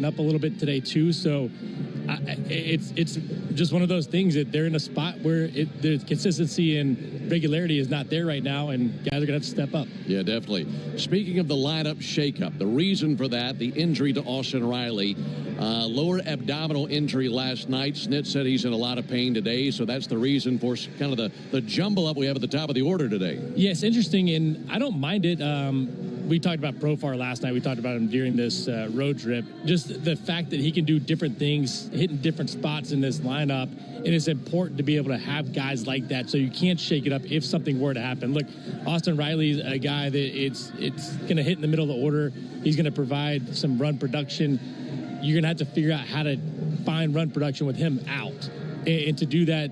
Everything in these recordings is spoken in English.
shaken up a little bit today too. So it's just one of those things that they're in a spot where the consistency and regularity is not there right now, and guys are going to have to step up. Yeah, definitely. Speaking of the lineup shakeup, the reason for that, the injury to Austin Riley, lower abdominal injury last night. Snit said he's in a lot of pain today, so that's the reason for kind of the jumble up we have at the top of the order today. Yes, interesting, and I don't mind it. We talked about Profar last night. We talked about him during this road trip. Just the fact that he can do different things, hitting different spots in this lineup, and it's important to be able to have guys like that so you can't shake it up if something were to happen. Look, Austin Riley's a guy that it's going to hit in the middle of the order. He's going to provide some run production. You're going to have to figure out how to find run production with him out. And to do that,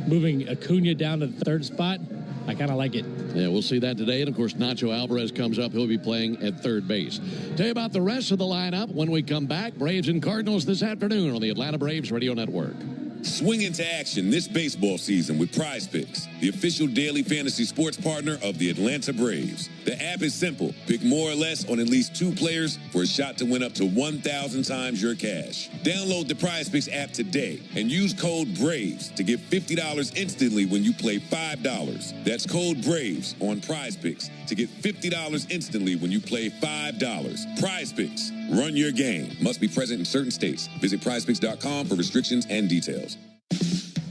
moving Acuna down to the third spot, I kind of like it. Yeah, we'll see that today. And, of course, Nacho Alvarez comes up. He'll be playing at third base. Tell you about the rest of the lineup when we come back. Braves and Cardinals this afternoon on the Atlanta Braves Radio Network. Swing into action this baseball season with Prize Picks, the official daily fantasy sports partner of the Atlanta Braves. The app is simple. Pick more or less on at least 2 players for a shot to win up to 1,000 times your cash. Download the Prize Picks app today and use code BRAVES to get $50 instantly when you play $5. That's code BRAVES on Prize Picks to get $50 instantly when you play $5. Prize Picks. Run your game. Must be present in certain states. Visit prizepicks.com for restrictions and details.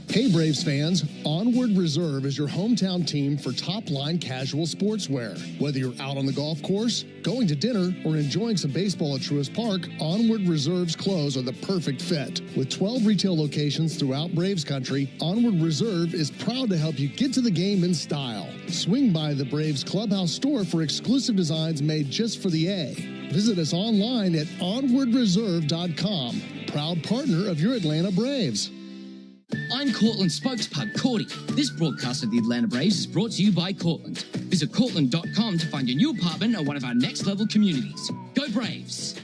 Hey Braves fans, Onward Reserve is your hometown team for top-line casual sportswear. Whether you're out on the golf course, going to dinner, or enjoying some baseball at Truist Park, Onward Reserve's clothes are the perfect fit. With 12 retail locations throughout Braves country, Onward Reserve is proud to help you get to the game in style. Swing by the Braves Clubhouse store for exclusive designs made just for the A. Visit us online at onwardreserve.com. Proud partner of your Atlanta Braves. I'm Cortland spokespug, Cordy. This broadcast of the Atlanta Braves is brought to you by Cortland. Visit Cortland.com to find your new apartment or one of our next-level communities. Go Braves!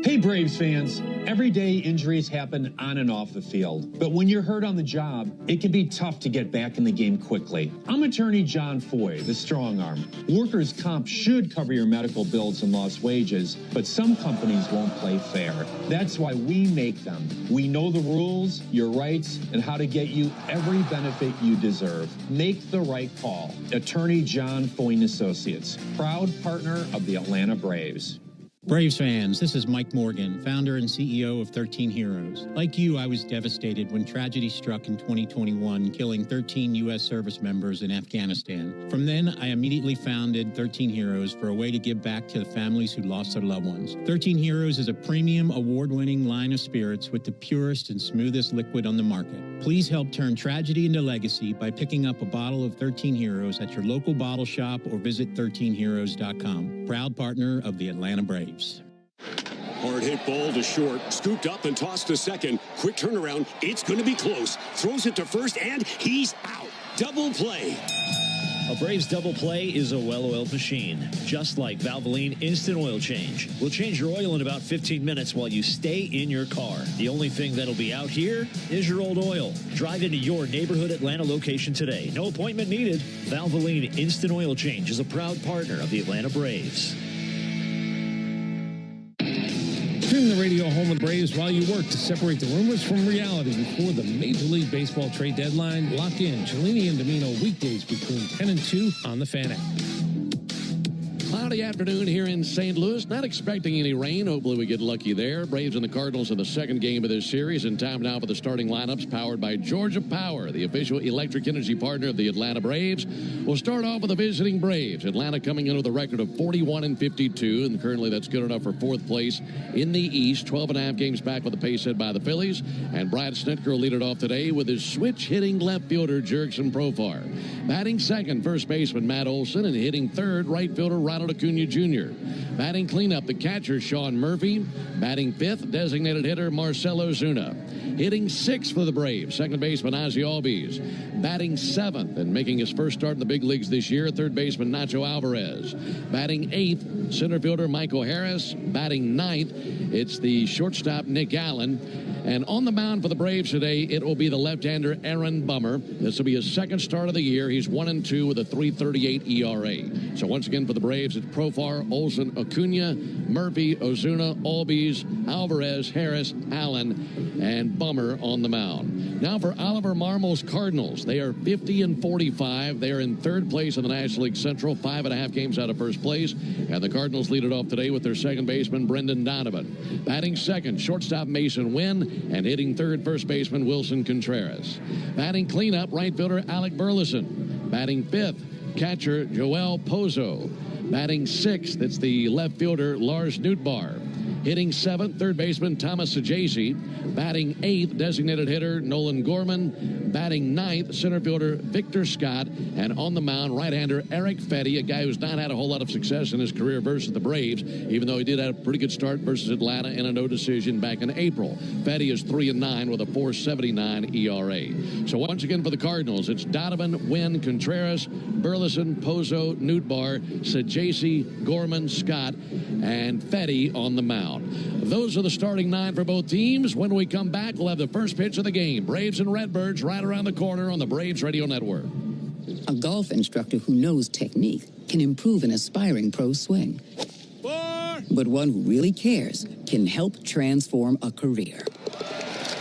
Hey Braves fans, everyday injuries happen on and off the field, but when you're hurt on the job, it can be tough to get back in the game quickly. I'm attorney John Foy, the strong arm. Workers' comp should cover your medical bills and lost wages, but some companies won't play fair. That's why we make them. We know the rules, your rights, and how to get you every benefit you deserve. Make the right call. Attorney John Foy & Associates, proud partner of the Atlanta Braves. Braves fans, this is Mike Morgan, founder and CEO of 13 Heroes. Like you, I was devastated when tragedy struck in 2021, killing 13 U.S. service members in Afghanistan. From then, I immediately founded 13 Heroes for a way to give back to the families who lost their loved ones. 13 Heroes is a premium, award-winning line of spirits with the purest and smoothest liquid on the market. Please help turn tragedy into legacy by picking up a bottle of 13 Heroes at your local bottle shop or visit 13heroes.com. Proud partner of the Atlanta Braves. Hard hit ball to short, scooped up and tossed to second. Quick turnaround, it's going to be close. Throws it to first, and he's out. Double play. A Braves double play is a well-oiled machine, just like Valvoline Instant Oil Change. We'll change your oil in about 15 minutes while you stay in your car. The only thing that'll be out here is your old oil. Drive into your neighborhood Atlanta location today. No appointment needed. Valvoline Instant Oil Change is a proud partner of the Atlanta Braves. Stream the radio home of the Braves while you work to separate the rumors from reality before the Major League Baseball trade deadline. Lock in Cellini and Domino weekdays between 10 and 2 on the Fan app. Cloudy afternoon here in St. Louis. Not expecting any rain. Hopefully we get lucky there. Braves and the Cardinals in the second game of this series. And time now for the starting lineups powered by Georgia Power, the official electric energy partner of the Atlanta Braves. We'll start off with the visiting Braves. Atlanta coming in with a record of 41-52, and currently that's good enough for fourth place in the East. 12.5 games back with the pace set by the Phillies. And Brad Snitker will lead it off today with his switch-hitting left fielder, Jurickson Profar. Batting second, first baseman Matt Olson, and hitting third, right fielder Ronald Acuna Jr. Batting cleanup, the catcher Sean Murphy. Batting fifth, designated hitter Marcelo Zuna. Hitting sixth for the Braves, second baseman Ozzie Albies. batting 7th and making his first start in the big leagues this year, third baseman Nacho Alvarez. Batting 8th, center fielder Michael Harris. Batting 9th, it's the shortstop Nick Allen. And on the mound for the Braves today, it will be the left-hander Aaron Bummer. This will be his second start of the year. He's 1-2 with a 3.38 ERA. So once again for the Braves, it's Profar, Olsen, Acuna, Murphy, Ozuna, Albies, Alvarez, Harris, Allen, and Bummer on the mound. Now for Oliver Marmol's Cardinals. They are 50-45. They are in third place in the National League Central, 5.5 games out of first place. And the Cardinals lead it off today with their second baseman, Brendan Donovan. Batting second, shortstop Mason Wynn. And hitting third, first baseman Wilson Contreras. Batting cleanup, right fielder Alec Burleson. Batting fifth, catcher Joel Pozo. Batting sixth, it's the left fielder Lars Nootbaar. Hitting seventh, third baseman Thomas Sajazi. Batting eighth, designated hitter Nolan Gorman. Batting ninth, center fielder Victor Scott. And on the mound, right-hander Eric Fetty, a guy who's not had a whole lot of success in his career versus the Braves, even though he did have a pretty good start versus Atlanta in a no decision back in April. Fetty is 3-9 with a 4.79 ERA. So once again for the Cardinals, it's Donovan, Wynn, Contreras, Burleson, Pozo, Nootbaar, Sajazi, Gorman, Scott, and Fetty on the mound. Those are the starting 9 for both teams. When we come back, we'll have the first pitch of the game. Braves and Redbirds right around the corner on the Braves Radio Network. A golf instructor who knows technique can improve an aspiring pro's swing. But one who really cares can help transform a career.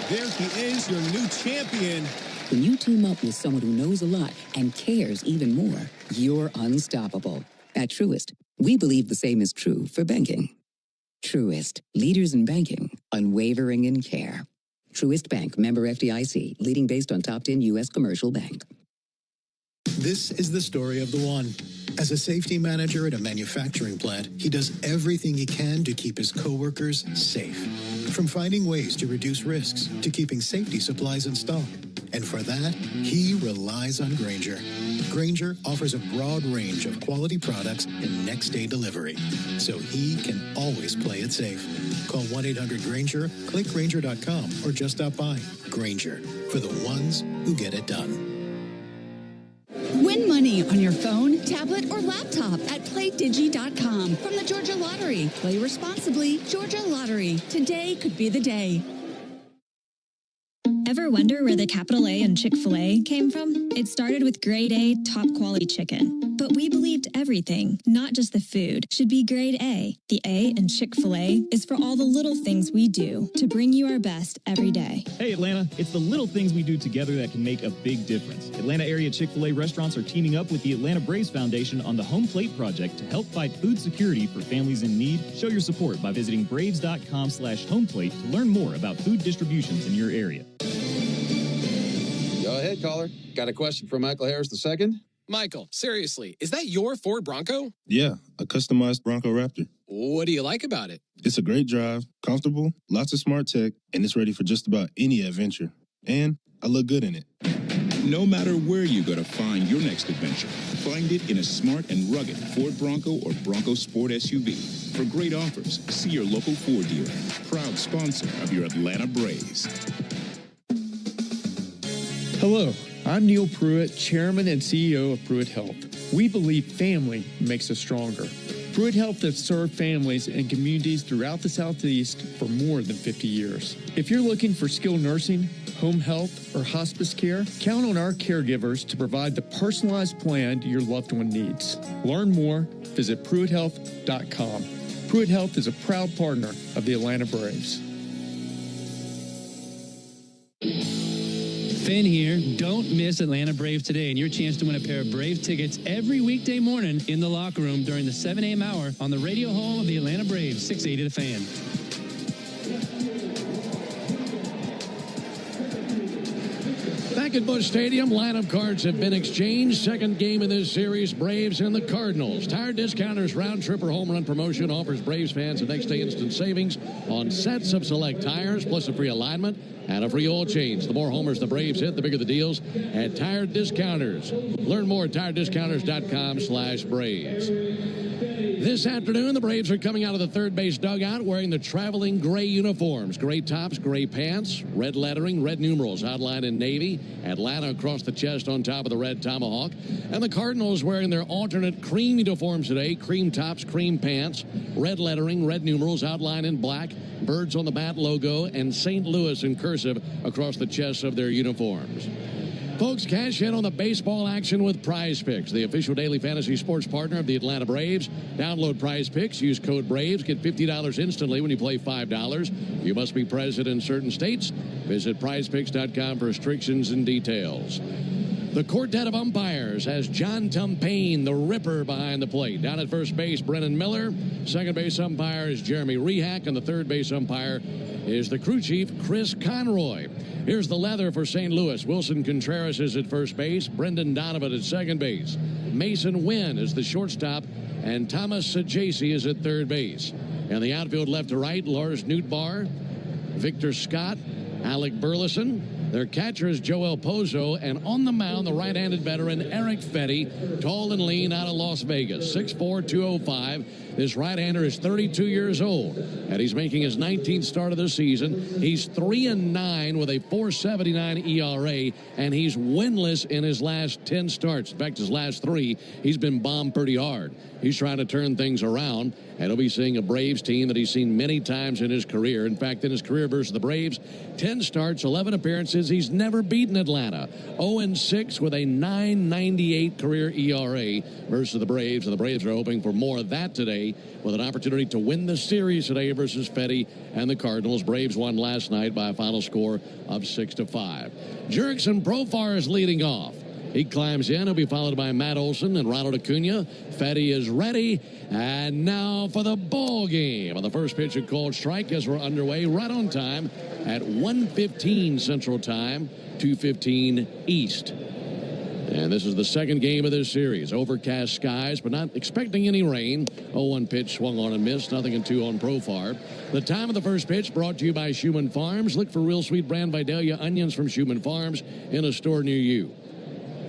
There he is, your new champion. When you team up with someone who knows a lot and cares even more, you're unstoppable. At Truist, we believe the same is true for banking. Truist, leaders in banking, unwavering in care. Truist Bank, member FDIC, leading based on top 10 U.S. commercial bank. This is the story of the one. As a safety manager at a manufacturing plant, he does everything he can to keep his coworkers safe. From finding ways to reduce risks to keeping safety supplies in stock. And for that, he relies on Grainger. Grainger offers a broad range of quality products and next-day delivery, so he can always play it safe. Call 1-800-GRAINGER, click Grainger.com, or just stop by. Grainger, for the ones who get it done. Win money on your phone, tablet, or laptop at PlayDigi.com from the Georgia Lottery. Play responsibly. Georgia Lottery. Today could be the day. Ever wonder where the capital A in Chick-fil-A came from? It started with grade A, top quality chicken. But we believed everything, not just the food, should be grade A. The A in Chick-fil-A is for all the little things we do to bring you our best every day. Hey Atlanta, it's the little things we do together that can make a big difference. Atlanta area Chick-fil-A restaurants are teaming up with the Atlanta Braves Foundation on the Home Plate Project to help fight food security for families in need. Show your support by visiting braves.com/homeplate to learn more about food distributions in your area. Go ahead, caller. Got a question for Michael Harris II? Michael, seriously, is that your Ford Bronco? Yeah, a customized Bronco Raptor. What do you like about it? It's a great drive, comfortable, lots of smart tech, and it's ready for just about any adventure. And I look good in it. No matter where you go to find your next adventure, find it in a smart and rugged Ford Bronco or Bronco Sport SUV. For great offers, see your local Ford dealer. Proud sponsor of your Atlanta Braves. Hello, I'm Neil Pruitt, Chairman and CEO of Pruitt Health. We believe family makes us stronger. Pruitt Health has served families and communities throughout the Southeast for more than 50 years. If you're looking for skilled nursing, home health, or hospice care, count on our caregivers to provide the personalized plan your loved one needs. Learn more, visit PruittHealth.com. Pruitt Health is a proud partner of the Atlanta Braves. Finn here. Don't miss Atlanta Braves Today and your chance to win a pair of Brave tickets every weekday morning in the locker room during the 7 a.m. hour on the radio home of the Atlanta Braves, 680 The Fan. Back at Busch Stadium, lineup cards have been exchanged. Second game in this series, Braves and the Cardinals. Tire Discounters round trip or home run promotion offers Braves fans a next day instant savings on sets of select tires, plus a free alignment and a free oil change. The more homers the Braves hit, the bigger the deals at Tire Discounters. Learn more at TireDiscounters.com/Braves. This afternoon, the Braves are coming out of the third base dugout wearing the traveling gray uniforms. Gray tops, gray pants, red lettering, red numerals outlined in navy. Atlanta across the chest on top of the red tomahawk. And the Cardinals wearing their alternate cream uniforms today. Cream tops, cream pants, red lettering, red numerals outlined in black. Birds on the bat logo and St. Louis in cursive across the chests of their uniforms. Folks, cash in on the baseball action with Prize Picks, the official daily fantasy sports partner of the Atlanta Braves. Download Prize Picks, use code BRAVES, get $50 instantly when you play $5. You must be present in certain states. Visit prizepicks.com for restrictions and details. The quartet of umpires has John Tumpain, the Ripper, behind the plate. Down at first base, Brennan Miller. Second base umpire is Jeremy Rehack, and the third base umpire is the crew chief, Chris Conroy. Here's the leather for St. Louis. Wilson Contreras is at first base. Brendan Donovan at second base. Mason Wynn is the shortstop. And Thomas Sajaci is at third base. And the outfield left to right, Lars Nootbaar, Victor Scott, Alec Burleson. Their catcher is Joel Pozo. And on the mound, the right-handed veteran Eric Fetty, tall and lean out of Las Vegas, 6'4", 205. This right-hander is 32 years old, and he's making his 19th start of the season. He's 3-9 with a 4.79 ERA, and he's winless in his last 10 starts. In fact, his last 3, he's been bombed pretty hard. He's trying to turn things around, and he'll be seeing a Braves team that he's seen many times in his career. In fact, in his career versus the Braves, 10 starts, 11 appearances. He's never beaten Atlanta. 0-6 with a 9.98 career ERA versus the Braves, and the Braves are hoping for more of that today, with an opportunity to win the series today versus Fetty and the Cardinals. Braves won last night by a final score of 6-5. Jurickson Profar is leading off. He climbs in. He'll be followed by Matt Olson and Ronald Acuna. Fetty is ready. And now for the ball game. On the first pitch, a called strike as we're underway right on time at 1:15 Central Time, 2:15 East. And this is the second game of this series. Overcast skies, but not expecting any rain. 0-1 pitch swung on and missed. 0-2 on Profar. The time of the first pitch brought to you by Schumann Farms. Look for real sweet brand Vidalia onions from Schumann Farms in a store near you.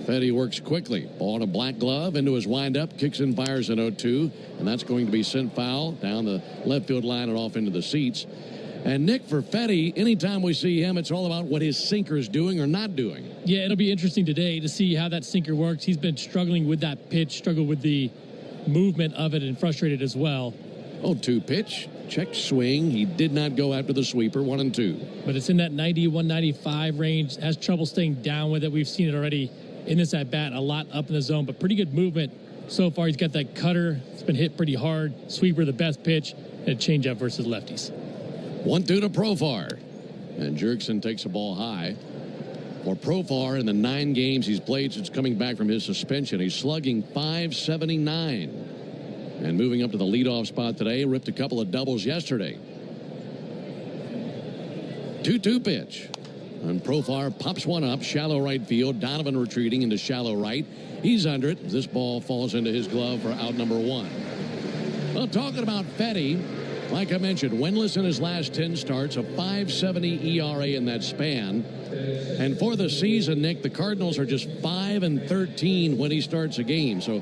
Fetty works quickly. Ball in a black glove into his windup. Kicks and fires an 0-2. And that's going to be sent foul down the left field line and off into the seats. And, Nick, for Fetty, anytime we see him, it's all about what his sinker is doing or not doing. Yeah, it'll be interesting today to see how that sinker works. He's been struggling with that pitch, struggled with the movement of it, and frustrated as well. 0-2 pitch. Check swing. He did not go after the sweeper. 1-2. But it's in that 90, 195 range. Has trouble staying down with it. We've seen it already in this at-bat, a lot up in the zone, but pretty good movement so far. He's got that cutter. It's been hit pretty hard. Sweeper, the best pitch, and a changeup versus lefties. 1-2 to Profar. And Jurickson takes the ball high. For Profar, in the 9 games he's played since coming back from his suspension, he's slugging .579. And moving up to the leadoff spot today, ripped a couple of doubles yesterday. 2-2 pitch. And Profar pops one up, shallow right field. Donovan retreating into shallow right. He's under it. This ball falls into his glove for out number 1. Well, talking about Fetty, like I mentioned, winless in his last 10 starts, a .570 ERA in that span. And for the season, Nick, the Cardinals are just 5-13 when he starts a game. So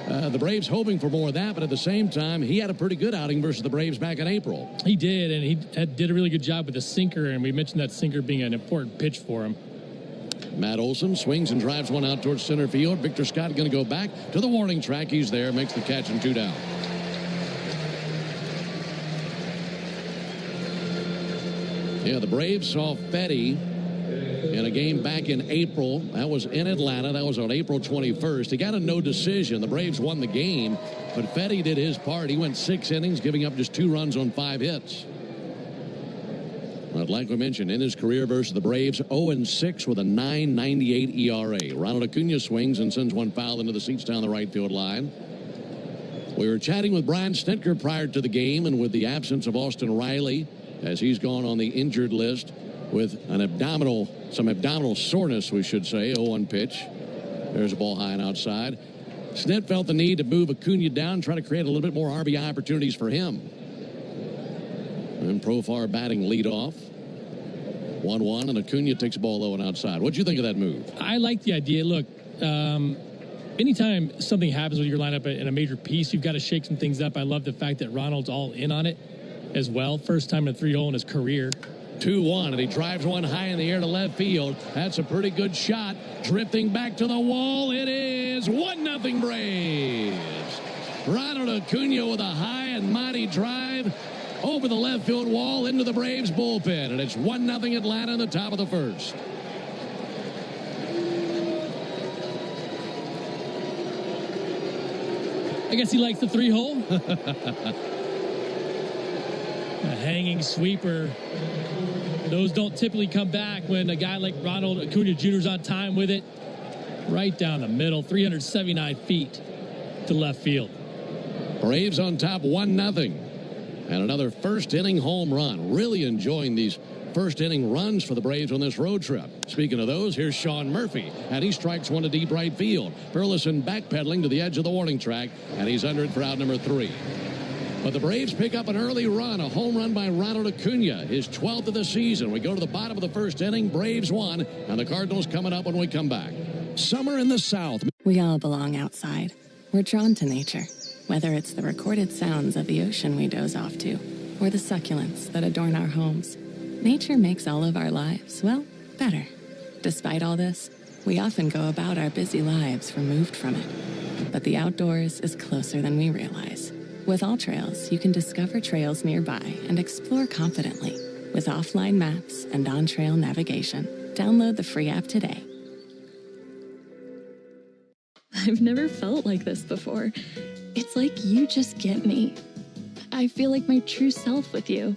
the Braves hoping for more of that, but at the same time, he had a pretty good outing versus the Braves back in April. He did, and he did a really good job with the sinker, and we mentioned that sinker being an important pitch for him. Matt Olson swings and drives one out towards center field. Victor Scott going to go back to the warning track. He's there, makes the catch, and 2 down. Yeah, the Braves saw Fetty in a game back in April. That was in Atlanta. That was on April 21st. He got a no decision. The Braves won the game, but Fetty did his part. He went 6 innings, giving up just 2 runs on 5 hits. But like we mentioned, in his career versus the Braves, 0-6 with a 9.98 ERA. Ronald Acuna swings and sends one foul into the seats down the right field line. We were chatting with Brian Snitker prior to the game, and with the absence of Austin Riley, as he's gone on the injured list with some abdominal soreness, we should say. 0-1 pitch. There's a ball high and outside. Snit felt the need to move Acuna down, try to create a little bit more RBI opportunities for him. And Profar batting leadoff. 1-1, and Acuna takes the ball low and outside. What'd you think of that move? I like the idea. Look, anytime something happens with your lineup in a major piece, you've got to shake some things up. I love the fact that Ronald's all in on it as well. First time in a 3-hole in his career. 2-1, and he drives one high in the air to left field. That's a pretty good shot. Drifting back to the wall, it is 1-0 Braves. Ronald Acuna with a high and mighty drive over the left field wall into the Braves bullpen, and it's 1-0 Atlanta in the top of the first. I guess he likes the 3-hole. A hanging sweeper. Those don't typically come back when a guy like Ronald Acuna Jr. is on time with it. Right down the middle, 379 feet to left field. Braves on top 1-0. And another first-inning home run. Really enjoying these first-inning runs for the Braves on this road trip. Speaking of those, here's Sean Murphy, and he strikes one to deep right field. Burleson backpedaling to the edge of the warning track, and he's under it for out number 3. But the Braves pick up an early run, a home run by Ronald Acuna, his 12th of the season. We go to the bottom of the first inning, Braves 1, and the Cardinals coming up when we come back. Summer in the South. We all belong outside. We're drawn to nature, whether it's the recorded sounds of the ocean we doze off to, or the succulents that adorn our homes. Nature makes all of our lives, well, better. Despite all this, we often go about our busy lives removed from it. But the outdoors is closer than we realize. With All Trails, you can discover trails nearby and explore confidently with offline maps and on-trail navigation. Download the free app today. I've never felt like this before. It's like you just get me. I feel like my true self with you.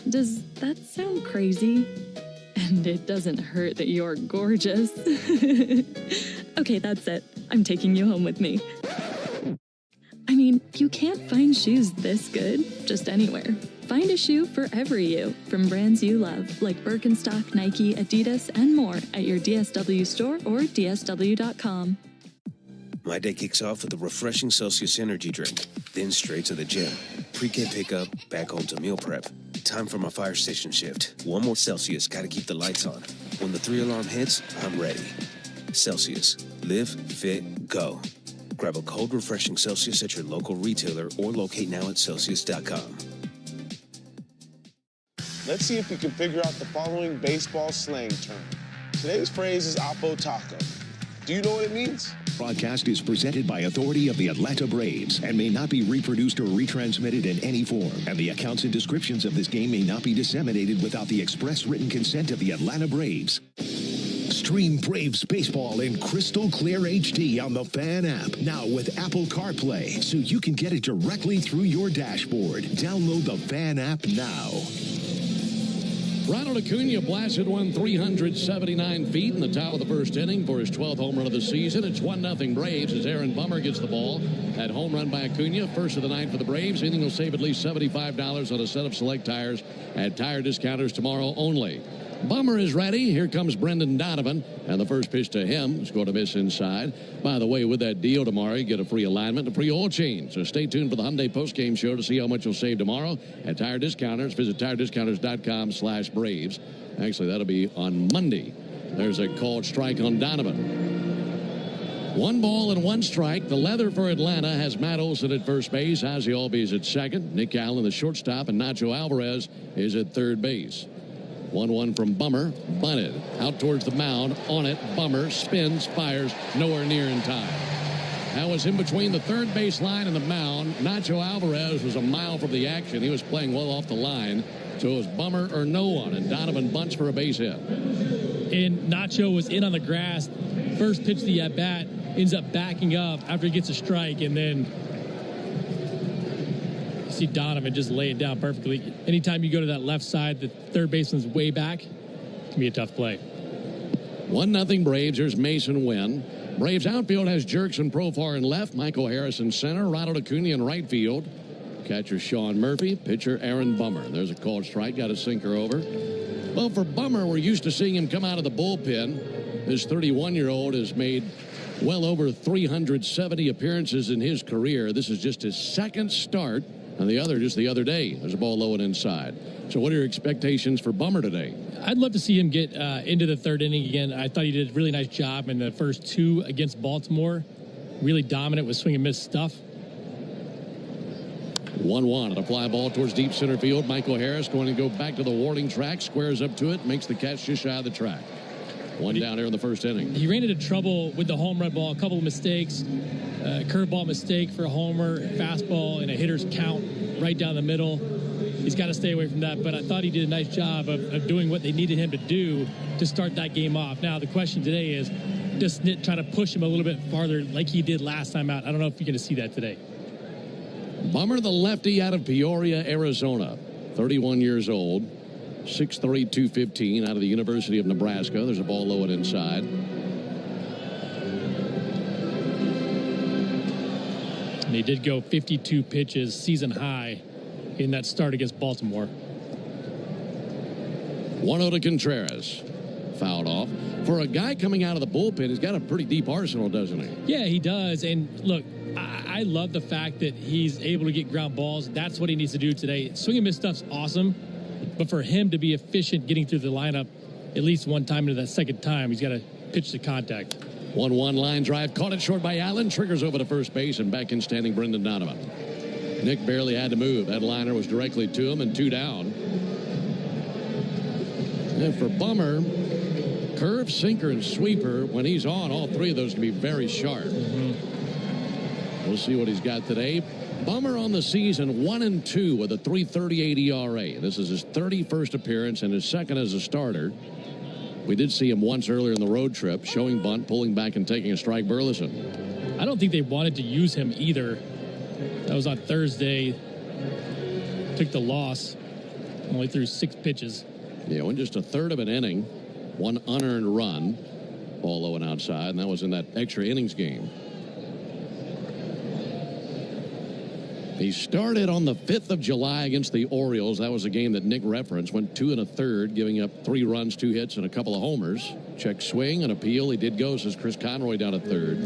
Does that sound crazy? And it doesn't hurt that you're gorgeous. Okay, that's it. I'm taking you home with me. I mean, you can't find shoes this good just anywhere. Find a shoe for every you, from brands you love, like Birkenstock, Nike, Adidas, and more at your DSW store or DSW.com. My day kicks off with a refreshing Celsius energy drink, then straight to the gym. Pre-K pickup, back home to meal prep. Time for my fire station shift. One more Celsius, gotta keep the lights on. When the 3-alarm hits, I'm ready. Celsius. Live, fit, go. Grab a cold, refreshing Celsius at your local retailer or locate now at Celsius.com. Let's see if you can figure out the following baseball slang term. Today's phrase is Oppo Taco. Do you know what it means? Broadcast is presented by authority of the Atlanta Braves and may not be reproduced or retransmitted in any form. And the accounts and descriptions of this game may not be disseminated without the express written consent of the Atlanta Braves. Stream Braves baseball in crystal clear HD on the Fan app, now with Apple CarPlay, so you can get it directly through your dashboard. Download the Fan app now. Ronald Acuna blasted one 379 feet in the top of the first inning for his 12th home run of the season. It's 1-0 Braves as Aaron Bummer gets the ball. That home run by Acuna, first of the night for the Braves. Inning will save at least $75 on a set of select tires at tire discounters tomorrow only. Bummer is ready. Here comes Brendan Donovan. And the first pitch to him is going to miss inside. By the way, with that deal tomorrow, you get a free alignment and a free oil change. So stay tuned for the Hyundai postgame show to see how much you'll save tomorrow at Tire Discounters. Visit tirediscounters.com/Braves. Actually, that'll be on Monday. There's a called strike on Donovan. 1 ball and 1 strike. The leather for Atlanta has Matt Olson at first base. Ozzie Albies at second. Nick Allen, the shortstop, and Nacho Alvarez is at third base. 1-1 from Bummer, bunted, out towards the mound, on it, Bummer, spins, fires, nowhere near in time. That was in between the third base line and the mound. Nacho Alvarez was a mile from the action. He was playing well off the line, so it was Bummer or no one, and Donovan bunts for a base hit. And Nacho was in on the grass, first pitch the at-bat, ends up backing up after he gets a strike, and then see Donovan just lay it down perfectly. Anytime you go to that left side, the third baseman's way back, it can be a tough play. 1-0 Braves. Here's Mason Wynn. Braves outfield has Jerkson Profar in left, Michael Harris in center, Ronald Acuna in right field. Catcher Sean Murphy, pitcher Aaron Bummer. There's a called strike, got a sinker over. Well, for Bummer, we're used to seeing him come out of the bullpen. This 31-year-old has made well over 370 appearances in his career. This is just his second start. And the other, just the other day, there's a ball low and inside. So what are your expectations for Bummer today? I'd love to see him get into the third inning again. I thought he did a really nice job in the first 2 against Baltimore. really dominant with swing and miss stuff. 1-1 and a fly ball towards deep center field. Michael Harris going to go back to the warning track, squares up to it, makes the catch just shy of the track. One down here in the first inning. He ran into trouble with the home run ball, a couple of mistakes, curveball mistake for a homer, fastball, and a hitter's count right down the middle. He's got to stay away from that, but I thought he did a nice job of doing what they needed him to do to start that game off. Now, the question today is, does Snit try to push him a little bit farther like he did last time out? I don't know if you're going to see that today. Bummer, the lefty out of Peoria, Arizona, 31 years old, 6'3", 215, out of the University of Nebraska. There's a ball low and inside. And he did go 52 pitches, season high, in that start against Baltimore. 1-0 to Contreras. Fouled off. For a guy coming out of the bullpen, he's got a pretty deep arsenal, doesn't he? Yeah, he does. And look, I love the fact that he's able to get ground balls. That's what he needs to do today. Swing and miss stuff's awesome, but for him to be efficient getting through the lineup at least one time into that second time, he's got to pitch to contact. 1-1 line drive, caught it short by Allen, triggers over to first base, and back in standing Brendan Donovan. Nick barely had to move. That liner was directly to him, and 2 down. And for Bummer, curve, sinker, and sweeper, when he's on, all 3 of those can be very sharp. We'll see what he's got today. Bummer on the season, 1-2 with a 3.38 ERA. This is his 31st appearance and his second as a starter. We did see him once earlier in the road trip, showing bunt, pulling back, and taking a strike Burleson. I don't think they wanted to use him either. That was on Thursday. Took the loss. Only threw 6 pitches. Yeah, in just a third of an inning, 1 unearned run. Ball low and outside, and that was in that extra innings game. He started on the 5th of July against the Orioles. That was a game that Nick referenced. Went 2 1/3, giving up 3 runs, 2 hits, and a couple of homers. Check swing and appeal. He did go, says Chris Conroy down at third.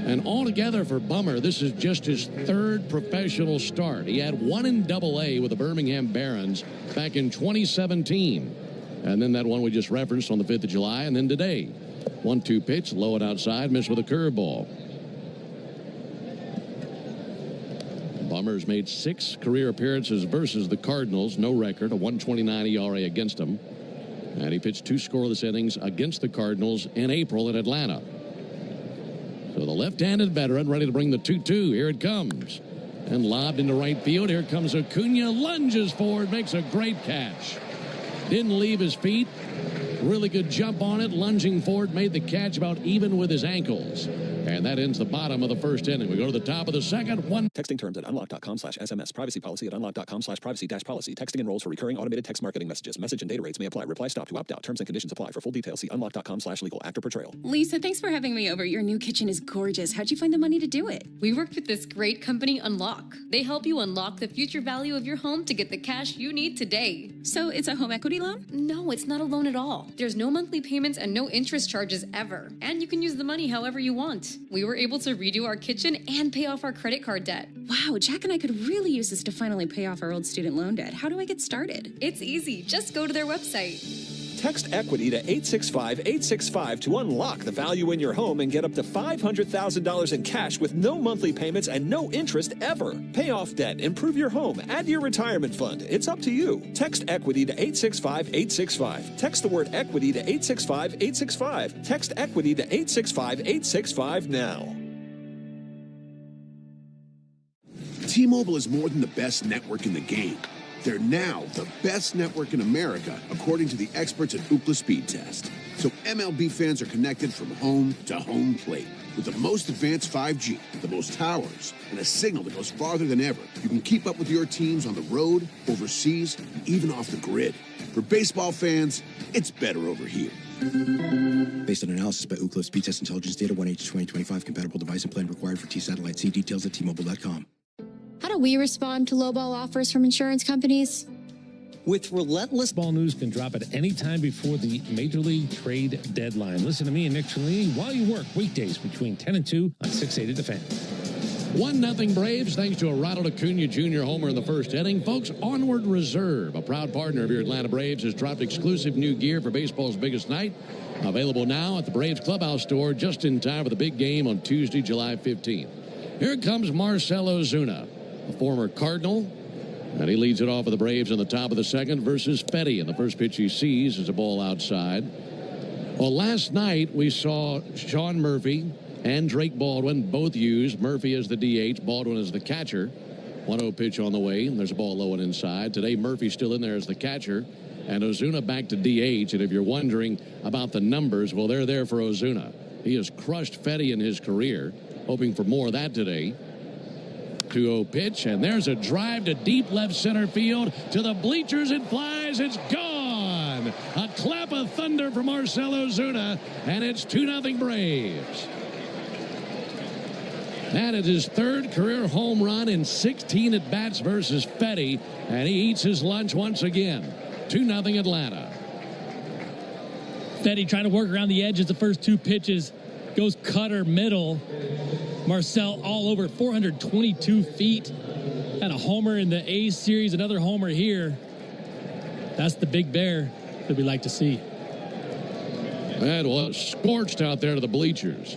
And altogether for Bummer, this is just his 3rd professional start. He had 1 in Double-A with the Birmingham Barons back in 2017. And then that one we just referenced on the 5th of July. And then today, 1-2 pitch, low and outside, missed with a curveball. Bummer's made 6 career appearances versus the Cardinals. No record, a 1.29 ERA against them. And he pitched 2 scoreless innings against the Cardinals in April in Atlanta. So the left-handed veteran ready to bring the 2-2. Here it comes. And lobbed into right field. Here comes Acuna. Lunges forward. Makes a great catch. Didn't leave his feet. Really good jump on it. Lunging forward. Made the catch about even with his ankles. And that ends the bottom of the first inning. We go to the top of the second. Texting terms at unlock.com/SMS. Privacy policy at unlock.com/privacy-policy. Texting enrolls for recurring automated text marketing messages. Message and data rates may apply. Reply stop to opt out. Terms and conditions apply. For full details, see unlock.com/legal. Actor portrayal. Lisa, thanks for having me over. Your new kitchen is gorgeous. How'd you find the money to do it? We worked with this great company, Unlock. They help you unlock the future value of your home to get the cash you need today. So it's a home equity loan? No, it's not a loan at all. There's no monthly payments and no interest charges ever. And you can use the money however you want. We were able to redo our kitchen and pay off our credit card debt. Wow, Jack and I could really use this to finally pay off our old student loan debt. How do I get started? It's easy. Just go to their website. Text EQUITY to 865-865 to unlock the value in your home and get up to $500,000 in cash with no monthly payments and no interest ever. Pay off debt, improve your home, add to your retirement fund. It's up to you. Text EQUITY to 865-865. Text the word EQUITY to 865-865. Text EQUITY to 865-865 now. T-Mobile is more than the best network in the game. They're now the best network in America, according to the experts at Ookla Speed Test. So MLB fans are connected from home to home plate. With the most advanced 5G, the most towers, and a signal that goes farther than ever, you can keep up with your teams on the road, overseas, and even off the grid. For baseball fans, it's better over here. Based on analysis by Ookla Speed Test Intelligence Data, 1H2025, compatible device and plan required for T-Satellite. See details at T-Mobile.com. How do we respond to lowball offers from insurance companies? With relentless ball news can drop at any time before the Major League Trade Deadline. Listen to me and Nick Cellini while you work weekdays between 10 and 2 on 680 The Fan. 1-0 Braves, thanks to a Ronald Acuna Jr. homer in the first inning. Folks, Onward Reserve, a proud partner of your Atlanta Braves, has dropped exclusive new gear for baseball's biggest night. Available now at the Braves Clubhouse store just in time for the big game on Tuesday, July 15th. Here comes Marcell Ozuna, a former Cardinal, and he leads it off for the Braves in the top of the second versus Fetty. And the first pitch he sees is a ball outside. Well, last night we saw Sean Murphy and Drake Baldwin both used. Murphy as the DH, Baldwin as the catcher. 1-0 pitch on the way, and there's a ball low and inside. Today, Murphy's still in there as the catcher, and Ozuna back to DH. And if you're wondering about the numbers, well, they're there for Ozuna. He has crushed Fetty in his career, hoping for more of that today. 2-0 pitch, and there's a drive to deep left center field. To the bleachers it flies. It's gone. A clap of thunder for Marcell Ozuna, and it's 2-0 Braves. That is his third career home run in 16 at-bats versus Fetty, and he eats his lunch once again. 2-0 Atlanta. Fetty trying to work around the edges the first two pitches. Goes cutter middle. Marcell all over 422 feet. Had a homer in the A's series, another homer here. That's the big bear that we like to see. That was scorched out there to the bleachers.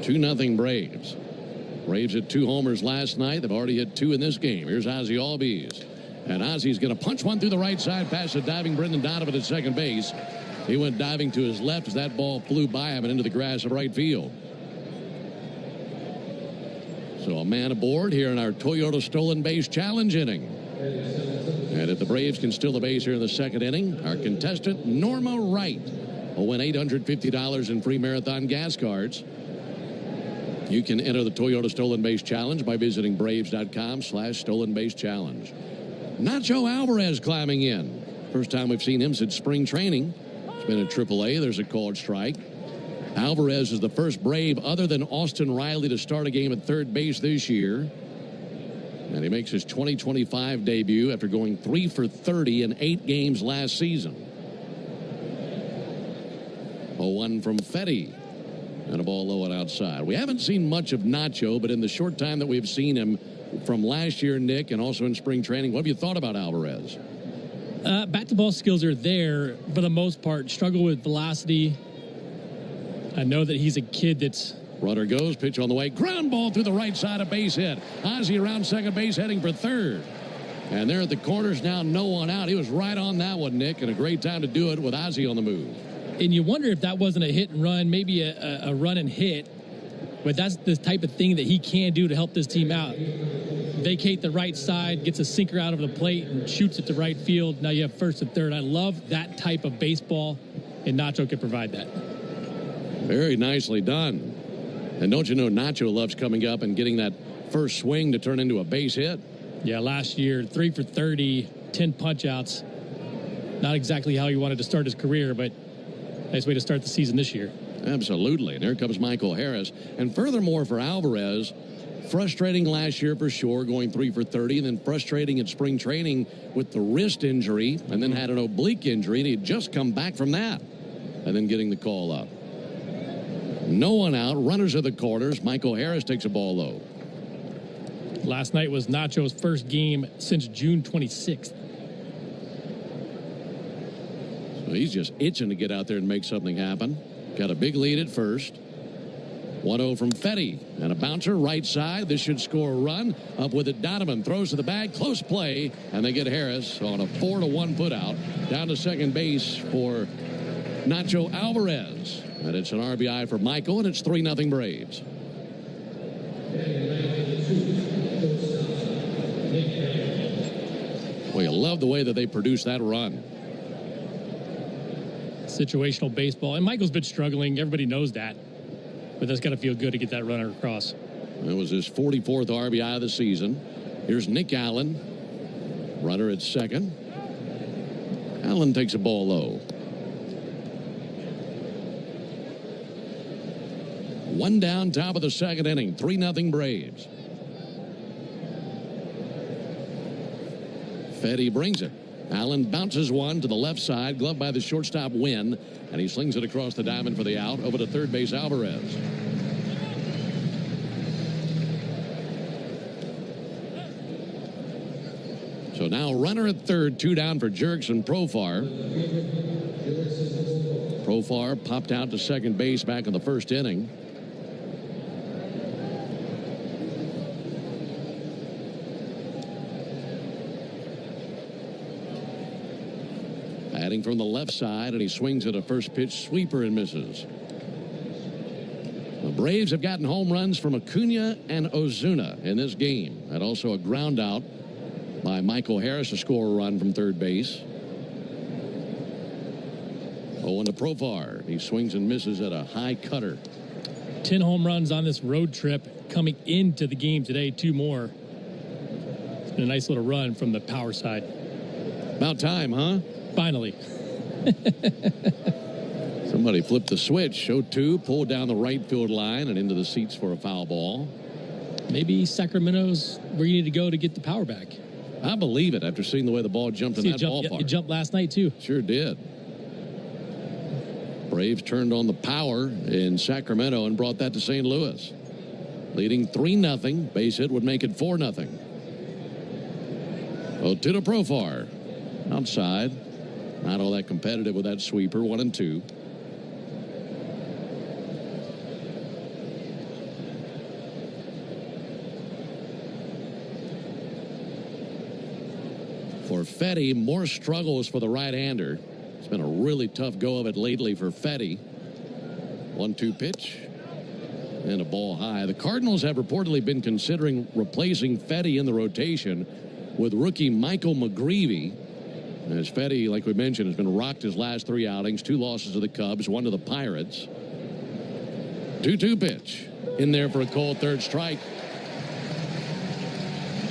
2-0 Braves. Braves hit 2 homers last night. They've already hit 2 in this game. Here's Ozzie Albies. And Ozzie's going to punch one through the right side past the diving Brendan Donovan at second base. He went diving to his left as that ball flew by him and into the grass of right field. So a man aboard here in our Toyota Stolen Base Challenge inning. And if the Braves can steal the base here in the second inning, our contestant, Norma Wright, will win $850 in free marathon gas cards. You can enter the Toyota Stolen Base Challenge by visiting Braves.com/Stolen Base Challenge. Nacho Alvarez climbing in. First time we've seen him since spring training. It's been at AAA. There's a called strike. Alvarez is the first Brave other than Austin Riley to start a game at third base this year. And he makes his 2025 debut after going 3 for 30 in 8 games last season. 0-1 from Fetty. And a ball low and outside. We haven't seen much of Nacho, but in the short time that we've seen him from last year, Nick, and also in spring training, what have you thought about Alvarez? Bat-to-ball skills are there for the most part. Struggle with velocity. I know that he's a kid that's... Runner goes, pitch on the way. Ground ball through the right side, a base hit. Ozzie around second base, heading for third. And there at the corners now, no one out. He was right on that one, Nick, and a great time to do it with Ozzie on the move. And you wonder if that wasn't a hit and run, maybe a run and hit. But that's the type of thing that he can do to help this team out. Vacate the right side, gets a sinker out of the plate, and shoots it to right field. Now you have first and third. I love that type of baseball, and Nacho can provide that. Very nicely done. And don't you know Nacho loves coming up and getting that first swing to turn into a base hit? Yeah, last year, 3 for 30, 10 punch-outs. Not exactly how he wanted to start his career, but nice way to start the season this year. Absolutely. And here comes Michael Harris. And furthermore, for Alvarez, frustrating last year for sure, going 3 for 30, and then frustrating in spring training with the wrist injury, and then had an oblique injury, and he'd just come back from that, and then getting the call up. No one out. Runners at the corners. Michael Harris takes a ball low. Last night was Nacho's first game since June 26th. So he's just itching to get out there and make something happen. Got a big lead at first. 1-0 from Fetty. And a bouncer right side. This should score a run. Up with it, Donovan throws to the bag. Close play. And they get Harris on a 4-1 putout. Down to second base for Nacho Alvarez. And it's an RBI for Michael, and it's 3-0 Braves. Well, you love the way that they produce that run. Situational baseball. And Michael's been struggling. Everybody knows that. But that's got to feel good to get that runner across. That was his 44th RBI of the season. Here's Nick Allen. Runner at second. Allen takes a ball low. 1 down, top of the second inning. 3-0 Braves. Fetty brings it. Allen bounces one to the left side, gloved by the shortstop Wynn, and he slings it across the diamond for the out. Over to third base, Alvarez. So now runner at third, 2 down for Jerks and Profar. Profar popped out to second base back in the first inning. Batting from the left side, and he swings at a first pitch sweeper and misses. The Braves have gotten home runs from Acuna and Ozuna in this game, and also a ground out by Michael Harris to score a run from third base. 0-1 to Profar. He swings and misses at a high cutter. 10 home runs on this road trip coming into the game today. 2 more. It's been a nice little run from the power side. About time, huh? Finally. Somebody flipped the switch. 0-2, pulled down the right field line and into the seats for a foul ball. Maybe Sacramento's where you need to go to get the power back. I believe it after seeing the way the ball jumped in that ballpark. It jumped last night, too. Sure did. Braves turned on the power in Sacramento and brought that to St. Louis. Leading 3-0. Base hit would make it 4-0. 0-2 to Profar. Outside. Not all that competitive with that sweeper. 1-2. For Fetty, more struggles for the right-hander. It's been a really tough go of it lately for Fetty. 1-2 pitch. And a ball high. The Cardinals have reportedly been considering replacing Fetty in the rotation with rookie Michael McGreevy. As Fetty, like we mentioned, has been rocked his last 3 outings. 2 losses to the Cubs, 1 to the Pirates. 2-2 pitch. In there for a cold third strike.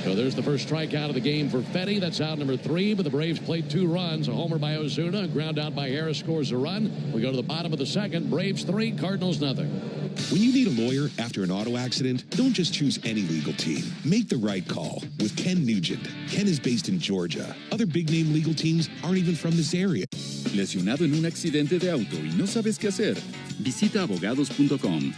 So there's the first strikeout of the game for Fetty. That's out number 3, but the Braves played 2 runs. A homer by Ozuna, a ground out by Harris scores a run. We go to the bottom of the second. Braves 3, Cardinals nothing. When you need a lawyer after an auto accident, don't just choose any legal team. Make the right call with Ken Nugent. Ken is based in Georgia. Other big-name legal teams aren't even from this area. ¿Lesionado en un accidente de auto y no sabes qué hacer? Visita abogados.com.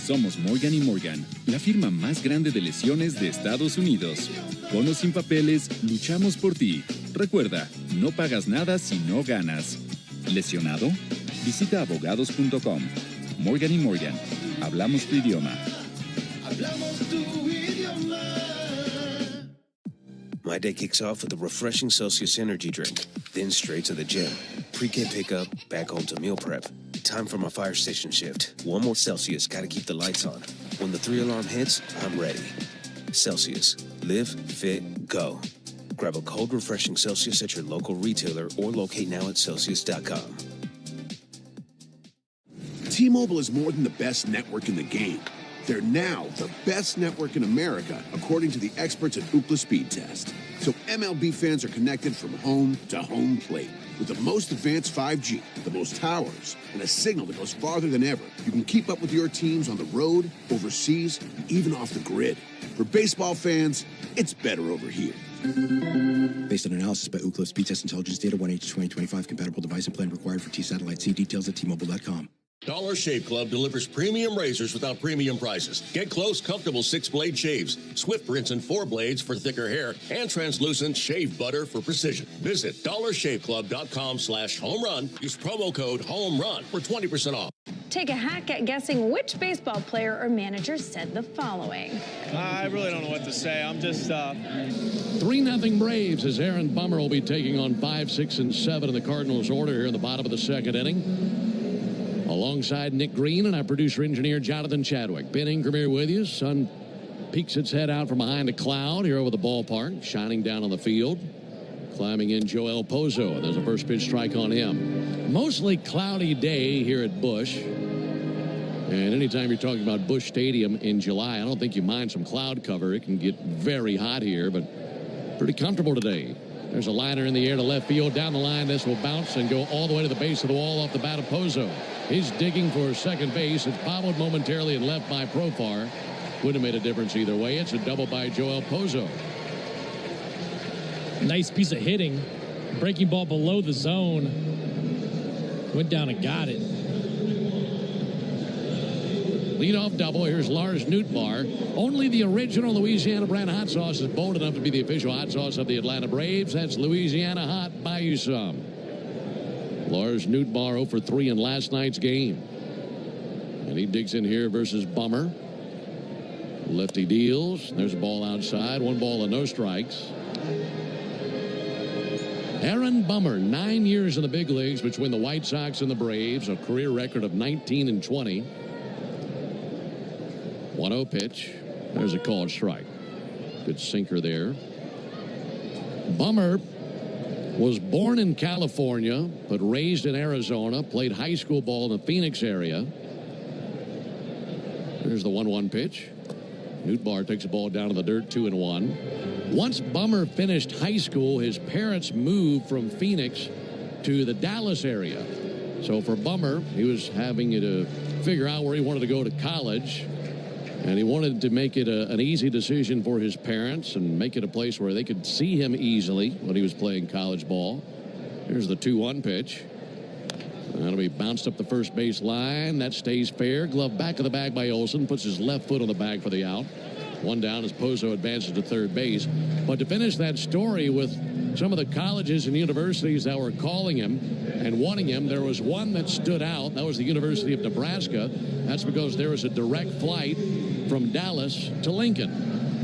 Somos Morgan & Morgan, la firma más grande de lesiones de Estados Unidos. Con o sin papeles, luchamos por ti. Recuerda, no pagas nada si no ganas. ¿Lesionado? Visita abogados.com. Morgan & Morgan. Hablamos tu idioma. My day kicks off with a refreshing Celsius energy drink, then straight to the gym. Pre-K pickup, back home to meal prep. Time for my fire station shift. 1 more Celsius, gotta keep the lights on. When the 3-alarm hits, I'm ready. Celsius. Live, fit, go. Grab a cold, refreshing Celsius at your local retailer or locate now at Celsius.com. T-Mobile is more than the best network in the game. They're now the best network in America, according to the experts at Ookla Speed Test. So MLB fans are connected from home to home plate. With the most advanced 5G, the most towers, and a signal that goes farther than ever, you can keep up with your teams on the road, overseas, and even off the grid. For baseball fans, it's better over here. Based on analysis by Ookla Speed Test Intelligence Data 1H2025, compatible device and plan required for T-Satellite. See details at T-Mobile.com. Dollar Shave Club delivers premium razors without premium prices. Get close, comfortable 6-blade shaves, swift rinse and 4 blades for thicker hair, and translucent shave butter for precision. Visit dollarshaveclub.com/home-run. Use promo code HOME-RUN for 20% off. Take a hack at guessing which baseball player or manager said the following. I really don't know what to say. I'm just... 3-0 Braves as Aaron Bummer will be taking on 5, 6, and 7 in the Cardinals order here in the bottom of the second inning. Alongside Nick Green and our producer-engineer Jonathan Chadwick. Ben Ingram here with you. Sun peeks its head out from behind a cloud here over the ballpark, shining down on the field. Climbing in Joel Pozo, and there's a first pitch strike on him. Mostly cloudy day here at Busch. And anytime you're talking about Busch Stadium in July, I don't think you mind some cloud cover. It can get very hot here, but pretty comfortable today. There's a liner in the air to left field. Down the line, this will bounce and go all the way to the base of the wall off the bat of Pozo. He's digging for second base. It's bobbled momentarily and left by Profar. Wouldn't have made a difference either way. It's a double by Joel Pozo. Nice piece of hitting. Breaking ball below the zone. Went down and got it. Leadoff double. Here's Lars Nootbaar. Only the original Louisiana brand hot sauce is bold enough to be the official hot sauce of the Atlanta Braves. That's Louisiana Hot. Buy you some. Lars Nootbaar 0 for 3 in last night's game. And he digs in here versus Bummer. Lefty deals. There's a ball outside. 1 ball and no strikes. Aaron Bummer, 9 years in the big leagues between the White Sox and the Braves. A career record of 19 and 20. 1-0 pitch. There's a called strike. Good sinker there. Bummer was born in California, but raised in Arizona. Played high school ball in the Phoenix area. There's the 1-1 pitch. Nootbaar takes the ball down to the dirt, 2-1. Once Bummer finished high school, his parents moved from Phoenix to the Dallas area. So for Bummer, he was having to figure out where he wanted to go to college. And he wanted to make it an easy decision for his parents and make it a place where they could see him easily when he was playing college ball. Here's the 2-1 pitch. That'll be bounced up the first base line. That stays fair. Glove back of the bag by Olson. Puts his left foot on the bag for the out. 1 down as Pozo advances to third base. But to finish that story with some of the colleges and universities that were calling him and wanting him, there was one that stood out. That was the University of Nebraska. That's because there was a direct flight from Dallas to Lincoln.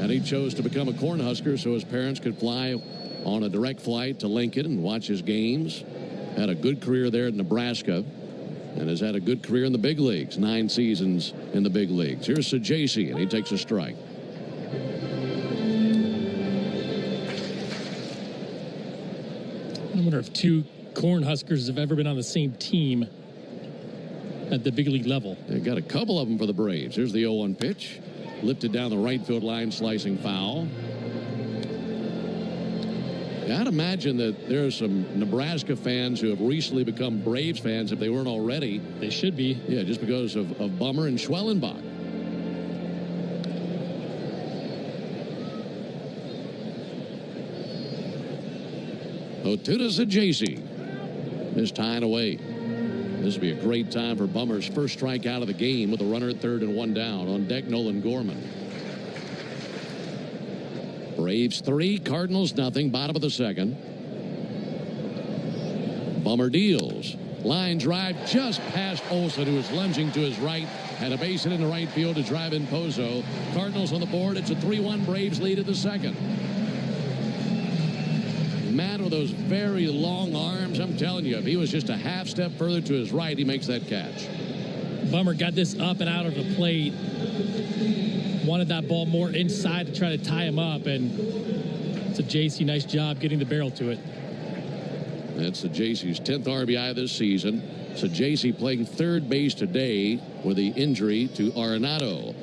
And he chose to become a Cornhusker so his parents could fly on a direct flight to Lincoln and watch his games. Had a good career there at Nebraska and has had a good career in the big leagues. 9 seasons in the big leagues. Here's Sajaci, and he takes a strike. I wonder if 2 Cornhuskers have ever been on the same team at the big league level. They got a couple of them for the Braves. Here's the 0-1 pitch. Lifted down the right field line, slicing foul. I'd imagine that there are some Nebraska fans who have recently become Braves fans if they weren't already. They should be. Yeah, just because of Bummer and Schwellenbach. Otuda Sajaci is tying away. This would be a great time for Bummer's first strikeout of the game with a runner at third and 1 down. On deck, Nolan Gorman. Braves 3, Cardinals nothing, bottom of the second. Bummer deals. Line drive just past Olson, who is lunging to his right. And a base hit in the right field to drive in Pozo. Cardinals on the board. It's a 3-1 Braves lead at the second. Man with those very long arms, I'm telling you, if he was just a half step further to his right, he makes that catch. Bummer got this up and out of the plate. Wanted that ball more inside to try to tie him up, and it's a JC. Nice job getting the barrel to it. That's the JC's 10th RBI this season. So JC playing third base today with the injury to Arenado.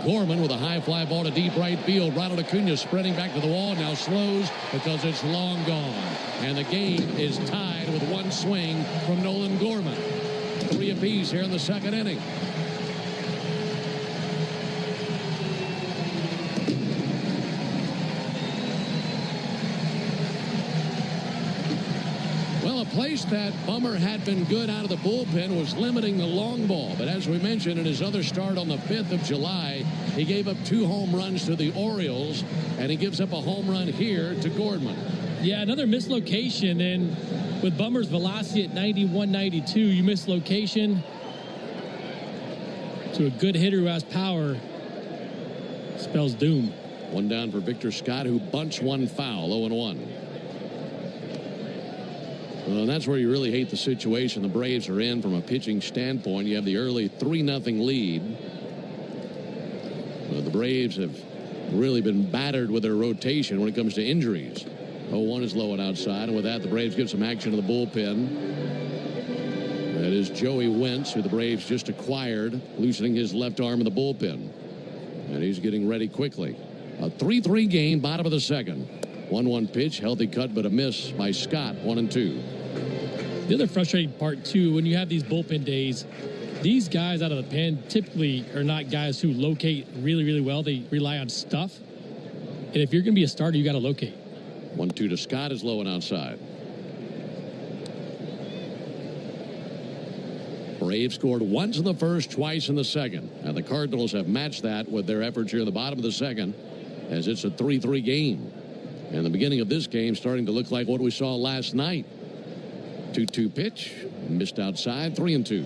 Gorman with a high fly ball to deep right field. Ronald Acuna spreading back to the wall. Now slows because it's long gone. And the game is tied with 1 swing from Nolan Gorman. 3 apiece here in the second inning. Well, a place that Bummer had been good out of the bullpen was limiting the long ball. But as we mentioned in his other start on the 5th of July, he gave up 2 home runs to the Orioles, and he gives up a home run here to Gorman. Yeah, another mislocation, and with Bummer's velocity at 91, 92, you miss location to a good hitter who has power. Spells doom. 1 down for Victor Scott, who bunts 1 foul, 0-1. Well, that's where you really hate the situation the Braves are in from a pitching standpoint. You have the early 3-0 lead. Well, the Braves have really been battered with their rotation when it comes to injuries. 0-1 is low and outside, and with that, the Braves get some action to the bullpen. That is Joey Wentz, who the Braves just acquired, loosening his left arm in the bullpen. And he's getting ready quickly. A 3-3 game, bottom of the second. 1-1 pitch, healthy cut, but a miss by Scott, 1-2. The other frustrating part, too, when you have these bullpen days, these guys out of the pen typically are not guys who locate really, really well. They rely on stuff. And if you're going to be a starter, you got to locate. 1-2 to Scott is low and outside. Braves scored once in the first, twice in the second. And the Cardinals have matched that with their efforts here in the bottom of the second, as it's a 3-3 game. And the beginning of this game starting to look like what we saw last night. 2-2 pitch, missed outside, 3-2.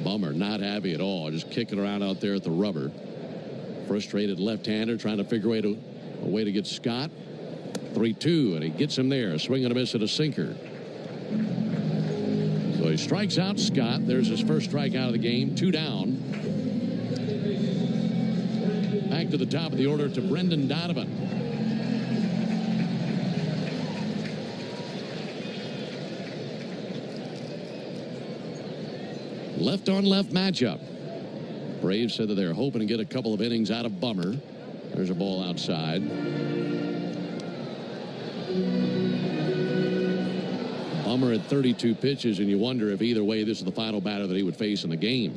Bummer, not happy at all, just kicking around out there at the rubber. Frustrated left-hander trying to figure a way to get Scott. 3-2, and he gets him there. A swing and a miss at a sinker. So he strikes out Scott. There's his first strikeout of the game. 2 down. Back to the top of the order to Brendan Donovan. Left-on-left matchup. Braves said that they're hoping to get a couple of innings out of Bummer. There's a ball outside. Bummer at 32 pitches, and you wonder if either way this is the final batter that he would face in the game.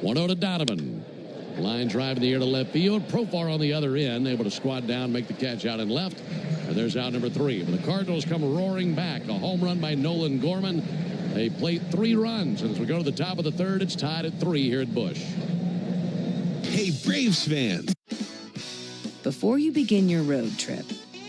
1-0 to Donovan. Line drive in the air to left field. Profar on the other end, able to squat down, make the catch out and left. And there's out number 3. But the Cardinals come roaring back. A home run by Nolan Gorman. They plate 3 runs. And as we go to the top of the third, it's tied at 3 here at Busch. Hey, Braves fans. Before you begin your road trip,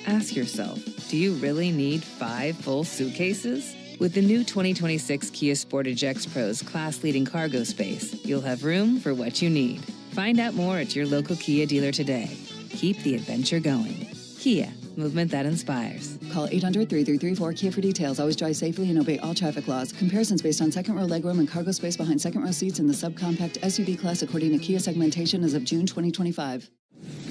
ask yourself, do you really need 5 full suitcases? With the new 2026 Kia Sportage X-Pro's class-leading cargo space, you'll have room for what you need. Find out more at your local Kia dealer today. Keep the adventure going. Kia, movement that inspires. Call 800-3334-KIA for details. Always drive safely and obey all traffic laws. Comparisons based on second row legroom and cargo space behind second row seats in the subcompact SUV class according to Kia segmentation as of June 2025.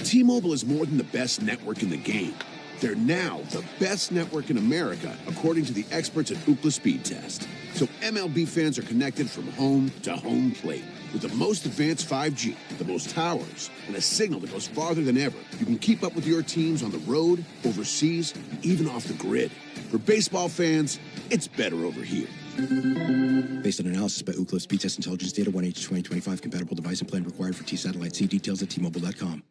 T-Mobile is more than the best network in the game. They're now the best network in America, according to the experts at Ookla Speed Test. So MLB fans are connected from home to home plate. With the most advanced 5G, the most towers, and a signal that goes farther than ever, you can keep up with your teams on the road, overseas, and even off the grid. For baseball fans, it's better over here. Based on analysis by Ookla Speed Test Intelligence Data 1H2025, compatible device and plan required for T-Satellite. See details at T-Mobile.com.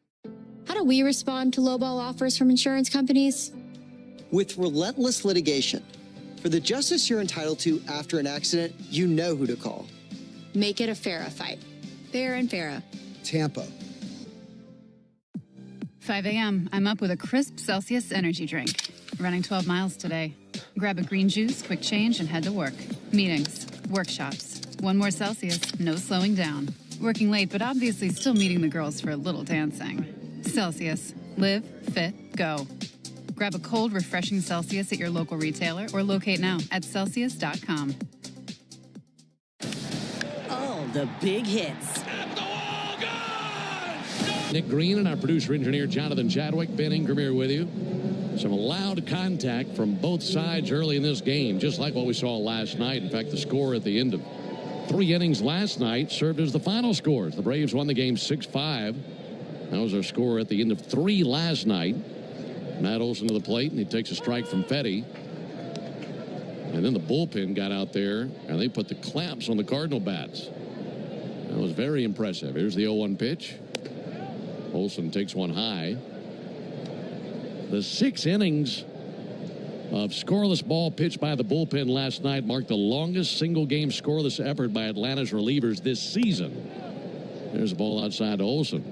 How do we respond to lowball offers from insurance companies? With relentless litigation. For the justice you're entitled to after an accident, you know who to call. Make it a FARA fight. Fair and FARA. Tampa. 5 a.m. I'm up with a crisp Celsius energy drink. Running 12 miles today. Grab a green juice, quick change, and head to work. Meetings, workshops. 1 more Celsius, no slowing down. Working late, but obviously still meeting the girls for a little dancing. Celsius. Live, fit, go. Grab a cold, refreshing Celsius at your local retailer or locate now at Celsius.com. All the big hits. Nick Green and our producer-engineer Jonathan Chadwick. Ben Ingram here with you. Some loud contact from both sides early in this game, just like what we saw last night. In fact, the score at the end of 3 innings last night served as the final scores. The Braves won the game 6-5. That was our score at the end of 3 last night. Matt Olson to the plate, and he takes a strike from Fetty. And then the bullpen got out there, and they put the clamps on the Cardinal bats. That was very impressive. Here's the 0-1 pitch. Olson takes one high. The 6 innings of scoreless ball pitched by the bullpen last night marked the longest single-game scoreless effort by Atlanta's relievers this season. There's a ball outside to Olson.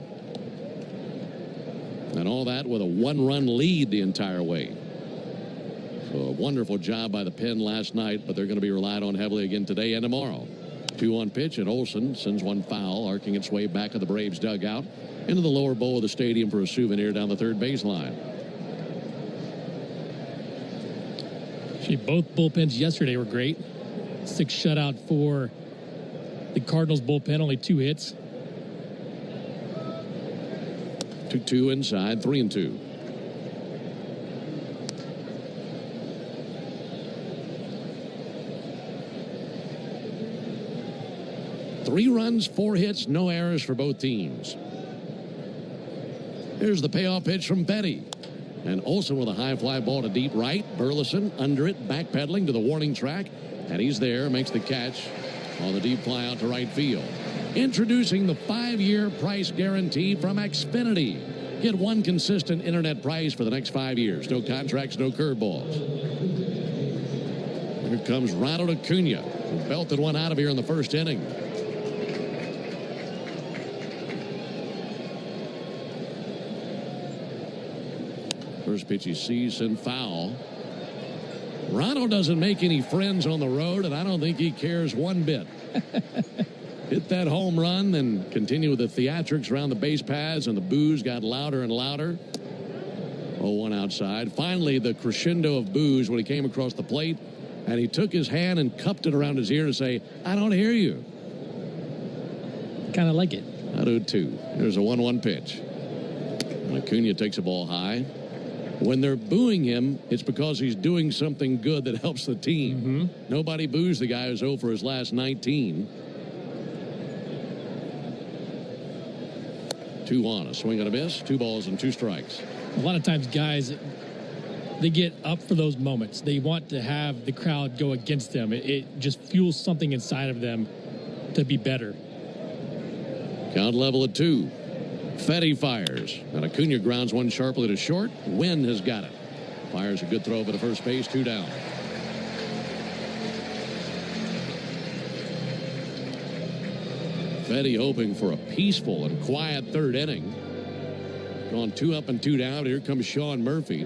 And all that with a 1-run lead the entire way. So a wonderful job by the pen last night, but they're going to be relied on heavily again today and tomorrow. 2-1 pitch, and Olson sends one foul, arcing its way back to the Braves dugout into the lower bowl of the stadium for a souvenir down the third baseline. Actually, both bullpens yesterday were great. 6 shutout for the Cardinals bullpen, only 2 hits. 2-2 inside, 3-2. Three runs, 4 hits, no errors for both teams. Here's the payoff pitch from Fetty. And Olson with a high fly ball to deep right. Burleson under it, backpedaling to the warning track. And he's there, makes the catch on the deep fly out to right field. Introducing the 5-year price guarantee from Xfinity. Get one consistent internet price for the next 5 years. No contracts, no curveballs. Here comes Ronald Acuna, who belted one out of here in the first inning. First pitch he sees and foul. Ronald doesn't make any friends on the road, and I don't think he cares one bit. Hit that home run, then continue with the theatrics around the base paths, and the boos got louder and louder. 0-1 outside. Finally, the crescendo of boos when he came across the plate, and he took his hand and cupped it around his ear to say, "I don't hear you." Kind of like it. I do too. There's a 1-1 pitch. And Acuna takes a ball high. When they're booing him, it's because he's doing something good that helps the team. Nobody boos the guy who's 0 for his last 19. 2-1, a swing and a miss, 2 balls and 2 strikes. A lot of times guys, they get up for those moments. They want to have the crowd go against them. It just fuels something inside of them to be better. Count level at 2. Fetty fires, and Acuna grounds one sharply to short. Wynn has got it. Fires a good throw over to first base, 2 down. Fetty hoping for a peaceful and quiet third inning. Gone 2 up and 2 down. Here comes Sean Murphy.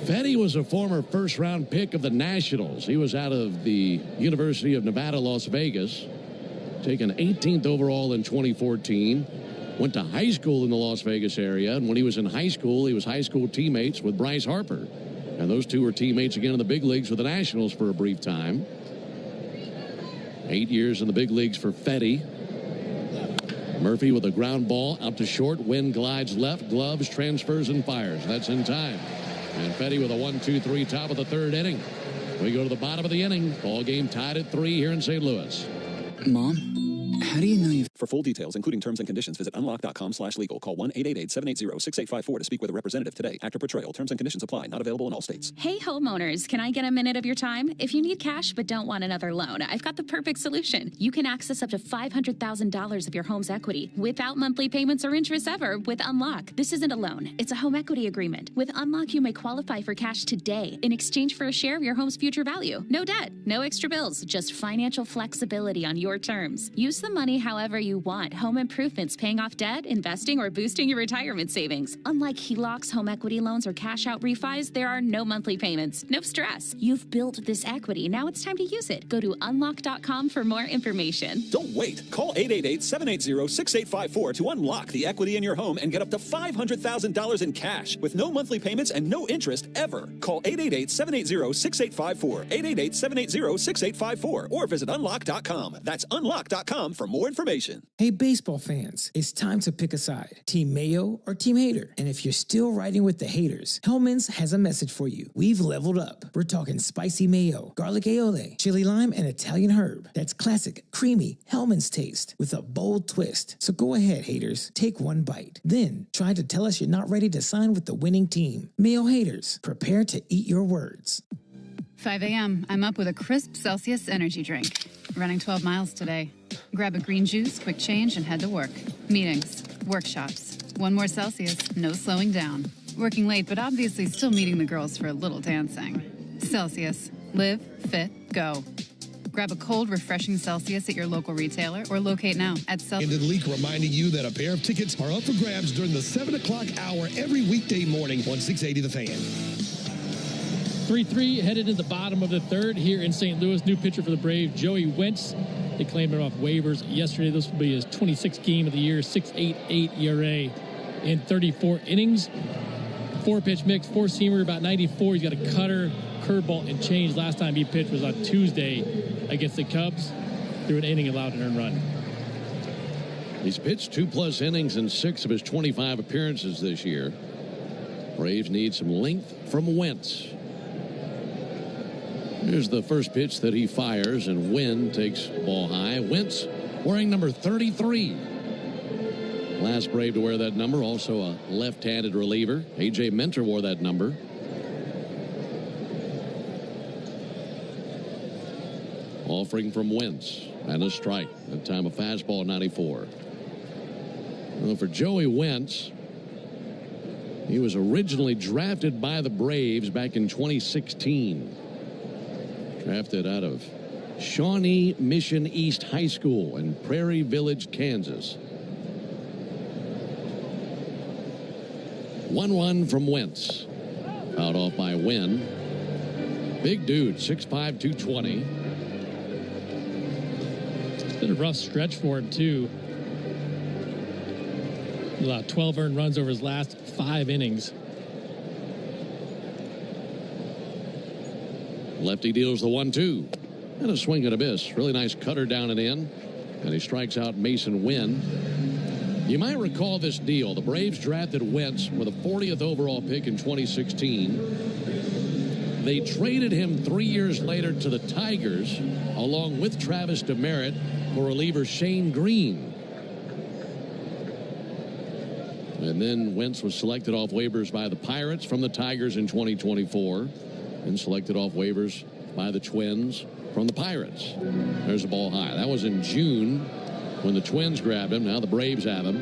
Fetty was a former first-round pick of the Nationals. He was out of the University of Nevada, Las Vegas. Taken 18th overall in 2014. Went to high school in the Las Vegas area, and when he was in high school, he was high school teammates with Bryce Harper. And those two were teammates again in the big leagues with the Nationals for a brief time. 8 years in the big leagues for Fetty. Murphy with a ground ball out to short. Wynn glides left, gloves, transfers, and fires. That's in time. And Fetty with a 1-2-3 top of the third inning. We go to the bottom of the inning. Ball game tied at 3 here in St. Louis. Mom, how do you know you've... For full details, including terms and conditions, visit unlock.com/legal. Call 1-888-780-6854 to speak with a representative today. Actor Portrayal. Terms and conditions apply. Not available in all states. Hey, homeowners, can I get a minute of your time? If you need cash but don't want another loan, I've got the perfect solution. You can access up to $500,000 of your home's equity without monthly payments or interest ever with Unlock. This isn't a loan. It's a home equity agreement. With Unlock, you may qualify for cash today in exchange for a share of your home's future value. No debt, no extra bills, just financial flexibility on your terms. Use the money however you want. Home improvements, paying off debt, investing, or boosting your retirement savings. Unlike HELOCs, home equity loans, or cash out refis, there are no monthly payments. No stress. You've built this equity. Now it's time to use it. Go to unlock.com for more information. Don't wait. Call 888-780-6854 to unlock the equity in your home and get up to $500,000 in cash with no monthly payments and no interest ever. Call 888-780-6854. 888-780-6854 or visit unlock.com. That's unlock.com for more information. Hey, baseball fans, it's time to pick a side. Team Mayo or Team Hater. And if you're still riding with the haters, Hellman's has a message for you. We've leveled up. We're talking spicy mayo, garlic aioli, chili lime, and Italian herb. That's classic, creamy Hellman's taste with a bold twist. So go ahead, haters. Take one bite. Then try to tell us you're not ready to sign with the winning team. Mayo haters, prepare to eat your words. 5 a.m. I'm up with a crisp Celsius energy drink. Running 12 miles today. Grab a green juice, quick change, and head to work. Meetings, workshops. One more Celsius, no slowing down. Working late, but obviously still meeting the girls for a little dancing. Celsius. Live, fit, go. Grab a cold, refreshing Celsius at your local retailer or locate now at Celsius. And Leak reminding you that a pair of tickets are up for grabs during the 7 o'clock hour every weekday morning on 680 The Fan. 3-3 headed to the bottom of the third here in St. Louis. New pitcher for the Braves, Joey Wentz. They claimed him off waivers yesterday. This will be his 26th game of the year, 6.88 ERA in 34 innings. 4-pitch mix, 4-seamer, about 94. He's got a cutter, curveball, and change. Last time he pitched was on Tuesday against the Cubs. Through an inning, allowed an earned run. He's pitched 2+ innings in 6 of his 25 appearances this year. Braves need some length from Wentz. Here's the first pitch that he fires, and Wynn takes ball high. Wentz wearing number 33. Last Brave to wear that number, also a left-handed reliever. A.J. Minter wore that number. Offering from Wentz, and a strike. That time a fastball, 94. Well, for Joey Wentz, He was originally drafted by the Braves back in 2016. Drafted out of Shawnee Mission East High School in Prairie Village, Kansas. 1-1 from Wentz. Fouled off by Wynn. Big dude, 6'5", 220. It's been a rough stretch for him, too. He allowed 12 earned runs over his last 5 innings. Lefty deals the 1-2. And a swing and a miss. Really nice cutter down and in. And he strikes out Mason Wynn. You might recall this deal. The Braves drafted Wentz with a 40th overall pick in 2016. They traded him 3 years later to the Tigers, along with Travis Demerit, for reliever Shane Green. And then Wentz was selected off waivers by the Pirates from the Tigers in 2024. And selected off waivers by the Twins from the Pirates. There's a ball high. That was in June when the Twins grabbed him. Now the Braves have him.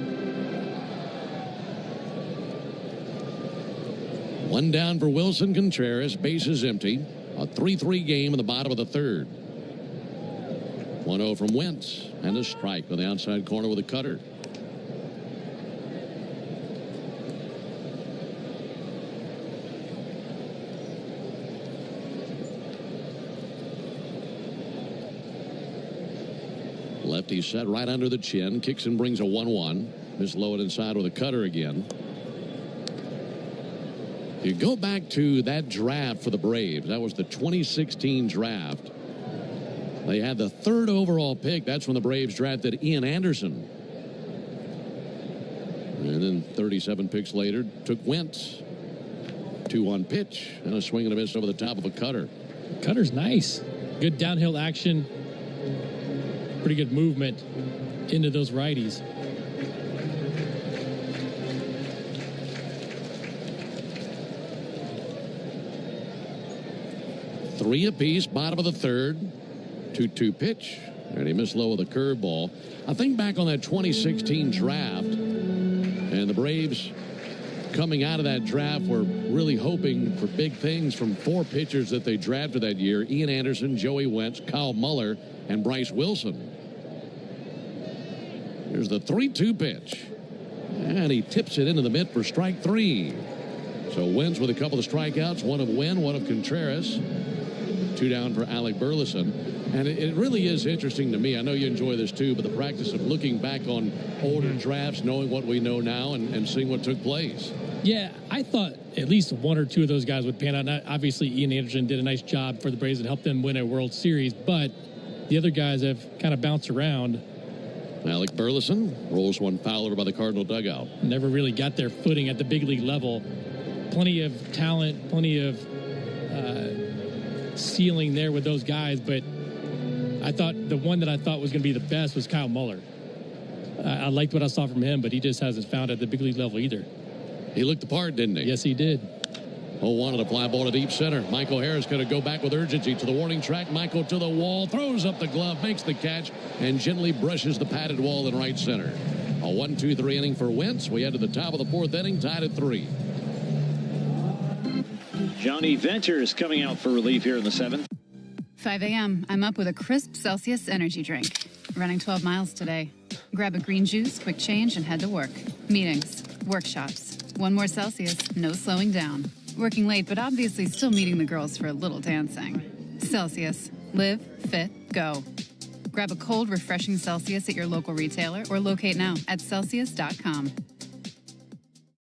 One down for Wilson Contreras. Bases empty. A 3-3 game in the bottom of the third. 1-0 from Wentz. And a strike on the outside corner with a cutter. Lefty set right under the chin. Kicks and brings a 1-1. Just low it inside with a cutter again. You go back to that draft for the Braves. That was the 2016 draft. They had the 3rd overall pick. That's when the Braves drafted Ian Anderson. And then 37 picks later, took Wentz. 2-1 pitch and a swing and a miss over the top of a cutter. Cutter's nice. Good downhill action. Pretty good movement into those righties. Three apiece, bottom of the third. 2-2 pitch. And he missed low with a curveball. I think back on that 2016 draft, and the Braves coming out of that draft were really hoping for big things from 4 pitchers that they drafted that year: Ian Anderson, Joey Wentz, Kyle Muller, and Bryce Wilson. Here's the 3-2 pitch. And he tips it into the mitt for strike 3. So Wentz with a couple of strikeouts, one of Wynn, one of Contreras. 2 down for Alec Burleson. And it really is interesting to me. I know you enjoy this too, but the practice of looking back on older drafts, knowing what we know now, and seeing what took place. Yeah, I thought at least 1 or 2 of those guys would pan out. Now, obviously, Ian Anderson did a nice job for the Braves and helped them win a World Series, but the other guys have kind of bounced around. Alec Burleson rolls one foul over by the Cardinal dugout. Never really got their footing at the big league level. Plenty of talent, plenty of ceiling there with those guys, but I thought the one that I thought was going to be the best was Kyle Muller. I liked what I saw from him, but he just hasn't found it at the big league level either. He looked the part, didn't he? Yes, he did. 0-1 on a fly ball to deep center. Michael Harris going to go back with urgency to the warning track. Michael to the wall, throws up the glove, makes the catch, and gently brushes the padded wall in right center. A 1-2-3 inning for Wentz. We head to the top of the 4th inning, tied at 3. Johnny Venters coming out for relief here in the 7th. 5 a.m. I'm up with a crisp Celsius energy drink. Running 12 miles today. Grab a green juice, quick change, and head to work. Meetings, workshops. 1 more Celsius, no slowing down. Working late, but obviously still meeting the girls for a little dancing. Celsius. Live, fit, go. Grab a cold, refreshing Celsius at your local retailer or locate now at Celsius.com.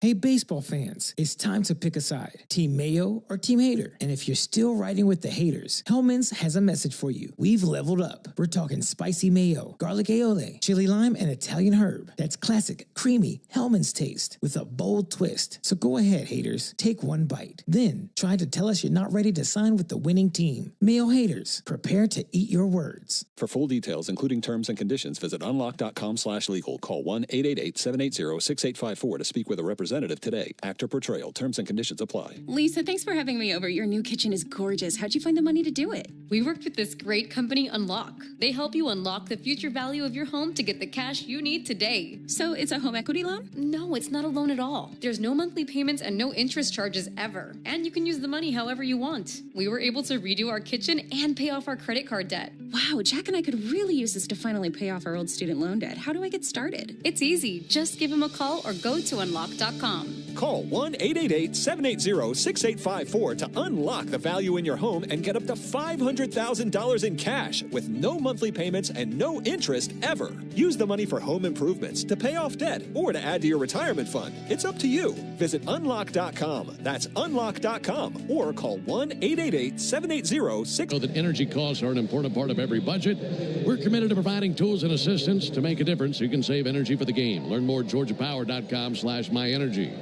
Hey, baseball fans, it's time to pick a side. Team Mayo or Team Hater? And if you're still riding with the haters, Hellman's has a message for you. We've leveled up. We're talking spicy mayo, garlic aioli, chili lime, and Italian herb. That's classic, creamy Hellman's taste with a bold twist. So go ahead, haters, take one bite. Then try to tell us you're not ready to sign with the winning team. Mayo haters, prepare to eat your words. For full details, including terms and conditions, visit unlock.com/legal. Call 1-888-780-6854 to speak with a representative representative today. Actor portrayal. Terms and conditions apply. Lisa, thanks for having me over. Your new kitchen is gorgeous. How'd you find the money to do it? We worked with this great company, Unlock. They help you unlock the future value of your home to get the cash you need today. So it's a home equity loan? No, it's not a loan at all. There's no monthly payments and no interest charges ever. And you can use the money however you want. We were able to redo our kitchen and pay off our credit card debt. Wow, Jack and I could really use this to finally pay off our old student loan debt. How do I get started? It's easy. Just give them a call or go to unlock.com. Call 1-888-780-6854 to unlock the value in your home and get up to $500,000 in cash with no monthly payments and no interest ever. Use the money for home improvements, to pay off debt, or to add to your retirement fund. It's up to you. Visit unlock.com. That's unlock.com or call 1-888-780-6. Know that energy costs are an important part of every budget. We're committed to providing tools and assistance to make a difference. You can save energy for the game. Learn more at georgiapower.com/myenergy.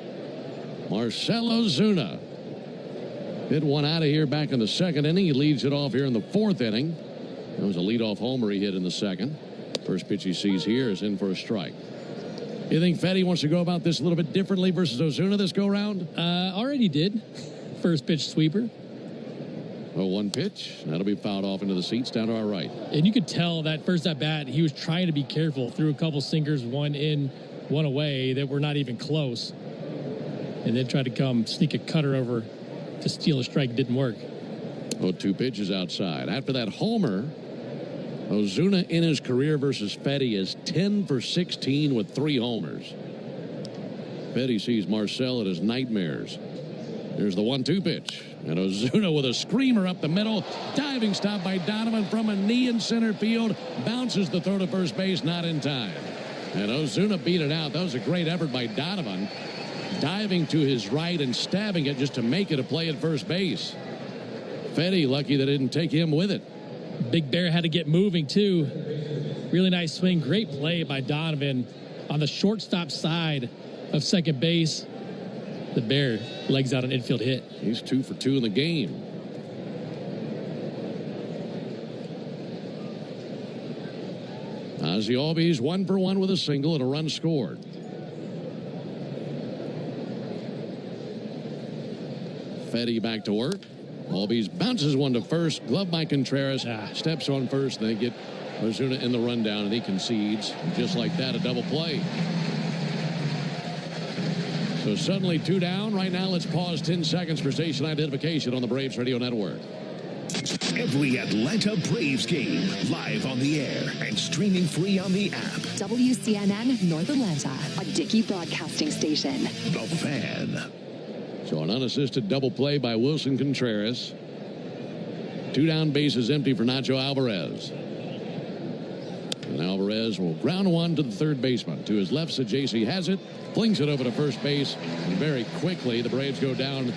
Marcell Ozuna hit one out of here back in the second inning. He leads it off here in the fourth inning. There was a leadoff homer he hit in the second. First pitch he sees here is in for a strike. You think Fetty wants to go about this a little bit differently versus Ozuna this go-round? Already did. First pitch sweeper. 0-1 pitch. That'll be fouled off into the seats down to our right. And you could tell that first at bat, he was trying to be careful. Threw a couple sinkers, one in, one away, that were not even close. And then tried to come sneak a cutter over to steal a strike. Didn't work. 0-2 pitches outside. After that homer, Ozuna in his career versus Fetty is 10 for 16 with 3 homers. Fetty sees Marcell at his nightmares. Here's the 1-2 pitch. And Ozuna with a screamer up the middle. Diving stop by Donovan from a knee in center field. Bounces the throw to first base, not in time. And Ozuna beat it out. That was a great effort by Donovan. Diving to his right and stabbing it just to make it a play at first base. Fetty lucky they didn't take him with it. Big Bear had to get moving, too. Really nice swing. Great play by Donovan on the shortstop side of second base. The Bear legs out an infield hit. He's 2 for 2 in the game. Ozzie Albies 1 for 1 with a single and a run scored. Fetty back to work. Albies bounces one to first. Glove by Contreras. Steps on first. They get Ozuna in the rundown, and he concedes. Just like that, a double play. So suddenly 2 down. Right now, let's pause 10 seconds for station identification on the Braves Radio Network. Every Atlanta Braves game live on the air and streaming free on the app. WCNN North Atlanta, a Dickey broadcasting station. The Fan. So an unassisted double play by Wilson Contreras. 2 down, bases empty for Nacho Alvarez. And Alvarez will ground one to the third baseman. To his left, Sajaci has it. Flings it over to first base. And very quickly, the Braves go down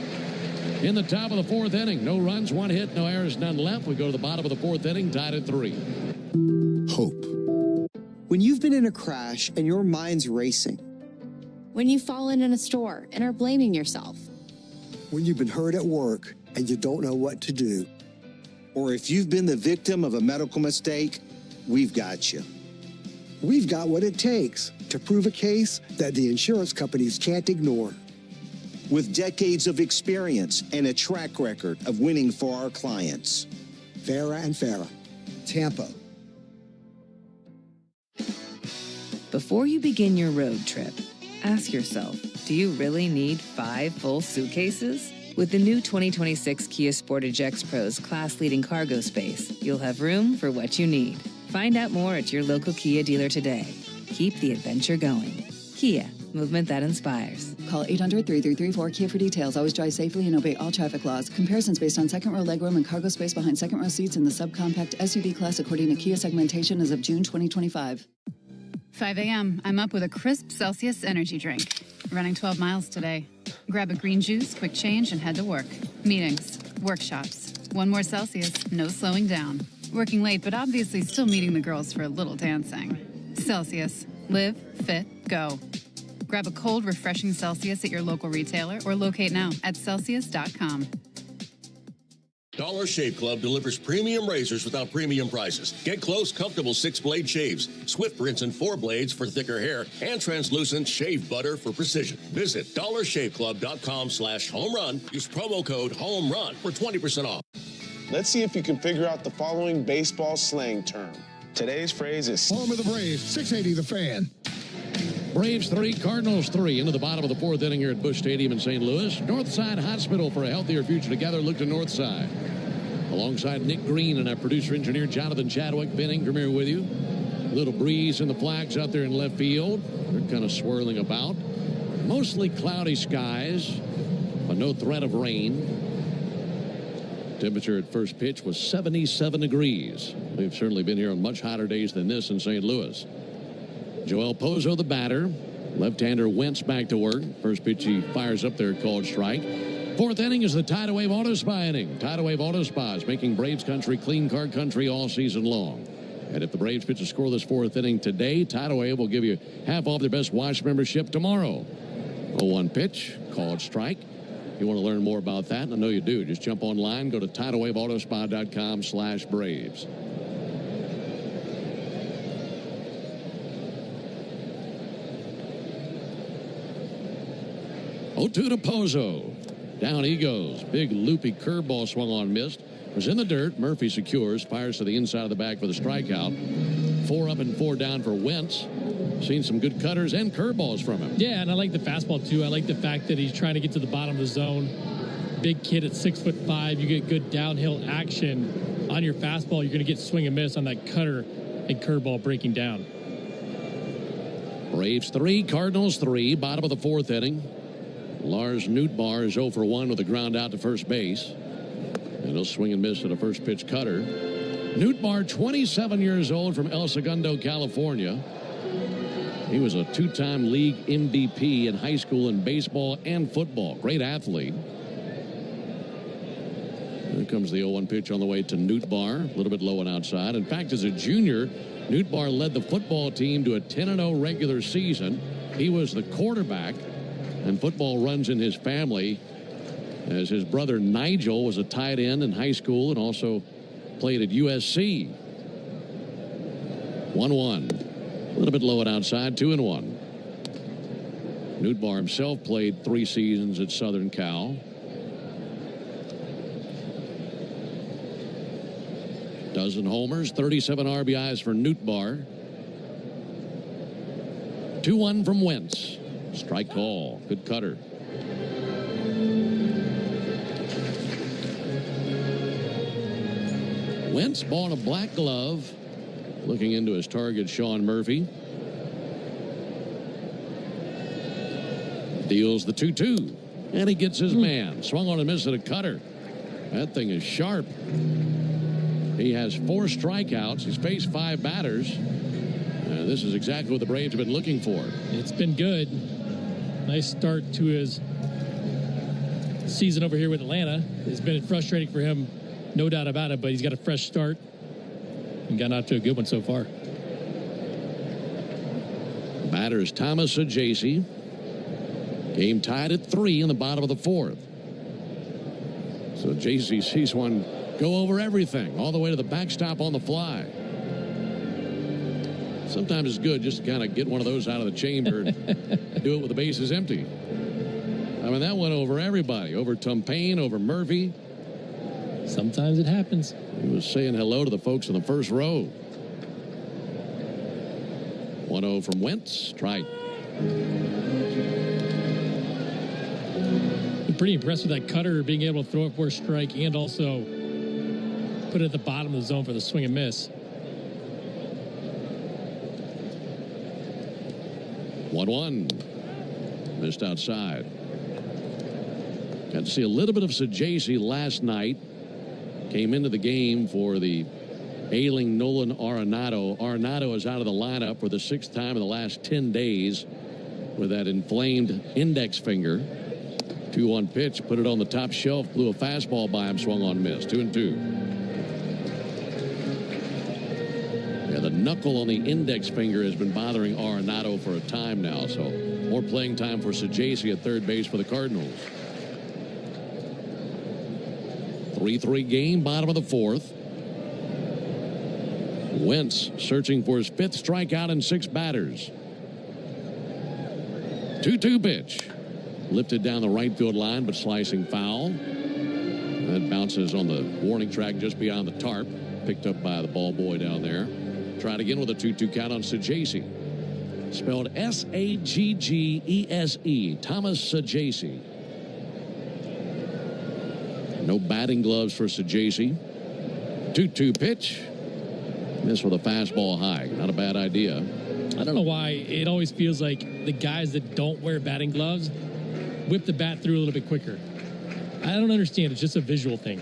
in the top of the fourth inning. No runs, 1 hit, no errors, none left. We go to the bottom of the fourth inning, tied at 3. Hope. When you've been in a crash and your mind's racing. When you've fallen in a store and are blaming yourself. When you've been hurt at work and you don't know what to do. Or if you've been the victim of a medical mistake, we've got you. We've got what it takes to prove a case that the insurance companies can't ignore. With decades of experience and a track record of winning for our clients. Farah and Farah, Tampa. Before you begin your road trip, ask yourself, do you really need 5 full suitcases? With the new 2026 Kia Sportage X Pro's class-leading cargo space, you'll have room for what you need. Find out more at your local Kia dealer today. Keep the adventure going. Kia, movement that inspires. Call 800-3334-KIA for details. Always drive safely and obey all traffic laws. Comparisons based on second row legroom and cargo space behind second row seats in the subcompact SUV class according to Kia segmentation as of June 2025. 5 a.m. I'm up with a crisp Celsius energy drink. Running 12 miles today. Grab a green juice, quick change, and head to work. Meetings, workshops. 1 more Celsius, no slowing down. Working late, but obviously still meeting the girls for a little dancing. Celsius. Live, fit, go. Grab a cold, refreshing Celsius at your local retailer or locate now at Celsius.com. Dollar Shave Club delivers premium razors without premium prices. Get close, comfortable 6-blade shaves, swift rinse and 4 blades for thicker hair, and translucent shave butter for precision. Visit dollarshaveclub.com/homerun. Use promo code HOMERUN for 20% off. Let's see if you can figure out the following baseball slang term. Today's phrase is home of the Braves, 680 The Fan. Braves 3, Cardinals 3 into the bottom of the 4th inning here at Busch Stadium in St. Louis. Northside Hospital for a healthier future together. Look to Northside. Alongside Nick Green and our producer-engineer Jonathan Chadwick, Ben Ingram here with you. A little breeze in the flags out there in left field. They're kind of swirling about. Mostly cloudy skies, but no threat of rain. Temperature at first pitch was 77 degrees. We've certainly been here on much hotter days than this in St. Louis. Joel Pozo, the batter. Left-hander Wentz back to work. First pitch he fires up there, called strike. 4th inning is the Tidal Wave Auto Spa inning. Tidal Wave Auto Spa is making Braves country clean car country all season long. And if the Braves pitch a scoreless 4th inning today, Tidal Wave will give you half off their best wash membership tomorrow. 0-1 pitch, called strike. If you want to learn more about that, and I know you do, just jump online, go to TidalWaveAutoSpa.com/Braves. 0-2 to Pozo. Down he goes. Big loopy curveball swung on, missed. Was in the dirt. Murphy secures. Fires to the inside of the bag for the strikeout. 4 up and 4 down for Wentz. Seen some good cutters and curveballs from him. Yeah, and I like the fastball, too. I like the fact that he's trying to get to the bottom of the zone. Big kid at 6'5". You get good downhill action on your fastball. You're going to get swing and miss on that cutter and curveball breaking down. Braves 3, Cardinals 3. Bottom of the 4th inning. Lars Nootbaar is 0 for 1 with a ground out to first base. And he'll swing and miss at a first pitch cutter. Nootbaar, 27 years old, from El Segundo, California. He was a 2-time league MVP in high school in baseball and football. Great athlete. Here comes the 0-1 pitch on the way to Nootbaar. A little bit low and outside. In fact, as a junior, Nootbaar led the football team to a 10-0 regular season. He was the quarterback. And football runs in his family, as his brother Nigel was a tight end in high school and also played at USC. 1-1. A little bit low and outside, 2-1. Nootbaar himself played 3 seasons at Southern Cal. Dozen homers, 37 RBIs for Nootbaar. 2-1 from Wentz. Strike call. Good cutter. Wentz, ball in a black glove. Looking into his target, Sean Murphy. Deals the 2-2. And he gets his man. Swung on and missed at a cutter. That thing is sharp. He has 4 strikeouts. He's faced 5 batters. This is exactly what the Braves have been looking for. It's been good. Nice start to his season over here with Atlanta. It's been frustrating for him, no doubt about it, but he's got a fresh start and gotten out to a good one so far. Batter is Thomas Ajacey. Game tied at 3 in the bottom of the 4th. So Ajacey sees one go over everything, all the way to the backstop on the fly. Sometimes it's good just to kind of get one of those out of the chamber and do it with the bases empty. I mean, that went over everybody. Over Tumpane, over Murphy. Sometimes it happens. He was saying hello to the folks in the first row. 1-0 from Wentz. Strike. I'm pretty impressed with that cutter, being able to throw it for a strike and also put it at the bottom of the zone for the swing and miss. 1-1. Missed outside. Got to see a little bit of Sajasi last night. Came into the game for the ailing Nolan Arenado. Arenado is out of the lineup for the 6th time in the last 10 days with that inflamed index finger. 2-1 pitch, put it on the top shelf, blew a fastball by him, swung on, missed. 2-2. Yeah, the knuckle on the index finger has been bothering Arenado for a time now, so more playing time for Sajasi at third base for the Cardinals. 3-3 game, bottom of the fourth. Wentz searching for his 5th strikeout and 6 batters. 2-2 pitch. Lifted down the right field line, but slicing foul. That bounces on the warning track just beyond the tarp. Picked up by the ball boy down there. Tried again with a 2-2 count on Saggese. Spelled S-A-G-G-E-S-E. Thomas Saggese. No batting gloves for Saggese. 2-2 pitch. This with a fastball high. Not a bad idea. I don't know why it always feels like the guys that don't wear batting gloves whip the bat through a little bit quicker. I don't understand. It's just a visual thing.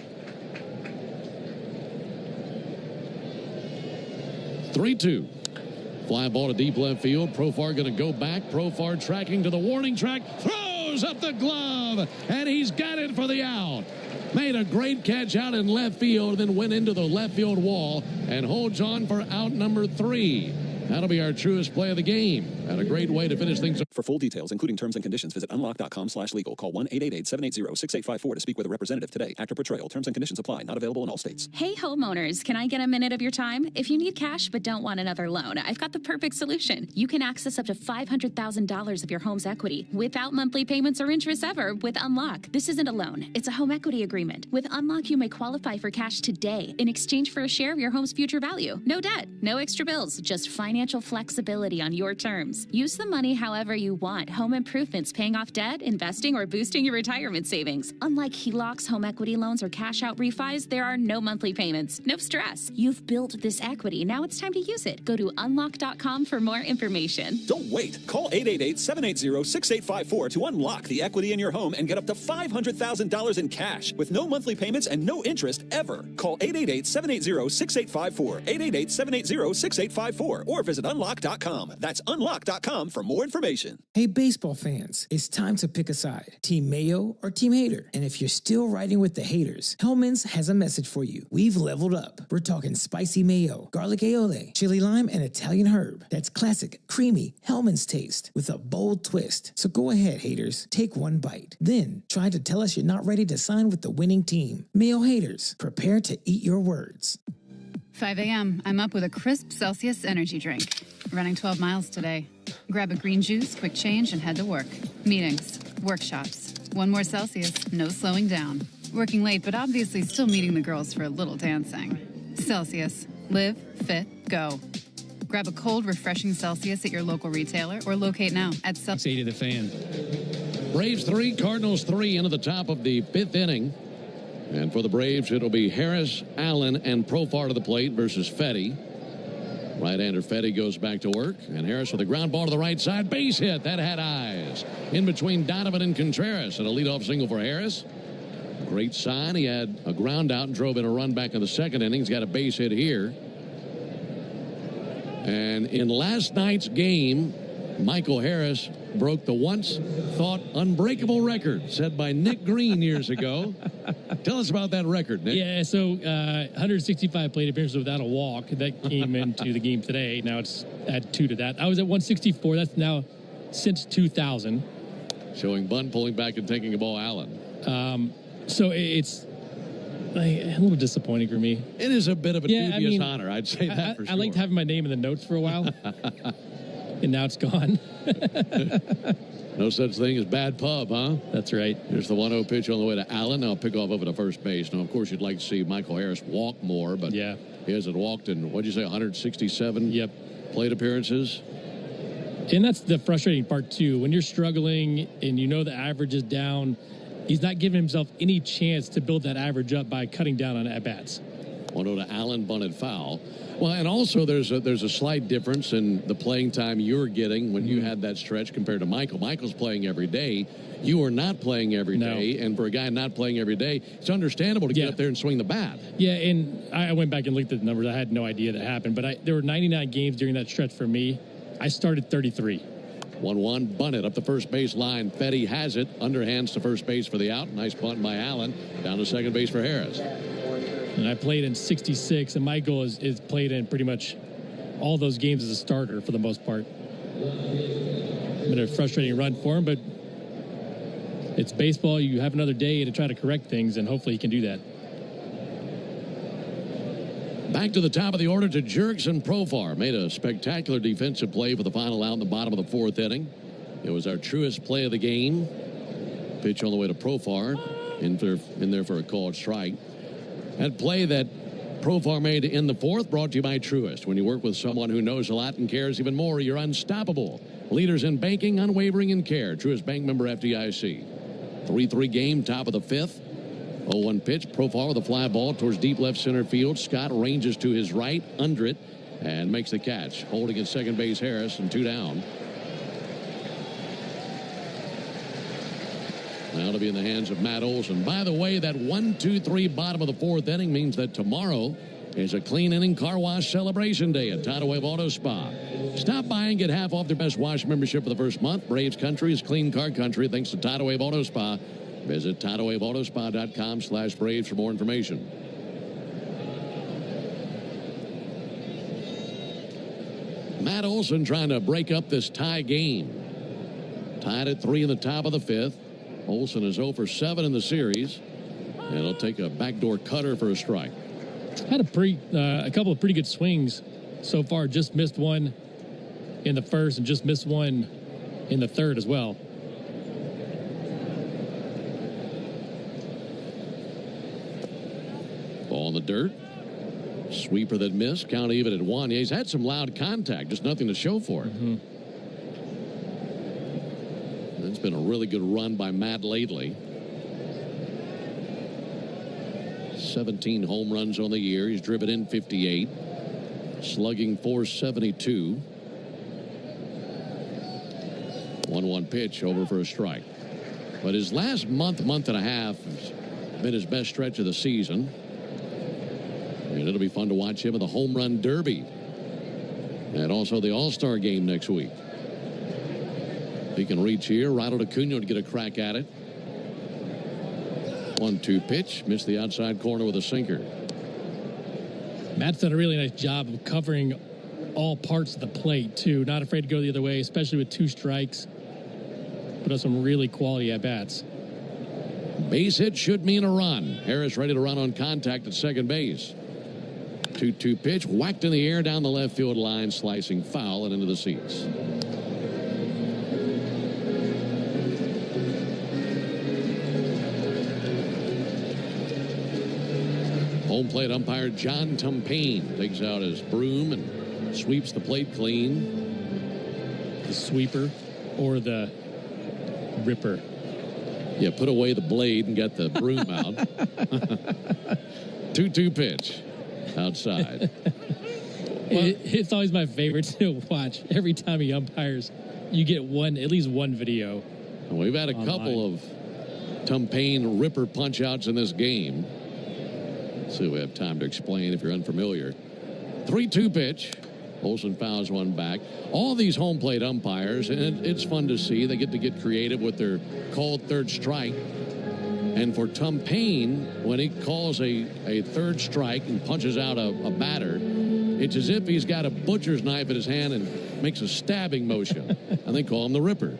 3-2. Fly ball to deep left field. Profar going to go back. Profar tracking to the warning track. Throws up the glove. And he's got it for the out. Made a great catch out in left field. Then went into the left field wall. And holds on for out number 3. That'll be our truest play of the game. And a great way to finish things. For full details, including terms and conditions, visit unlock.com/legal. Call 1-888-780-6854 to speak with a representative today. Actor Portrayal. Terms and conditions apply. Not available in all states. Hey, homeowners, can I get a minute of your time? If you need cash but don't want another loan, I've got the perfect solution. You can access up to $500,000 of your home's equity without monthly payments or interest ever with Unlock. This isn't a loan. It's a home equity agreement. With Unlock, you may qualify for cash today in exchange for a share of your home's future value. No debt, no extra bills, just financial flexibility on your terms. Use the money however you want. Home improvements, paying off debt, investing, or boosting your retirement savings. Unlike HELOCs, home equity loans, or cash out refis, there are no monthly payments. No stress. You've built this equity. Now it's time to use it. Go to unlock.com for more information. Don't wait. Call 888-780-6854 to unlock the equity in your home and get up to $500,000 in cash with no monthly payments and no interest ever. Call 888-780-6854. 888-780-6854 or visit unlock.com. That's unlock.com for more information. Hey, baseball fans, it's time to pick a side. Team Mayo or Team Hater. And if you're still riding with the haters, Hellman's has a message for you. We've leveled up. We're talking spicy mayo, garlic aioli, chili lime, and Italian herb. That's classic, creamy Hellman's taste with a bold twist. So go ahead, haters. Take one bite. Then try to tell us you're not ready to sign with the winning team. Mayo haters, prepare to eat your words. 5 a.m. I'm up with a crisp Celsius energy drink. Running 12 miles today. Grab a green juice, quick change, and head to work. Meetings, workshops. One more Celsius, no slowing down. Working late, but obviously still meeting the girls for a little dancing. Celsius. Live, fit, go. Grab a cold, refreshing Celsius at your local retailer or locate now at Celsius. 80 the fan. Braves 3, Cardinals 3 into the top of the 5th inning. And for the Braves, it'll be Harris, Allen, and Profar to the plate versus Fetty. Right-hander Fetty goes back to work. And Harris with a ground ball to the right side. Base hit. That had eyes. In between Donovan and Contreras. And a leadoff single for Harris. Great sign. He had a ground out and drove in a run back in the 2nd inning. He's got a base hit here. And in last night's game, Michael Harris broke the once thought unbreakable record set by Nick Green years ago. Tell us about that record, Nick. Yeah, so 165 plate appearances without a walk. That came into the game today. Now it's add 2 to that. I was at 164. That's now since 2000. Showing bunt, pulling back, and taking a ball, Allen. So it's a little disappointing for me. It is a bit of a dubious honor. I'd say that for sure. I liked having my name in the notes for a while. And now it's gone. No such thing as bad pub, huh? That's right. Here's the 1-0 pitch on the way to Allen. Now pick off over to first base. Now, of course, you'd like to see Michael Harris walk more, but yeah, he hasn't walked in, what'd you say, 167 plate appearances? And that's the frustrating part, too. When you're struggling and you know the average is down, he's not giving himself any chance to build that average up by cutting down on at-bats. 1-0 to Allen, bunted foul. Well, and also there's a slight difference in the playing time you're getting when you had that stretch compared to Michael. Michael's playing every day. You are not playing every day, and for a guy not playing every day, it's understandable to get up there and swing the bat. Yeah, and I went back and looked at the numbers. I had no idea that happened, but there were 99 games during that stretch for me. I started 33. 1-1, bunted up the first base line. Fetty has it, underhands to first base for the out. Nice bunt by Allen. Down to second base for Harris. And I played in 66, and Michael is played in pretty much all those games as a starter for the most part. Been a frustrating run for him, but it's baseball. You have another day to try to correct things, and hopefully he can do that. Back to the top of the order to Jerks and Profar. Made a spectacular defensive play for the final out in the bottom of the fourth inning. It was our truest play of the game. Pitch on the way to Profar. In there for a called strike. That play that Profar made in the fourth brought to you by Truist. When you work with someone who knows a lot and cares even more, you're unstoppable. Leaders in banking, unwavering in care. Truist Bank member FDIC. 3-3 game, top of the fifth. 0-1 pitch. Profar with a fly ball towards deep left center field. Scott ranges to his right, under it, and makes the catch. Holding at second base Harris, and 2 down. Now to be in the hands of Matt Olson. By the way, that 1-2-3 bottom of the fourth inning means that tomorrow is a clean inning car wash celebration day at Tidal Wave Auto Spa. Stop by and get half off their Best Wash membership for the first month. Braves country is clean car country thanks to Tidal Wave Auto Spa. Visit TidalWaveAutoSpa.com/Braves for more information. Matt Olson trying to break up this tie game. Tied at 3 in the top of the fifth. Olson is 0 for 7 in the series, and he'll take a backdoor cutter for a strike. Had a couple of pretty good swings so far. Just missed one in the first and just missed one in the third as well. Ball in the dirt. Sweeper that missed. Count even at 1. Yeah, he's had some loud contact, just nothing to show for it. It's been a really good run by Matt lately. 17 home runs on the year. He's driven in 58. Slugging .472. 1-1 pitch over for a strike. But his last month and a half has been his best stretch of the season. And it'll be fun to watch him in the Home Run Derby. And also the All-Star game next week. If he can reach here, Ronald Acuna to get a crack at it. 1-2 pitch. Missed the outside corner with a sinker. Matt's done a really nice job of covering all parts of the plate, too. Not afraid to go the other way, especially with 2 strikes. Put up some really quality at-bats. Base hit should mean a run. Harris ready to run on contact at second base. 2-2 pitch. Whacked in the air down the left field line. Slicing foul and into the seats. Home plate umpire John Tumpane takes out his broom and sweeps the plate clean. The sweeper or the ripper? Yeah, put away the blade and get the broom out. 2-2 pitch outside. It's always my favorite to watch. Every time he umpires, you get at least one video. We've had a couple of Tumpane ripper punch outs in this game. So we have time to explain if you're unfamiliar. 3-2 pitch. Olson fouls one back. All these home plate umpires, and it's fun to see. They get creative with their called third strike. And for Tumpane, when he calls a third strike and punches out a batter, it's as if he's got a butcher's knife in his hand and makes a stabbing motion. And they call him the Ripper.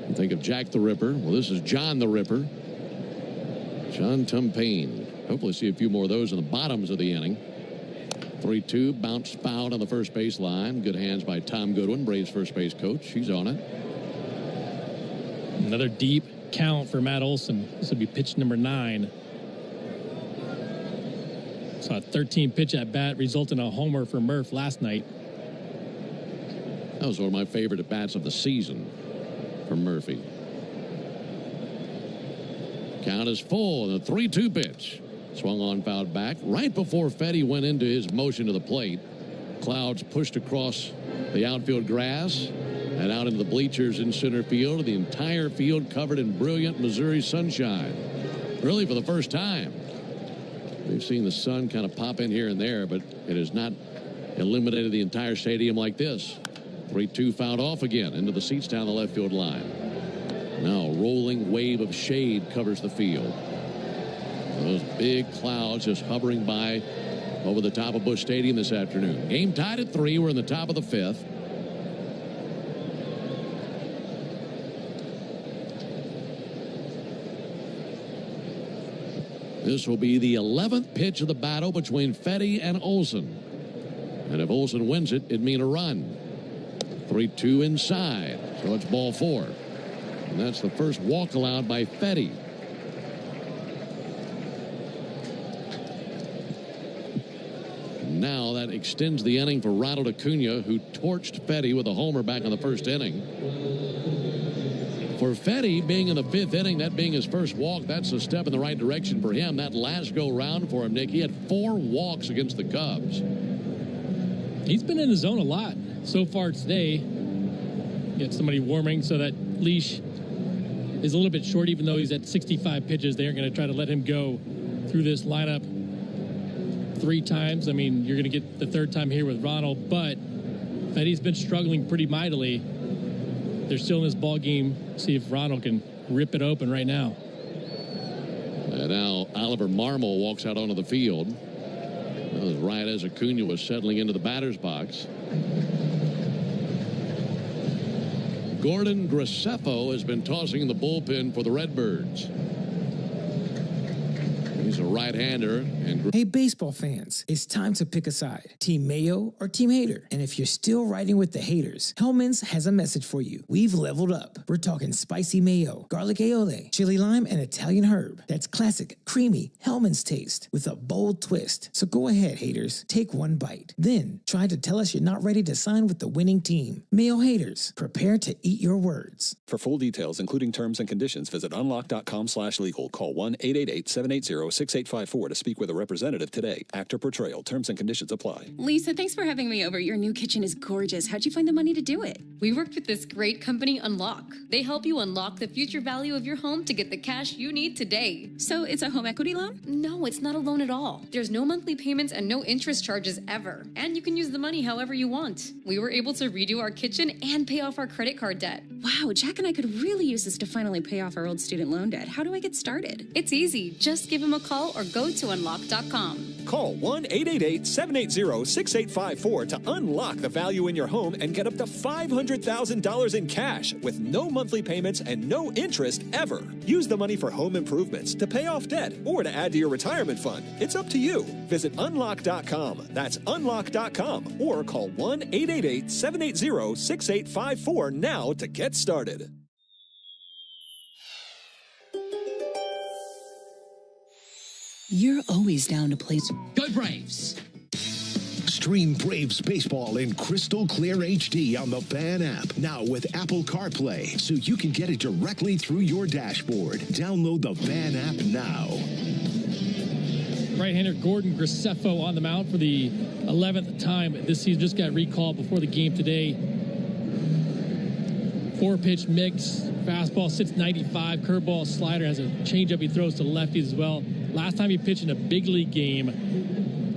You think of Jack the Ripper. Well, this is John the Ripper. John Tumpane. Hopefully see a few more of those in the bottoms of the inning. 3-2, bounced foul on the first base line. Good hands by Tom Goodwin, Braves first base coach. He's on it. Another deep count for Matt Olson. This would be pitch number 9. Saw a 13 pitch at bat result in a homer for Murph last night. That was one of my favorite at bats of the season for Murphy. Count is full and a 3-2 pitch. Swung on, fouled back. Right before Fetty went into his motion to the plate, Clouds pushed across the outfield grass and out into the bleachers in center field. The entire field covered in brilliant Missouri sunshine. Really for the first time. We've seen the sun kind of pop in here and there, but it has not illuminated the entire stadium like this. 3-2 fouled off again into the seats down the left field line. Now a rolling wave of shade covers the field. Those big clouds just hovering by over the top of Busch Stadium this afternoon. Game tied at 3. We're in the top of the 5th. This will be the 11th pitch of the battle between Fetty and Olson. And if Olson wins it, it'd mean a run. 3-2 inside. So it's ball 4. And that's the first walk allowed by Fetty. Now that extends the inning for Ronald Acuna, who torched Fetty with a homer back in the first inning. For Fetty, being in the 5th inning, that being his first walk, that's a step in the right direction for him. That last go-round for him, Nick, he had 4 walks against the Cubs. He's been in the zone a lot so far today. Get somebody warming, so that leash is a little bit short, even though he's at 65 pitches. They aren't going to try to let him go through this lineup 3 times. I mean, you're going to get the 3rd time here with Ronald, but Fetty's been struggling pretty mightily. They're still in this ball game. See if Ronald can rip it open right now. And now Oliver Marmol walks out onto the field. That was right as Acuna was settling into the batter's box. Gordon Graceffo has been tossing in the bullpen for the Redbirds. He's a right-hander. Hey, baseball fans, it's time to pick a side. Team Mayo or Team Hater? And if you're still riding with the haters, Hellman's has a message for you. We've leveled up. We're talking spicy mayo, garlic aioli, chili lime, and Italian herb. That's classic, creamy Hellman's taste with a bold twist. So go ahead, haters. Take one bite. Then try to tell us you're not ready to sign with the winning team. Mayo haters, prepare to eat your words. For full details, including terms and conditions, visit unlock.com/legal. Call 1-888-780-6854 to speak with a representative today. Actor portrayal. Terms and conditions apply. Lisa, thanks for having me over. Your new kitchen is gorgeous. How'd you find the money to do it? We worked with this great company, Unlock. They help you unlock the future value of your home to get the cash you need today. So it's a home equity loan? No, it's not a loan at all. There's no monthly payments and no interest charges ever. And you can use the money however you want. We were able to redo our kitchen and pay off our credit card debt. Wow, Jack and I could really use this to finally pay off our old student loan debt. How do I get started? It's easy. Just give him a call or go to unlock.com. Call 1-888-780-6854 to unlock the value in your home and get up to $500,000 in cash with no monthly payments and no interest ever. Use the money for home improvements, to pay off debt, or to add to your retirement fund. It's up to you. Visit unlock.com. That's unlock.com. Or call 1-888-780-6854 now to get started. You're always down to play. Go Braves! Stream Braves baseball in crystal clear HD on the Fan app. Now with Apple CarPlay, so you can get it directly through your dashboard. Download the Fan app now. Right-hander Gordon Graceffo on the mound for the 11th time this season. Just got recalled before the game today. 4-pitch mix. Fastball sits 95. Curveball, slider, has a changeup he throws to lefties as well. Last time he pitched in a big league game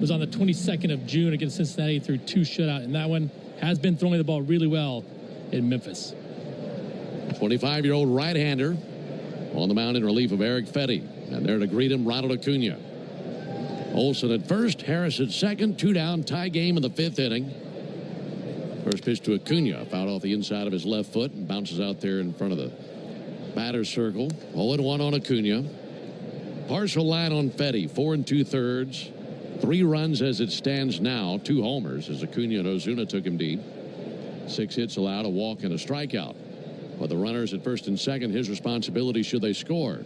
was on the 22nd of June against Cincinnati. Threw 2 shutout, and that one has been throwing the ball really well in Memphis. 25-year-old right-hander on the mound in relief of Eric Fetty. And there to greet him, Ronald Acuna. Olson at first, Harris at second. 2 down, tie game in the 5th inning. First pitch to Acuna, fouled off the inside of his left foot and bounces out there in front of the batter's circle. 0-1 on Acuna. Partial line on Fetty, 4 2/3. 3 runs as it stands now, 2 homers as Acuna and Ozuna took him deep. 6 hits allowed, a walk and a strikeout. But the runners at first and second, his responsibility should they score.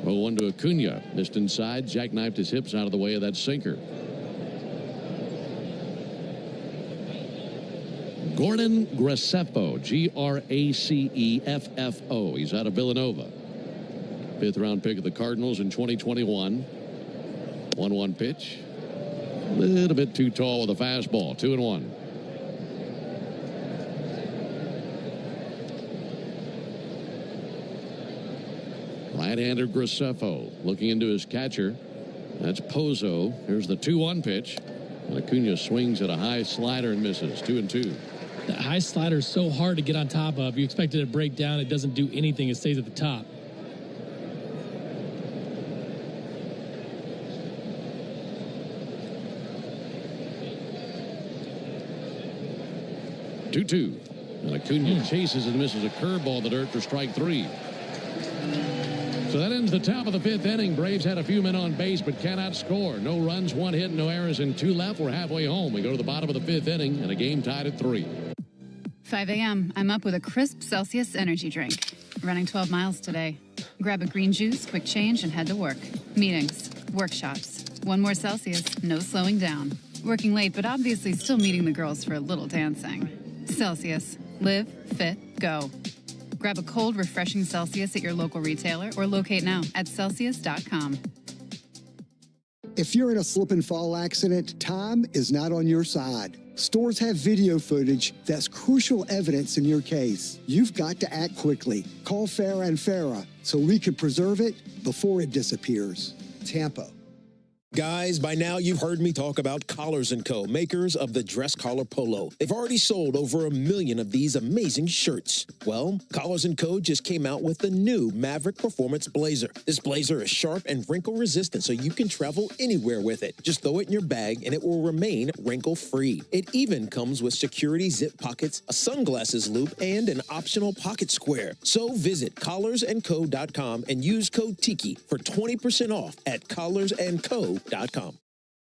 0-1 to Acuna, missed inside, jackknifed his hips out of the way of that sinker. Gordon Graceffo, Graceffo. He's out of Villanova. 5th round pick of the Cardinals in 2021. 1-1 pitch. A little bit too tall with a fastball. 2-1. Right-hander Graceffo looking into his catcher. That's Pozo. Here's the 2-1 pitch. And Acuna swings at a high slider and misses. 2-2. The high slider is so hard to get on top of. You expect it to break down. It doesn't do anything. It stays at the top. Two. And Acuna chases and misses a curveball to dirt for strike 3. So that ends the top of the 5th inning. Braves had a few men on base but cannot score. No runs, 1 hit, no errors, and 2 left. We're halfway home. We go to the bottom of the 5th inning and a game tied at 3. 5 a.m. I'm up with a crisp Celsius energy drink. Running 12 miles today. Grab a green juice, quick change, and head to work. Meetings, workshops. 1 more Celsius, no slowing down. Working late, but obviously still meeting the girls for a little dancing. Celsius. Live, fit, go. Grab a cold, refreshing Celsius at your local retailer or locate now at Celsius.com. If you're in a slip and fall accident, time is not on your side. Stores have video footage that's crucial evidence in your case. You've got to act quickly. Call Farah and Farah so we can preserve it before it disappears. Tampa. Guys, by now you've heard me talk about Collars & Co., makers of the dress collar polo. They've already sold over 1 million of these amazing shirts. Well, Collars & Co. just came out with the new Maverick Performance Blazer. This blazer is sharp and wrinkle resistant, so you can travel anywhere with it. Just throw it in your bag and it will remain wrinkle-free. It even comes with security zip pockets, a sunglasses loop, and an optional pocket square. So visit collarsandco.com and use code TIKI for 20% off at collarsandco.com.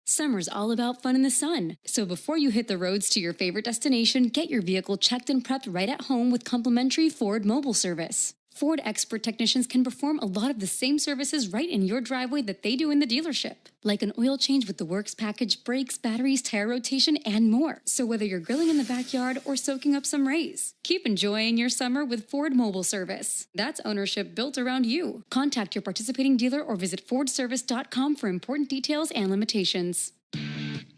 Summer's all about fun in the sun. So before you hit the roads to your favorite destination, get your vehicle checked and prepped right at home with complimentary Ford mobile service. Ford expert technicians can perform a lot of the same services right in your driveway that they do in the dealership, like an oil change with the works package, brakes, batteries, tire rotation, and more. So whether you're grilling in the backyard or soaking up some rays, keep enjoying your summer with Ford mobile service. That's ownership built around you. Contact your participating dealer or visit fordservice.com for important details and limitations.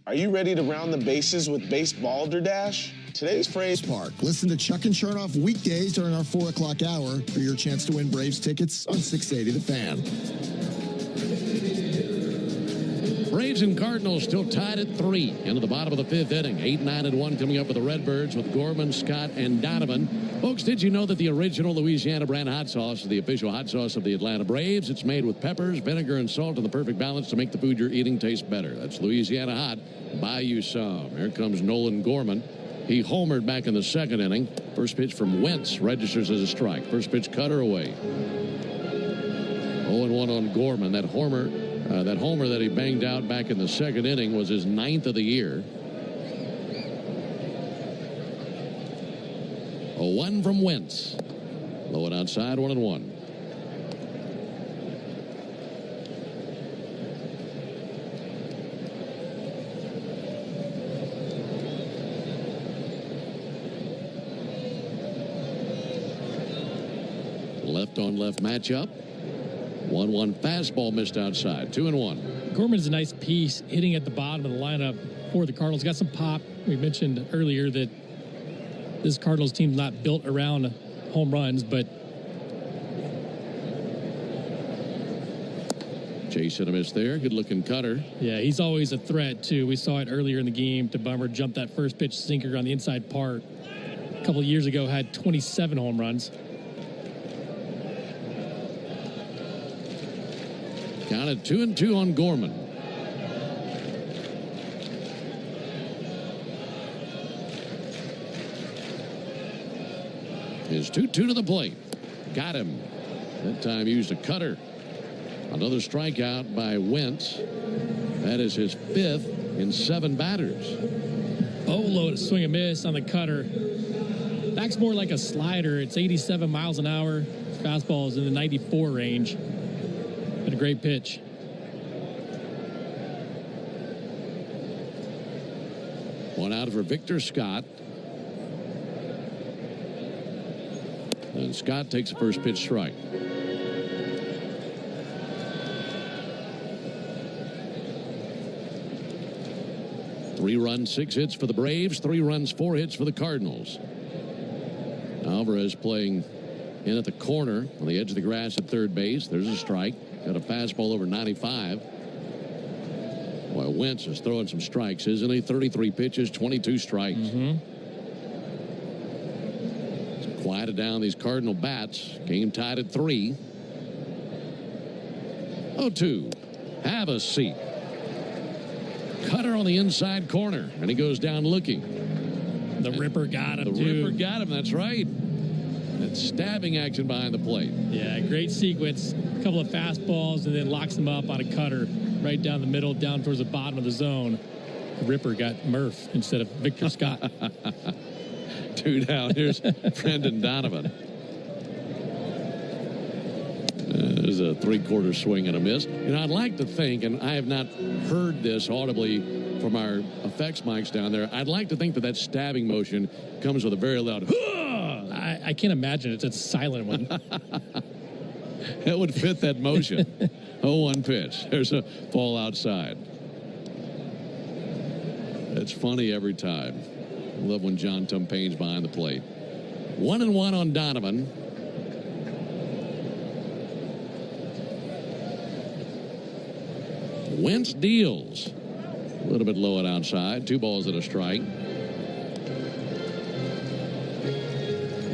Are you ready to round the bases with Base Balderdash? Today's phrase Park. Listen to Chuck and Chernoff weekdays during our 4 o'clock hour for your chance to win Braves tickets on 680 The Fan. Braves and Cardinals still tied at 3 into the bottom of the 5th inning. 8-9-1 coming up with the Redbirds with Gorman, Scott, and Donovan. Folks, did you know that the original Louisiana brand hot sauce is the official hot sauce of the Atlanta Braves? It's made with peppers, vinegar, and salt in the perfect balance to make the food you're eating taste better. That's Louisiana Hot. Buy you some. Here comes Nolan Gorman. He homered back in the 2nd inning. First pitch from Wentz registers as a strike. First pitch cutter away. 0-1 on Gorman. That homer that he banged out back in the 2nd inning was his 9th of the year. 0-1 from Wentz. Low and outside, 1-1. Left-on-left matchup. 1-1 fastball missed outside. 2-1. Gorman's a nice piece hitting at the bottom of the lineup for the Cardinals. Got some pop. We mentioned earlier that this Cardinals team's not built around home runs, but chasing a miss there. Good looking cutter. Yeah, he's always a threat too. We saw it earlier in the game. DeBummer jumped that first pitch sinker on the inside part. A couple of years ago had 27 home runs. Counted 2-2 on Gorman. Is 2-2 to the plate. Got him. That time used a cutter. Another strikeout by Wentz. That is his 5th in 7 batters. Low to swing a miss on the cutter. That's more like a slider. It's 87 miles an hour. Fastball is in the 94 range. But a great pitch. One out for Victor Scott. And Scott takes the first pitch strike. Three runs, 6 hits for the Braves. 3 runs, 4 hits for the Cardinals. Alvarez playing in at the corner on the edge of the grass at third base. There's a strike. Got a fastball over 95. Well, Wentz is throwing some strikes, isn't he? 33 pitches, 22 strikes. It's quieted down these Cardinal bats. Game tied at 3. 0-2. Have a seat. Cutter on the inside corner, and he goes down looking. The Ripper got him, The Ripper got him, that's right. That stabbing action behind the plate. Yeah, great sequence. A couple of fastballs and then locks him up on a cutter right down the middle, down towards the bottom of the zone. Ripper got Murph instead of Victor Scott. 2 down. Here's Brendan Donovan. There's a 3/4 swing and a miss. I'd like to think, and I have not heard this audibly from our effects mics down there, I'd like to think that stabbing motion comes with a very loud, I can't imagine it's a silent one. It would fit that motion. 0-1 pitch. There's a ball outside. It's funny every time. I love when John Tumpain's behind the plate. 1-1 on Donovan. Wentz deals. A little bit low and outside. 2 balls and a strike.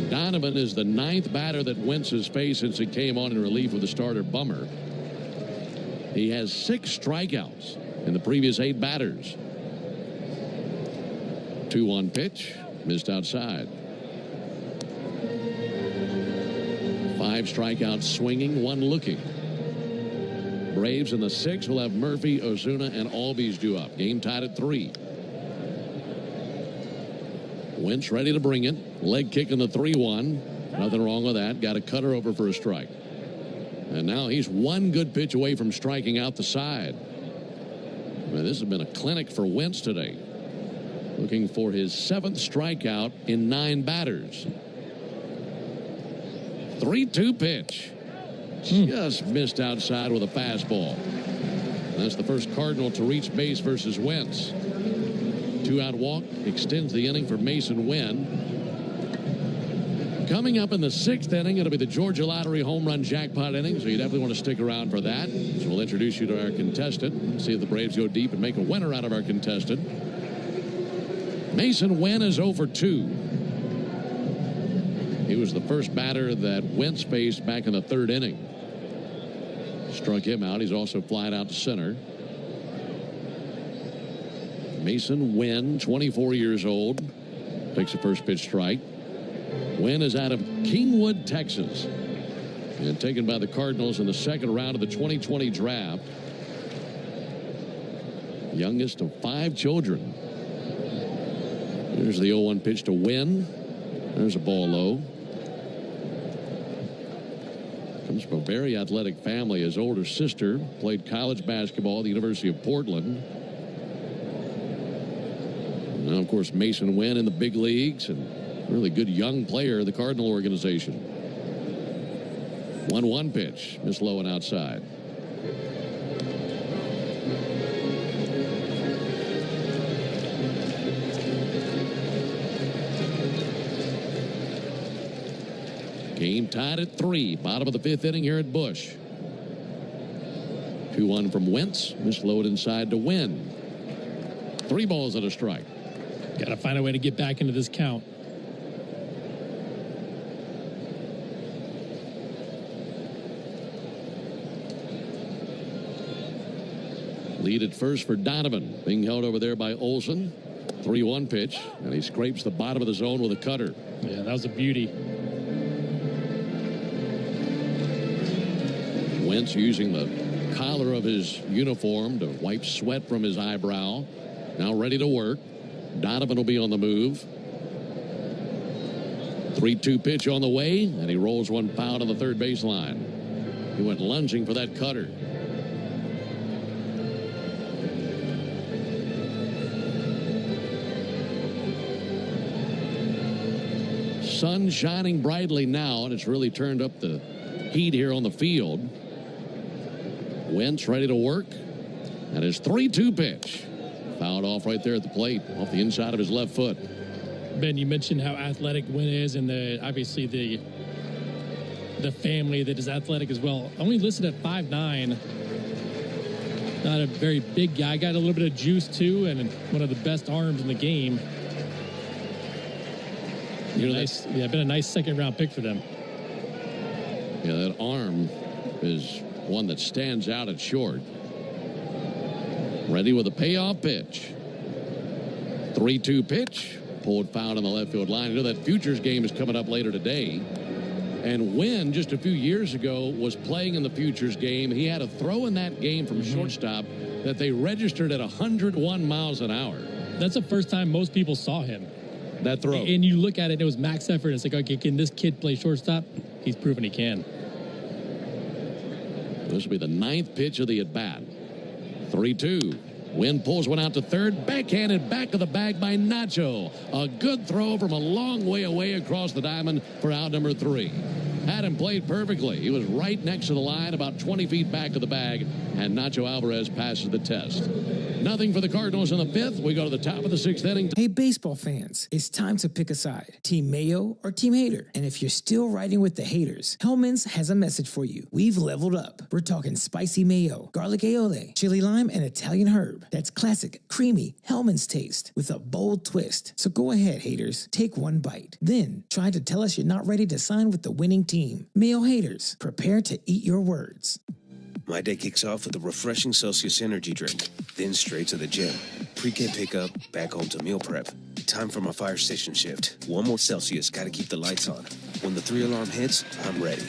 Donovan is the 9th batter that Wentz has faced since he came on in relief with the starter Bummer. He has 6 strikeouts in the previous 8 batters. 2-1 pitch. Missed outside. 5 strikeouts swinging, 1 looking. Braves in the 6th will have Murphy, Ozuna, and Albies due up. Game tied at 3. Wentz ready to bring it. Leg kick in the 3-1. Nothing wrong with that. Got a cutter over for a strike. And now he's 1 good pitch away from striking out the side. Well, this has been a clinic for Wentz today. Looking for his 7th strikeout in 9 batters. 3-2 pitch. Just missed outside with a fastball. That's the first Cardinal to reach base versus Wentz. 2-out walk extends the inning for Mason Wynn. Coming up in the 6th inning, it'll be the Georgia Lottery home run jackpot inning, so you definitely want to stick around for that. So we'll introduce you to our contestant, see if the Braves go deep and make a winner out of our contestant. Mason Wynn is 0 for 2. He was the first batter that Wentz faced back in the 3rd inning. Struck him out. He's also flying out to center. Mason Wynn, 24 years old, takes a first pitch strike. Wynn is out of Kingwood, Texas, and taken by the Cardinals in the 2nd round of the 2020 draft. Youngest of 5 children. Here's the 0-1 pitch to Wynn. There's a ball low. Comes from a very athletic family. His older sister played college basketball at the University of Portland. Now, of course, Mason Wynn in the big leagues and really good young player of the Cardinal organization. 1-1 pitch. Missed low and outside. Game tied at 3. Bottom of the 5th inning here at Busch. 2-1 from Wentz. Missed low inside to Wynn. 3 balls and a strike. Got to find a way to get back into this count. Lead at first for Donovan. Being held over there by Olsen. 3-1 pitch. And he scrapes the bottom of the zone with a cutter. Yeah, that was a beauty. Wentz using the collar of his uniform to wipe sweat from his eyebrow. Now ready to work. Donovan will be on the move. 3-2 pitch on the way, and he rolls one foul on the 3rd baseline. He went lunging for that cutter. Sun shining brightly now, and it's really turned up the heat here on the field. Wentz ready to work, and his 3-2 pitch. Fouled off right there at the plate, off the inside of his left foot. Ben, you mentioned how athletic Wynn is, and obviously the family that is athletic as well. Only listed at 5'9". Not a very big guy. Got a little bit of juice too, and one of the best arms in the game. Been a nice 2nd round pick for them. Yeah, that arm is one that stands out at short. Ready with a payoff pitch. 3-2 pitch. Pulled foul on the left field line. You know that Futures game is coming up later today. And Wynn, just a few years ago, was playing in the Futures game. He had a throw in that game from shortstop that they registered at 101 miles an hour. That's the first time most people saw him. That throw. And you look at it, it was max effort. It's like, okay, can this kid play shortstop? He's proven he can. This will be the 9th pitch of the at-bat. 3-2. Wynn pulls one out to third. Backhanded back of the bag by Nacho. A good throw from a long way away across the diamond for out number 3. Had him played perfectly. He was right next to the line, about 20 feet back of the bag, and Nacho Alvarez passes the test. Nothing for the Cardinals in the 5th. We go to the top of the 6th inning. Hey, baseball fans, it's time to pick a side. Team Mayo or Team Hater. And if you're still riding with the haters, Hellman's has a message for you. We've leveled up. We're talking spicy mayo, garlic aioli, chili lime, and Italian herb. That's classic, creamy Hellman's taste with a bold twist. So go ahead, haters. Take one bite. Then try to tell us you're not ready to sign with the winning team. Mayo haters, prepare to eat your words. My day kicks off with a refreshing Celsius energy drink, then straight to the gym. Pre-K pickup, back home to meal prep. Time for my fire station shift. One more Celsius, gotta keep the lights on. When the 3-alarm hits, I'm ready.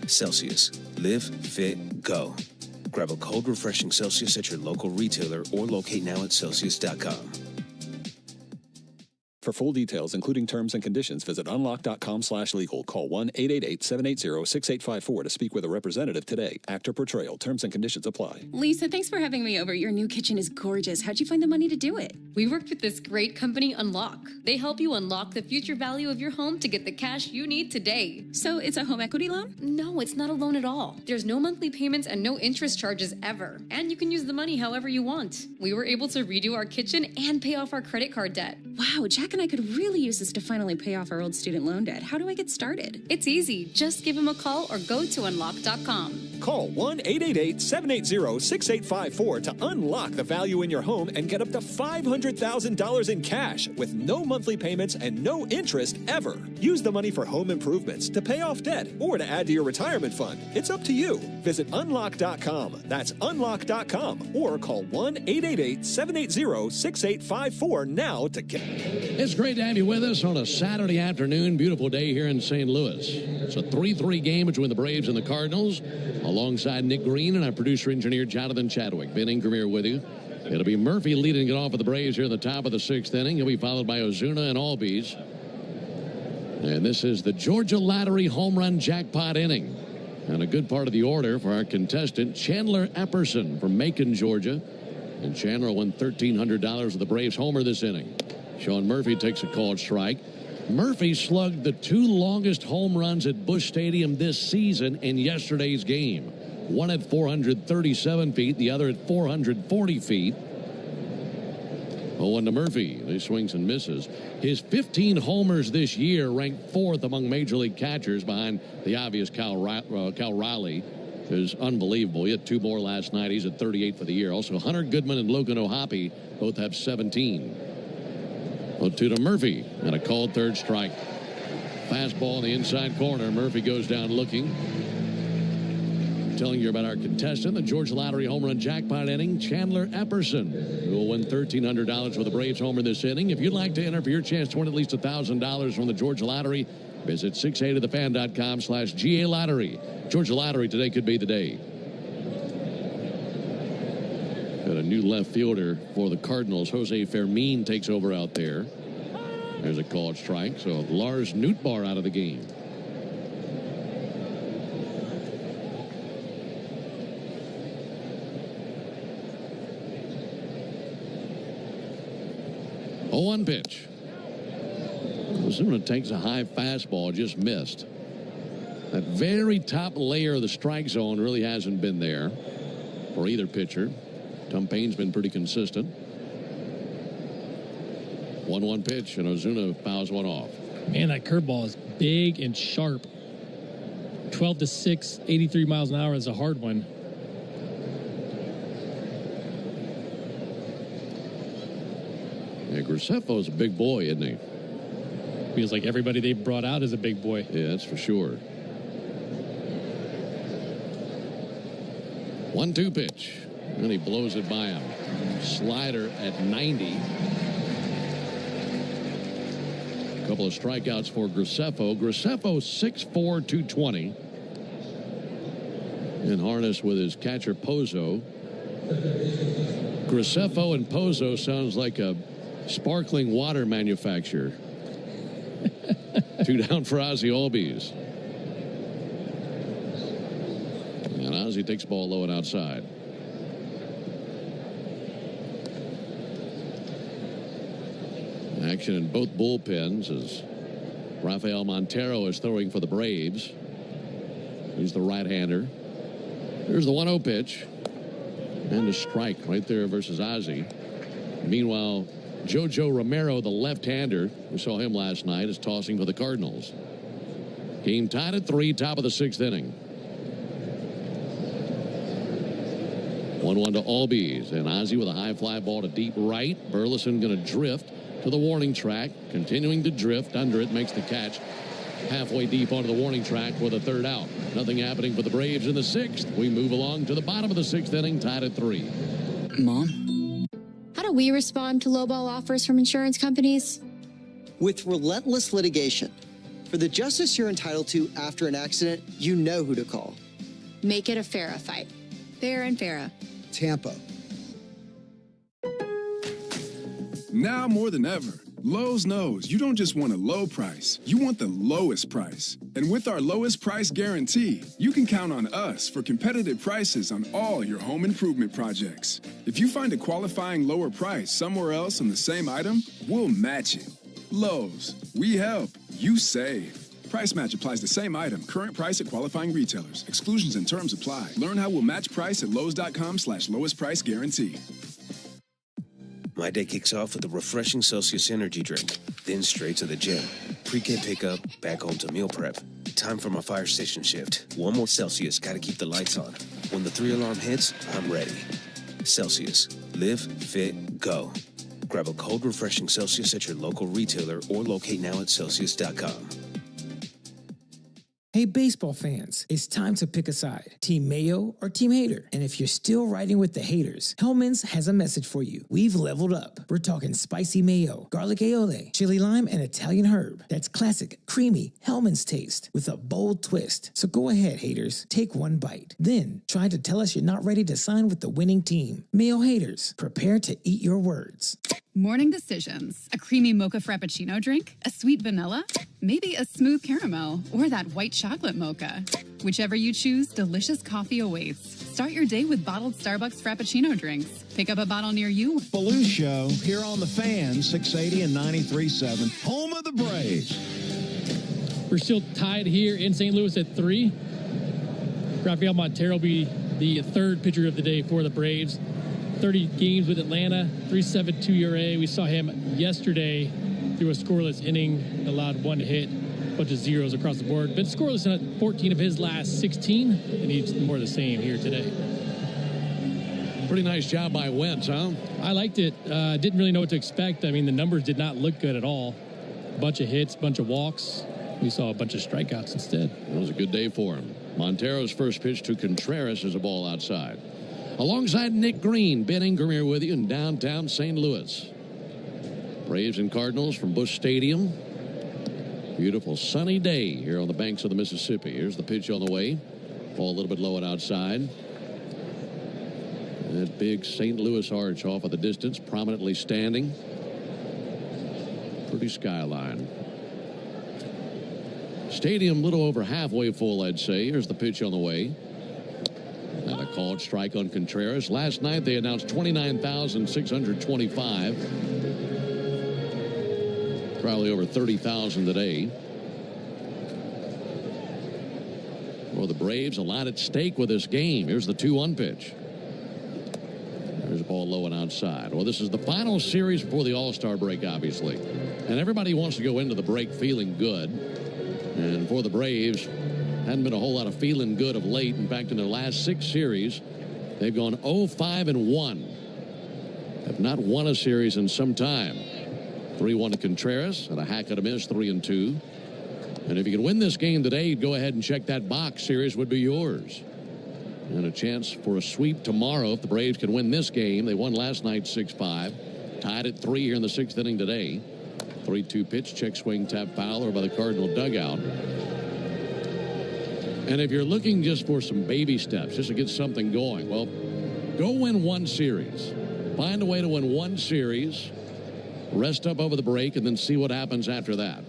Celsius. Live, fit, go. Grab a cold, refreshing Celsius at your local retailer or locate now at Celsius.com. For full details, including terms and conditions, visit unlock.com/legal. Call 1-888-780-6854 to speak with a representative today. Actor Portrayal. Terms and conditions apply. Lisa, thanks for having me over. Your new kitchen is gorgeous. How'd you find the money to do it? We worked with this great company, Unlock. They help you unlock the future value of your home to get the cash you need today. So it's a home equity loan? No, it's not a loan at all. There's no monthly payments and no interest charges ever. And you can use the money however you want. We were able to redo our kitchen and pay off our credit card debt. Wow, Jack and I could really use this to finally pay off our old student loan debt. How do I get started? It's easy. Just give him a call or go to unlock.com. Call 1-888-780-6854 to unlock the value in your home and get up to $500,000 in cash with no monthly payments and no interest ever. Use the money for home improvements, to pay off debt, or to add to your retirement fund. It's up to you. Visit unlock.com. That's unlock.com. Or call 1-888-780-6854 now to get... It's great to have you with us on a Saturday afternoon. Beautiful day here in St. Louis. It's a 3-3 game between the Braves and the Cardinals. Alongside Nick Green and our producer-engineer Jonathan Chadwick. Ben Ingram here with you. It'll be Murphy leading it off with the Braves here at the top of the 6th inning. He'll be followed by Ozuna and Albies. And this is the Georgia Lottery home run jackpot inning. And a good part of the order for our contestant, Chandler Epperson from Macon, Georgia. And Chandler won $1,300 with the Braves homer this inning. Sean Murphy takes a called strike. Murphy slugged the 2 longest home runs at Busch Stadium this season in yesterday's game. One at 437 feet, the other at 440 feet. 0-1 to Murphy. He swings and misses. His 15 homers this year ranked 4th among Major League catchers behind the obvious Cal Riley. Is unbelievable. He had 2 more last night. He's at 38 for the year. Also, Hunter Goodman and Logan O'Hoppe both have 17. 0-2 to Murphy and a called third strike. Fastball in the inside corner. Murphy goes down looking. Telling you about our contestant, the Georgia Lottery home run jackpot inning, Chandler Epperson, who will win $1,300 with the Braves homer this inning. If you'd like to enter for your chance to win at least $1,000 from the Georgia Lottery, visit 680thefan.com/GA Lottery. Georgia Lottery, today could be the day. Got a new left fielder for the Cardinals. Jose Fermin takes over out there. There's a called strike. So Lars Nootbaar out of the game. Oh, 1 pitch. Ozuna takes a high fastball, just missed. That very top layer of the strike zone really hasn't been there for either pitcher. Tom Payne's been pretty consistent. 1-1 pitch, and Ozuna fouls one off. Man, that curveball is big and sharp. 12-6, 83 miles an hour is a hard one. Yeah, Graceffo's a big boy, isn't he? Feels like everybody they brought out is a big boy. Yeah, that's for sure. 1-2 pitch. And he blows it by him. Slider at 90. A couple of strikeouts for Graceffo. Graceffo 6'4", 220. In harness with his catcher Pozo. Graceffo and Pozo sounds like a sparkling water manufacturer. 2 down for Ozzie Albies. And Ozzie takes the ball low and outside. Action in both bullpens as Rafael Montero is throwing for the Braves. He's the right-hander. Here's the 1-0 pitch. And a strike right there versus Ozzie. Meanwhile, Jojo Romero, the left-hander, we saw him last night, is tossing for the Cardinals. Game tied at 3, top of the 6th inning. 1-1 to Albies, and Ozzie with a high fly ball to deep right. Burleson going to drift to the warning track, continuing to drift under it, makes the catch halfway deep onto the warning track with a 3rd out. Nothing happening for the Braves in the 6th. We move along to the bottom of the 6th inning, tied at 3. Mom? How do we respond to lowball offers from insurance companies? With relentless litigation. For the justice you're entitled to after an accident, you know who to call. Make it a FARA fight. Fair and FARA. Tampa. Now more than ever, Lowe's knows you don't just want a low price, you want the lowest price. And with our lowest price guarantee, you can count on us for competitive prices on all your home improvement projects. If you find a qualifying lower price somewhere else on the same item, we'll match it. Lowe's, we help, you save. Price match applies the same item. Current price at qualifying retailers. Exclusions and terms apply. Learn how we'll match price at Lowe's.com/lowest price guarantee. My day kicks off with a refreshing Celsius energy drink, then straight to the gym. Pre-K pickup, back home to meal prep. Time for my fire station shift. One more Celsius, gotta keep the lights on. When the 3-alarm hits, I'm ready. Celsius. Live, fit, go. Grab a cold, refreshing Celsius at your local retailer or locate now at Celsius.com. Hey, baseball fans, it's time to pick a side. Team Mayo or Team Hater? And if you're still riding with the haters, Hellman's has a message for you. We've leveled up. We're talking spicy mayo, garlic aioli, chili lime, and Italian herb. That's classic, creamy Hellman's taste with a bold twist. So go ahead, haters, take one bite. Then try to tell us you're not ready to sign with the winning team. Mayo haters, prepare to eat your words. Morning decisions. A creamy mocha frappuccino drink? A sweet vanilla? Maybe a smooth caramel? Or that white chocolate mocha? Whichever you choose, delicious coffee awaits. Start your day with bottled Starbucks Frappuccino drinks. Pick up a bottle near you. Baloo Show here on the Fan, 680 and 93.7, home of the Braves. We're still tied here in St. Louis at 3. Rafael Montero will be the 3rd pitcher of the day for the Braves. 30 games with Atlanta, 3.72 ERA. We saw him yesterday through a scoreless inning, allowed 1 hit, a bunch of zeros across the board. Been scoreless in 14 of his last 16, and he's more the same here today. Pretty nice job by Wentz, huh? I liked it. Didn't really know what to expect. I mean, the numbers did not look good at all. A bunch of hits, bunch of walks. We saw a bunch of strikeouts instead. It was a good day for him. Montero's first pitch to Contreras is a ball outside. Alongside Nick Green, Ben Ingram here with you in downtown St. Louis. Braves and Cardinals from Busch Stadium. Beautiful sunny day here on the banks of the Mississippi. Here's the pitch on the way. Ball a little bit low and outside. That big St. Louis arch off of the distance, prominently standing. Pretty skyline. Stadium a little over halfway full, I'd say. Here's the pitch on the way. And a called strike on Contreras. Last night they announced 29,625. Probably over 30,000 today. Well, the Braves, a lot at stake with this game. Here's the 2-1 pitch. There's a ball low and outside. Well, this is the final series before the All-Star break, obviously. And everybody wants to go into the break feeling good. And for the Braves, hadn't been a whole lot of feeling good of late. In fact, in their last 6 series, they've gone 0-5-1. Have not won a series in some time. 3-1 to Contreras and a hack at a miss, 3-2. And if you can win this game today, you'd go ahead and check that box. Series would be yours. And a chance for a sweep tomorrow if the Braves can win this game. They won last night 6-5. Tied at 3 here in the 6th inning today. 3-2 pitch, check swing, tap foul, or by the Cardinal dugout. And if you're looking just for some baby steps, just to get something going, well, go win one series. Find a way to win one series, rest up over the break, and then see what happens after that.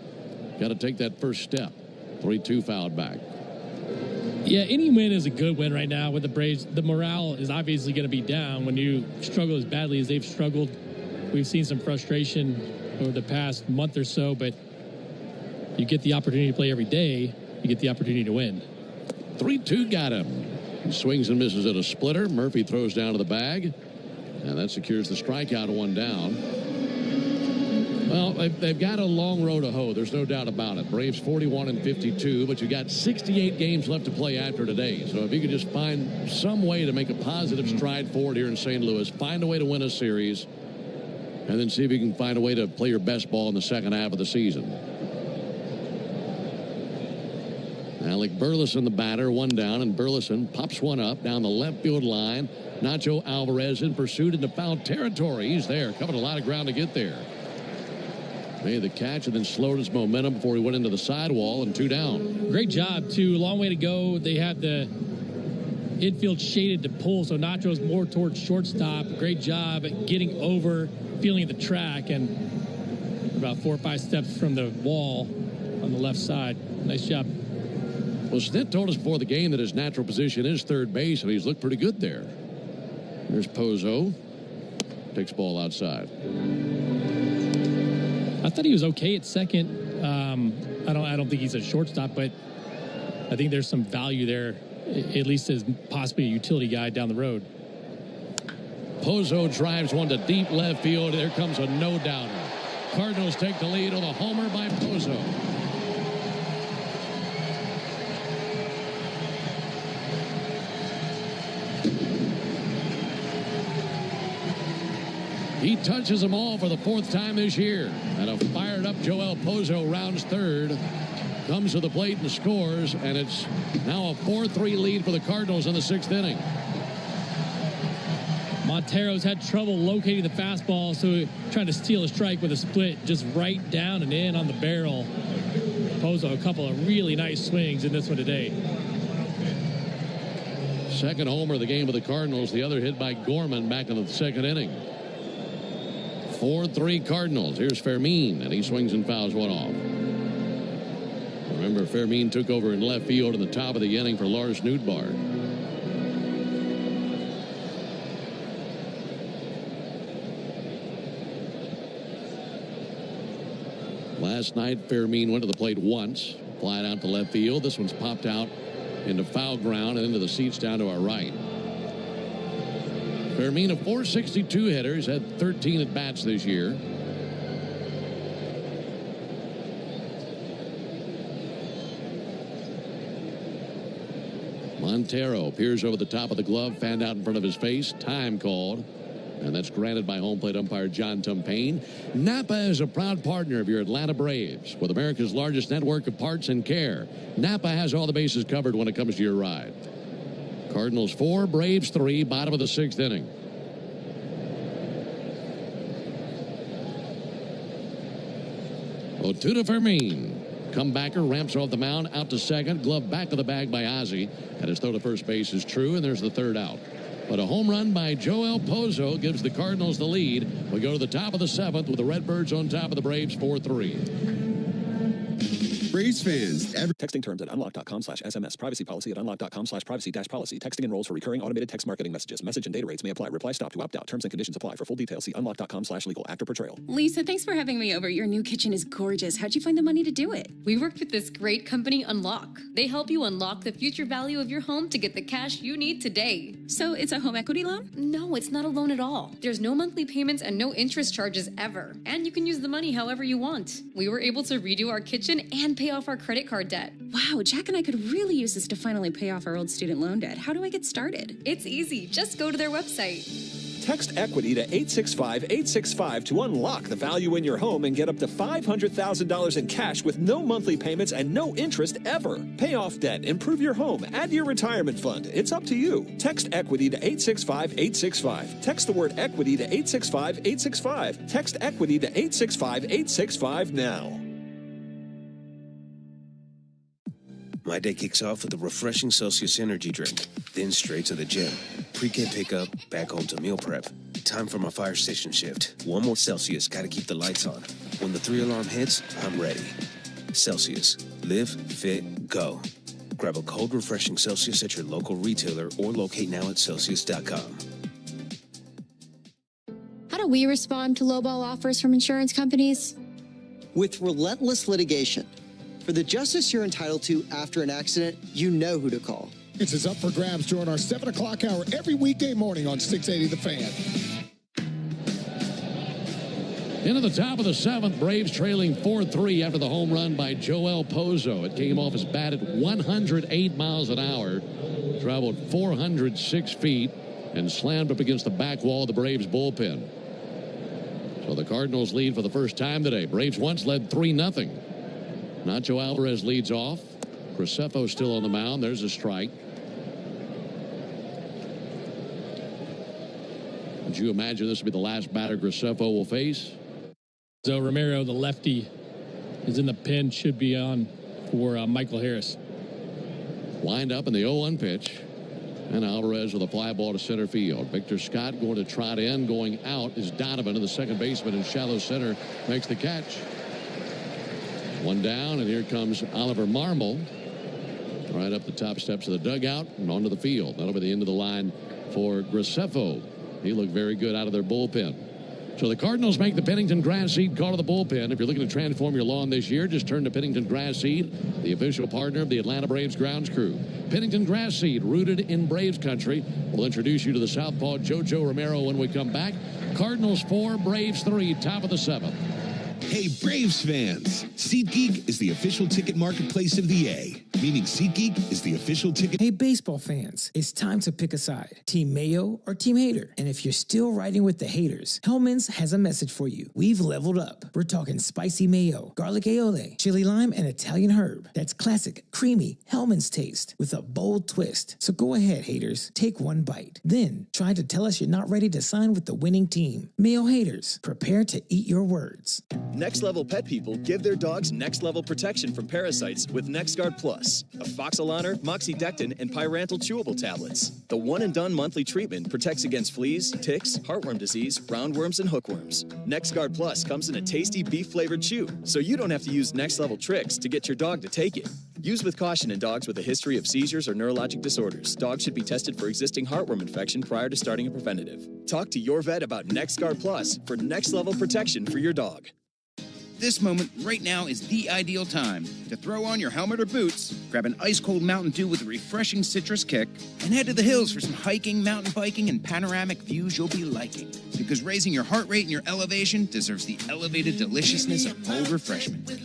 Got to take that first step. 3-2 fouled back. Yeah, any win is a good win right now with the Braves. The morale is obviously going to be down when you struggle as badly as they've struggled. We've seen some frustration over the past month or so, but you get the opportunity to play every day, you get the opportunity to win. 3-2 got him. He swings and misses at a splitter. Murphy throws down to the bag, and that secures the strikeout, 1 down. Well, they've got a long road to hoe. There's no doubt about it. Braves 41-52, but you got 68 games left to play after today. So if you could just find some way to make a positive stride forward here in St. Louis, find a way to win a series, and then see if you can find a way to play your best ball in the second half of the season. Alec Burleson, the batter, 1 down, and Burleson pops one up down the left field line. Nacho Alvarez in pursuit into foul territory. He's there, covered a lot of ground to get there. Made the catch and then slowed his momentum before he went into the sidewall, and 2 down. Great job, too. Long way to go. They had the infield shaded to pull, so Nacho's more towards shortstop. Great job at getting over, feeling the track, and about 4 or 5 steps from the wall on the left side. Nice job. Well, Snit told us before the game that his natural position is third base, and he's looked pretty good there. There's Pozo. Takes ball outside. I thought he was okay at second. I don't think he's a shortstop, but I think there's some value there, at least as possibly a utility guy down the road. Pozo drives one to deep left field. There comes a no-doubter. Cardinals take the lead on a homer by Pozo. He touches them all for the 4th time this year. And a fired-up Joel Pozo rounds third. Comes to the plate and scores. And it's now a 4-3 lead for the Cardinals in the 6th inning. Montero's had trouble locating the fastball, so he tried to steal a strike with a split just right down and in on the barrel. Pozo, a couple of really nice swings in this one today. Second homer of the game of the Cardinals. The other hit by Gorman back in the 2nd inning. 4-3 Cardinals. Here's Fermin, and he swings and fouls one off. Remember, Fermin took over in left field in the top of the inning for Lars Nootbaar. Last night, Fermin went to the plate once, flying out to left field. This one's popped out into foul ground and into the seats down to our right. Fermin, a .462 hitter, has had 13 at-bats this year. Montero peers over the top of the glove, fanned out in front of his face. Time called. And that's granted by home plate umpire John Tumpain. Napa is a proud partner of your Atlanta Braves with America's largest network of parts and care. Napa has all the bases covered when it comes to your ride. Cardinals 4, Braves 3, bottom of the 6th inning. 0-2 to Fermin. Comebacker ramps off the mound, out to second. Glove back of the bag by Ozzie. And his throw to first base is true, and there's the 3rd out. But a home run by Joel Pozo gives the Cardinals the lead. We go to the top of the 7th with the Redbirds on top of the Braves 4-3. Braves fans. Texting terms at unlock.com/SMS. Privacy policy at unlock.com/privacy-policy. Texting enrolls for recurring automated text marketing messages. Message and data rates may apply. Reply stop to opt out. Terms and conditions apply. For full details, see unlock.com/legal. Actor portrayal. Lisa, thanks for having me over. Your new kitchen is gorgeous. How'd you find the money to do it? We worked with this great company, Unlock. They help you unlock the future value of your home to get the cash you need today. So it's a home equity loan? No, it's not a loan at all. There's no monthly payments and no interest charges ever. And you can use the money however you want. We were able to redo our kitchen and pay off our credit card debt. Wow, Jack and I could really use this to finally pay off our old student loan debt. How do I get started? It's easy. Just go to their website. Text EQUITY to 865-865 to unlock the value in your home and get up to $500,000 in cash with no monthly payments and no interest ever. Pay off debt, improve your home, add to your retirement fund. It's up to you. Text EQUITY to 865-865. Text the word EQUITY to 865-865. Text EQUITY to 865-865 now. My day kicks off with a refreshing Celsius energy drink, then straight to the gym. Pre-K pickup, back home to meal prep. Time for my fire station shift. One more Celsius, gotta keep the lights on. When the 3-alarm hits, I'm ready. Celsius. Live, fit, go. Grab a cold, refreshing Celsius at your local retailer or locate now at Celsius.com. How do we respond to lowball offers from insurance companies? With relentless litigation. For the justice you're entitled to after an accident, you know who to call. This is up for grabs during our 7 o'clock hour every weekday morning on 680 The Fan. Into the top of the 7th, Braves trailing 4-3 after the home run by Joel Pozo. It came off his bat at 108 miles an hour, traveled 406 feet, and slammed up against the back wall of the Braves bullpen. So the Cardinals lead for the first time today. Braves once led 3-0. Nacho Alvarez leads off. Graceffo still on the mound. There's a strike. Would you imagine this will be the last batter Graceffo will face? So Romero, the lefty, is in the pen. Should be on for Michael Harris. Wind up in the 0-1 pitch. And Alvarez with a fly ball to center field. Victor Scott going to trot in. Going out is Donovan, to the second baseman in shallow center, makes the catch. One down, and here comes Oliver Marmol right up the top steps of the dugout and onto the field. That'll be the end of the line for Graceffo. He looked very good out of their bullpen. So the Cardinals make the Pennington Grass Seed call to the bullpen. If you're looking to transform your lawn this year, just turn to Pennington Grass Seed, the official partner of the Atlanta Braves grounds crew. Pennington Grass Seed, rooted in Braves country. We'll introduce you to the southpaw JoJo Romero when we come back. Cardinals 4, Braves 3, top of the 7th. Hey, Braves fans! SeatGeek is the official ticket marketplace of the A, meaning SeatGeek is the official ticket. Hey, baseball fans, it's time to pick a side. Team Mayo or Team Hater. And if you're still riding with the haters, Hellman's has a message for you. We've leveled up. We're talking spicy mayo, garlic aioli, chili lime, and Italian herb. That's classic, creamy Hellman's taste with a bold twist. So go ahead, haters. Take one bite. Then try to tell us you're not ready to sign with the winning team. Mayo haters, prepare to eat your words. Next Level Pet people give their dogs next level protection from parasites with NexGard Plus, afoxolaner, moxidectin, and pyrantel chewable tablets. The one-and-done monthly treatment protects against fleas, ticks, heartworm disease, roundworms, and hookworms. NexGard Plus comes in a tasty beef-flavored chew, so you don't have to use next-level tricks to get your dog to take it. Use with caution in dogs with a history of seizures or neurologic disorders. Dogs should be tested for existing heartworm infection prior to starting a preventative. Talk to your vet about NexGard Plus for next-level protection for your dog. This moment right now is the ideal time to throw on your helmet or boots, grab an ice-cold Mountain Dew with a refreshing citrus kick, and head to the hills for some hiking, mountain biking, and panoramic views you'll be liking. Because raising your heart rate and your elevation deserves the elevated deliciousness of cold refreshment. Give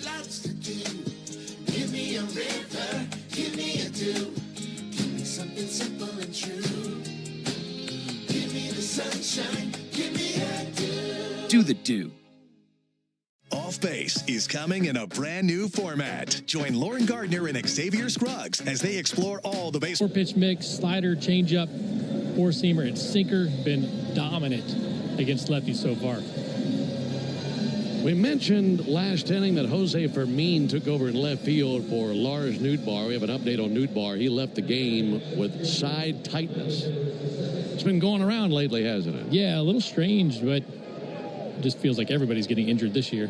me a river, give me a dew, give me something simple and true. Give me the sunshine, give me a dew. Do the dew. Off Base is coming in a brand new format. Join Lauren Gardner and Xavier Scruggs as they explore all the base. 4-pitch mix, slider, changeup, four-seamer, and sinker. Been dominant against lefties so far. We mentioned last inning that Jose Fermin took over in left field for Lars Nootbaar. We have an update on Nootbaar. He left the game with side tightness. It's been going around lately, hasn't it? Yeah, a little strange, but it just feels like everybody's getting injured this year.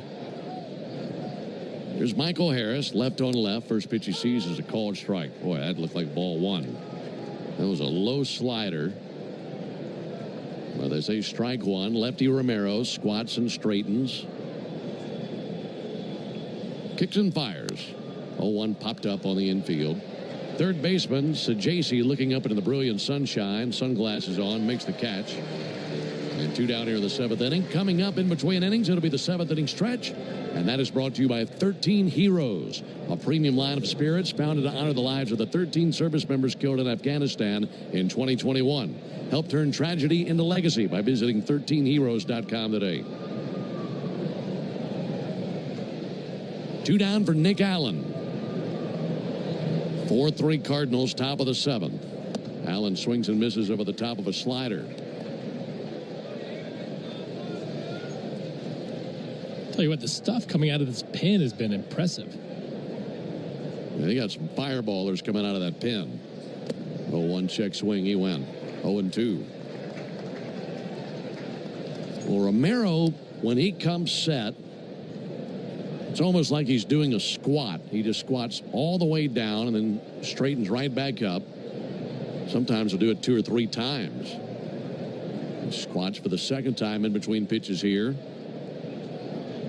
Here's Michael Harris, left on left. First pitch he sees is a called strike. Boy, that looked like ball one. That was a low slider. Well, they say strike one. Lefty Romero squats and straightens. Kicks and fires. 0-1 popped up on the infield. Third baseman, Sajasi, looking up into the brilliant sunshine, sunglasses on, makes the catch. And 2 down here in the 7th inning. Coming up in between innings, it'll be the 7th inning stretch, and that is brought to you by 13 Heroes, a premium line of spirits founded to honor the lives of the 13 service members killed in Afghanistan in 2021. Help turn tragedy into legacy by visiting 13heroes.com today. 2 down for Nick Allen. 4-3 Cardinals, top of the 7th. Allen swings and misses over the top of a slider. Tell you what, the stuff coming out of this pin has been impressive. Yeah, they got some fireballers coming out of that pin. 0-1 check swing, he went 0-2. Well, Romero, when he comes set, it's almost like he's doing a squat. He just squats all the way down and then straightens right back up. Sometimes he'll do it 2 or 3 times. He squats for the 2nd time in between pitches here.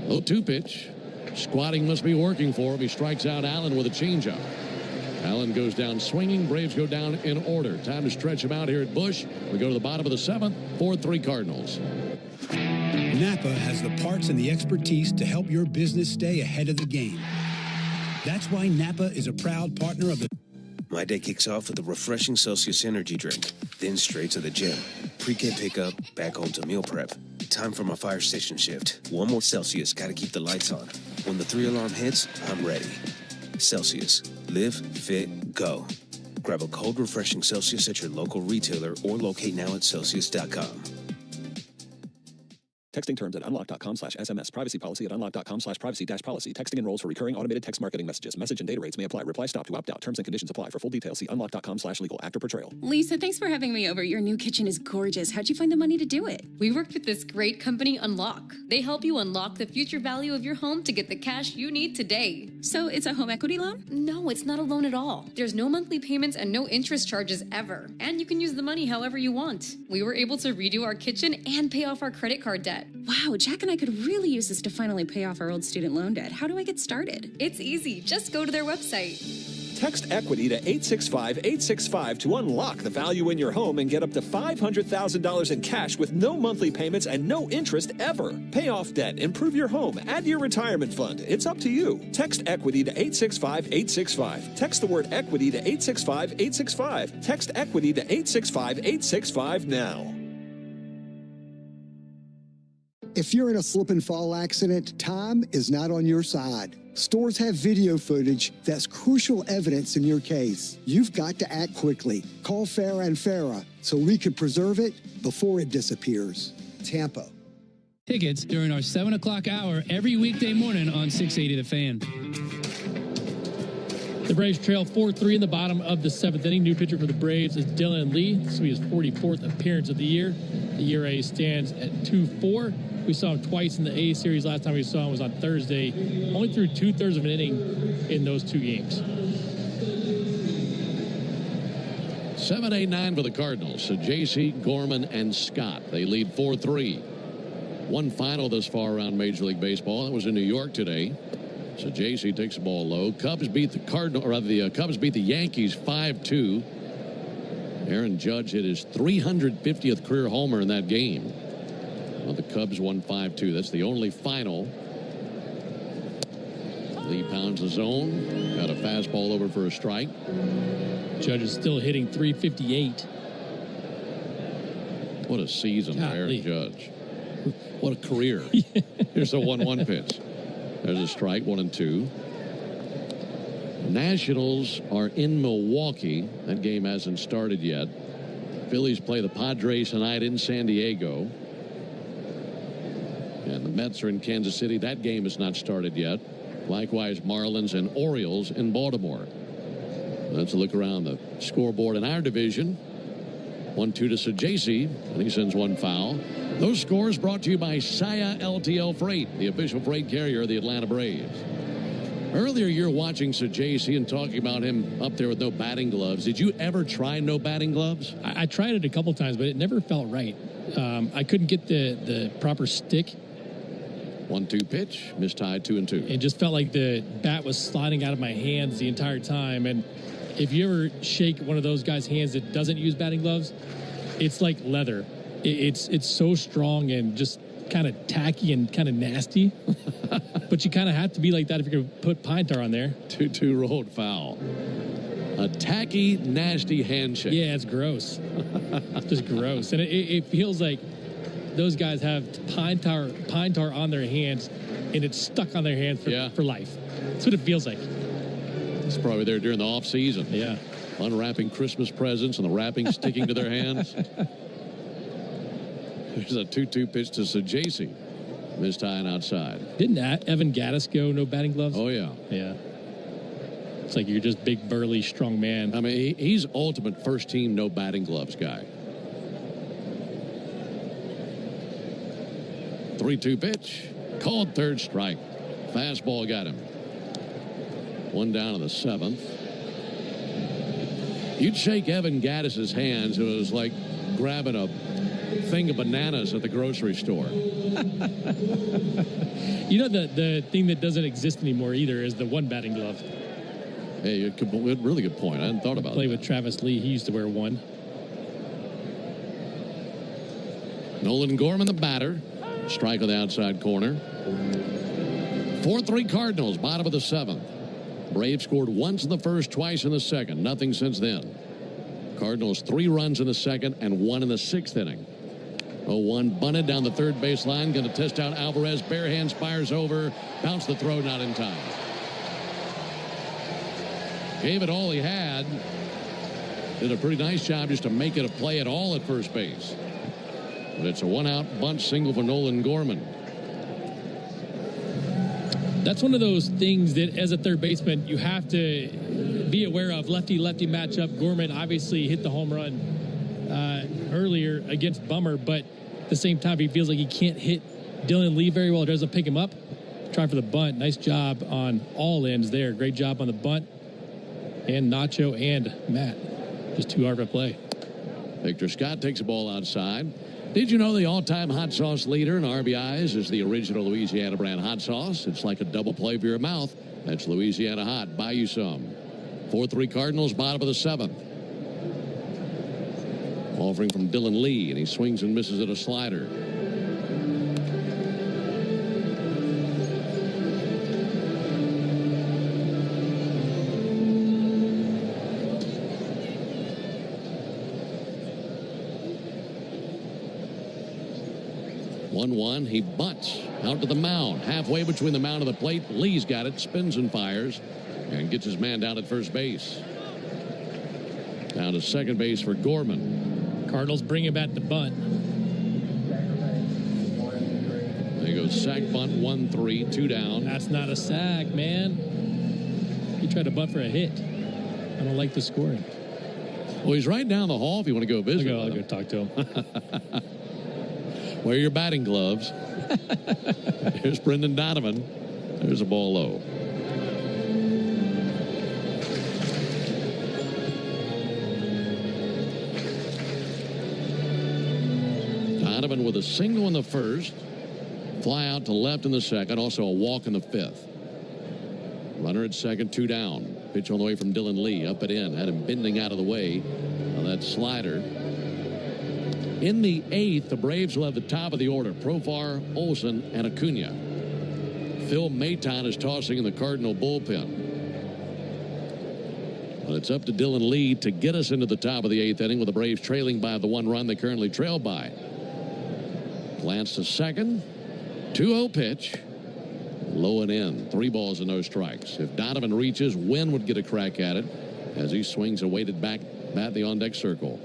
0-2 pitch. Squatting must be working for him. He strikes out Allen with a changeup. Allen goes down swinging. Braves go down in order. Time to stretch him out here at Busch. We go to the bottom of the 7th. 4-3 Cardinals. Napa has the parts and the expertise to help your business stay ahead of the game. That's why Napa is a proud partner of the... My day kicks off with a refreshing Celsius energy drink, then straight to the gym. Pre-K pickup, back home to meal prep. Time for my fire station shift. 1 more Celsius, gotta keep the lights on. When the 3-alarm hits, I'm ready. Celsius. Live, fit, go. Grab a cold, refreshing Celsius at your local retailer or locate now at Celsius.com. Texting terms at unlock.com/SMS. Privacy policy at unlock.com/privacy-policy. Texting enrolls for recurring automated text marketing messages. Message and data rates may apply. Reply stop to opt out. Terms and conditions apply. For full details, see unlock.com/legal. After portrayal. Lisa, thanks for having me over. Your new kitchen is gorgeous. How'd you find the money to do it? We worked with this great company, Unlock. They help you unlock the future value of your home to get the cash you need today. So it's a home equity loan? No, it's not a loan at all. There's no monthly payments and no interest charges ever. And you can use the money however you want. We were able to redo our kitchen and pay off our credit card debt. Wow, Jack and I could really use this to finally pay off our old student loan debt. How do I get started? It's easy. Just go to their website. Text EQUITY to 865-865 to unlock the value in your home and get up to $500,000 in cash with no monthly payments and no interest ever. Pay off debt, improve your home, add to your retirement fund. It's up to you. Text EQUITY to 865-865. Text the word EQUITY to 865-865. Text EQUITY to 865-865 now. If you're in a slip and fall accident, time is not on your side. Stores have video footage that's crucial evidence in your case. You've got to act quickly. Call Farah and Farah so we can preserve it before it disappears. Tampa. Tickets during our 7 o'clock hour every weekday morning on 680 The Fan. The Braves trail 4-3 in the bottom of the 7th inning. New pitcher for the Braves is Dylan Lee. This will be his 44th appearance of the year. The ERA stands at 2.4. We saw him twice in the A series. Last time we saw him was on Thursday. Only threw 2/3 of an inning in those 2 games. 7-8-9 for the Cardinals. So JC, Gorman, and Scott. They lead 4-3. One final thus far around Major League Baseball. That was in New York today. So JC takes the ball low. Cubs beat the Cubs beat the Yankees 5-2. Aaron Judge hit his 350th career homer in that game. Well, the Cubs won 5-2. That's the only final. Lee pounds the zone. Got a fastball over for a strike. Judge is still hitting 358. What a season for Aaron Judge. What a career. Here's a 1-1 pitch. There's a strike, 1-2. Nationals are in Milwaukee. That game hasn't started yet. Phillies play the Padres tonight in San Diego. And the Mets are in Kansas City. That game has not started yet. Likewise, Marlins and Orioles in Baltimore. Let's look around the scoreboard in our division. 1-2 to Sajaci, and he sends one foul. Those scores brought to you by Saya LTL Freight, the official freight carrier of the Atlanta Braves. Earlier, you're watching Sajaci and talking about him up there with no batting gloves. Did you ever try no batting gloves? I tried it a couple times, but it never felt right. I couldn't get the proper stick. 1-2 pitch, mistied 2-2. It just felt like the bat was sliding out of my hands the entire time. And if you ever shake one of those guys' hands that doesn't use batting gloves, it's like leather. It's so strong and just kind of tacky and kind of nasty. But you kind of have to be like that if you're going to put pine tar on there. 2-2 rolled foul. A tacky, nasty handshake. Yeah, it's gross. Just gross. And it feels like those guys have pine tar on their hands, and it's stuck on their hands for life. That's what it feels like. It's probably there during the off season. Yeah. Unwrapping Christmas presents and the wrapping sticking to their hands. There's a 2-2 pitch to Sajasi. Missed tying outside. Didn't Evan Gaddis go no batting gloves? Oh, yeah. Yeah. It's like you're just big, burly, strong man. I mean, he's ultimate first team no batting gloves guy. 3-2 pitch. Called third strike. Fastball got him. One down in the seventh. You'd shake Evan Gaddis's hands. It was like grabbing a thing of bananas at the grocery store. You know, the thing that doesn't exist anymore either is the one batting glove. Hey, really good point. I hadn't thought about that. Play with Travis Lee. He used to wear one. Nolan Gorman, the batter. Strike on the outside corner. 4-3 Cardinals, bottom of the seventh. Braves scored once in the first, twice in the second. Nothing since then. Cardinals 3 runs in the second and 1 in the sixth inning. 0-1 bunted down the third base line. Going to test out Alvarez. Bare hands, fires over. Bounced the throw, not in time. Gave it all he had. Did a pretty nice job just to make it a play at all at first base. But it's a one-out bunt single for Nolan Gorman. That's one of those things that, as a third baseman, you have to be aware of. Lefty-lefty matchup. Gorman obviously hit the home run earlier against Bummer, but at the same time, he feels like he can't hit Dylan Lee very well. It doesn't pick him up. Try for the bunt. Nice job on all ends there. Great job on the bunt. And Nacho and Matt. Just too hard to play. Victor Scott takes the ball outside. Did you know the all-time hot sauce leader in RBIs is the original Louisiana brand hot sauce? It's like a double play for your mouth. That's Louisiana Hot. Buy you some. 4-3 Cardinals, bottom of the seventh. Offering from Dylan Lee, and he swings and misses at a slider. He bunts out to the mound. Halfway between the mound and the plate. Lee's got it. Spins and fires. And gets his man down at first base. Down to second base for Gorman. Cardinals bring him back to bunt. There goes sack bunt. 1-3. 2 down. That's not a sack, man. He tried to bunt for a hit. I don't like the scoring. Well, he's right down the hall if you want to go visit. I'll go talk to him. Wear your batting gloves. Here's Brendan Donovan. There's a ball low. Donovan with a single in the first. Fly out to left in the second. Also a walk in the fifth. Runner at second, 2 down. Pitch on the way from Dylan Lee. Up and in. Had him bending out of the way on that slider. In the eighth, the Braves will have the top of the order. Profar, Olsen, and Acuna. Phil Maton is tossing in the Cardinal bullpen. But it's up to Dylan Lee to get us into the top of the eighth inning with the Braves trailing by the 1 run they currently trail by. Glance to second. 2-0 pitch. Low and in. 3 balls and no strikes. If Donovan reaches, Wynn would get a crack at it as he swings a weighted back at the on-deck circle.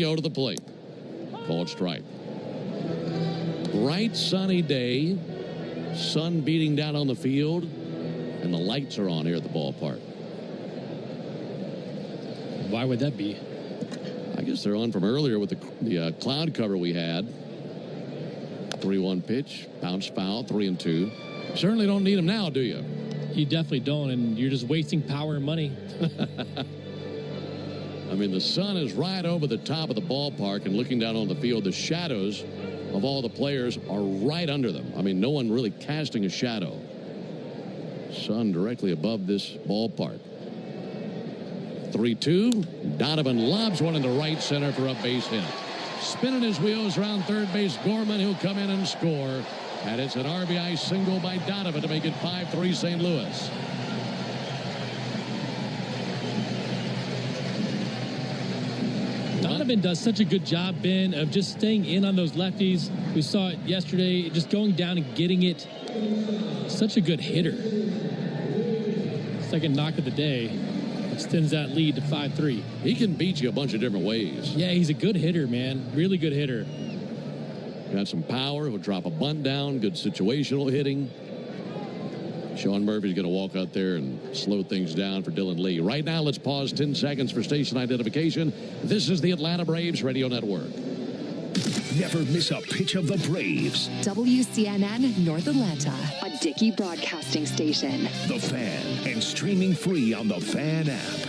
To the plate. Called strike. Bright sunny day. Sun beating down on the field. And the lights are on here at the ballpark. Why would that be? I guess they're on from earlier with the cloud cover we had. 3-1 pitch. Bounce foul. 3-2. Certainly don't need them now, do you? You definitely don't, and you're just wasting power and money. I mean, the sun is right over the top of the ballpark, and looking down on the field, the shadows of all the players are right under them. I mean, no one really casting a shadow. Sun directly above this ballpark. 3-2. Donovan lobs one into right center for a base hit. Spinning his wheels around third base, Gorman, who'll come in and score. And it's an RBI single by Donovan to make it 5-3 St. Louis. Donovan does such a good job, Ben, of just staying in on those lefties. We saw it yesterday, just going down and getting it. Such a good hitter. Second knock of the day extends that lead to 5-3. He can beat you a bunch of different ways. Yeah, he's a good hitter, man. Really good hitter. Got some power. He'll drop a bunt down. Good situational hitting. Sean Murphy's going to walk out there and slow things down for Dylan Lee. Right now, let's pause 10 seconds for station identification. This is the Atlanta Braves Radio Network. Never miss a pitch of the Braves. WCNN North Atlanta, a Dickey broadcasting station. The Fan, and streaming free on the Fan app.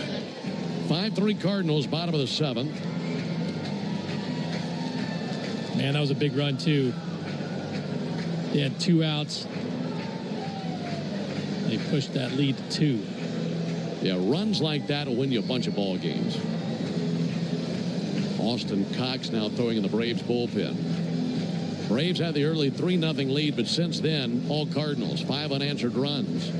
5-3 Cardinals, bottom of the seventh. Man, that was a big run, too. They had 2 outs. They pushed that lead to 2. Yeah, runs like that will win you a bunch of ball games. Austin Cox now throwing in the Braves bullpen. Braves had the early 3-0 lead, but since then, all Cardinals. 5 unanswered runs.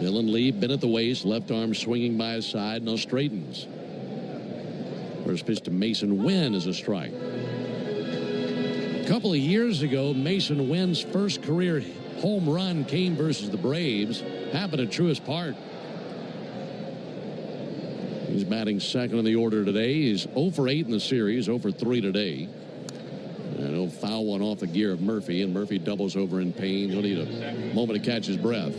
Dylan Lee bent at the waist, left arm swinging by his side, now straightens. First pitch to Mason Wynn is a strike. A couple of years ago, Mason Wynn's first career home run came versus the Braves. Happened at Truist Park. He's batting second in the order today. He's 0 for 8 in the series, 0 for 3 today. And he'll foul one off the gear of Murphy, and Murphy doubles over in pain. He'll need a moment to catch his breath.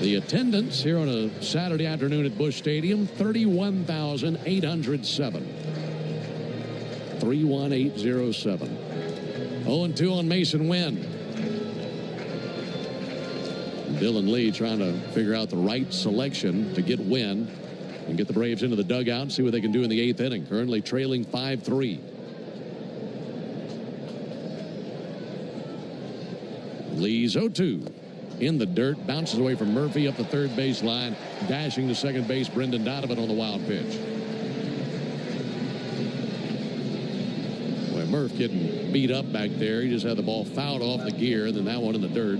The attendance here on a Saturday afternoon at Busch Stadium, 31,807. 31807. 0-2 on Mason Wynn. Dylan Lee trying to figure out the right selection to get Wynn and get the Braves into the dugout and see what they can do in the 8th inning. Currently trailing 5-3. Lee's 0-2. In the dirt, bounces away from Murphy up the third base line, dashing to second base, Brendan Donovan on the wild pitch. Boy, Murph getting beat up back there. He just had the ball fouled off the gear, and then that one in the dirt.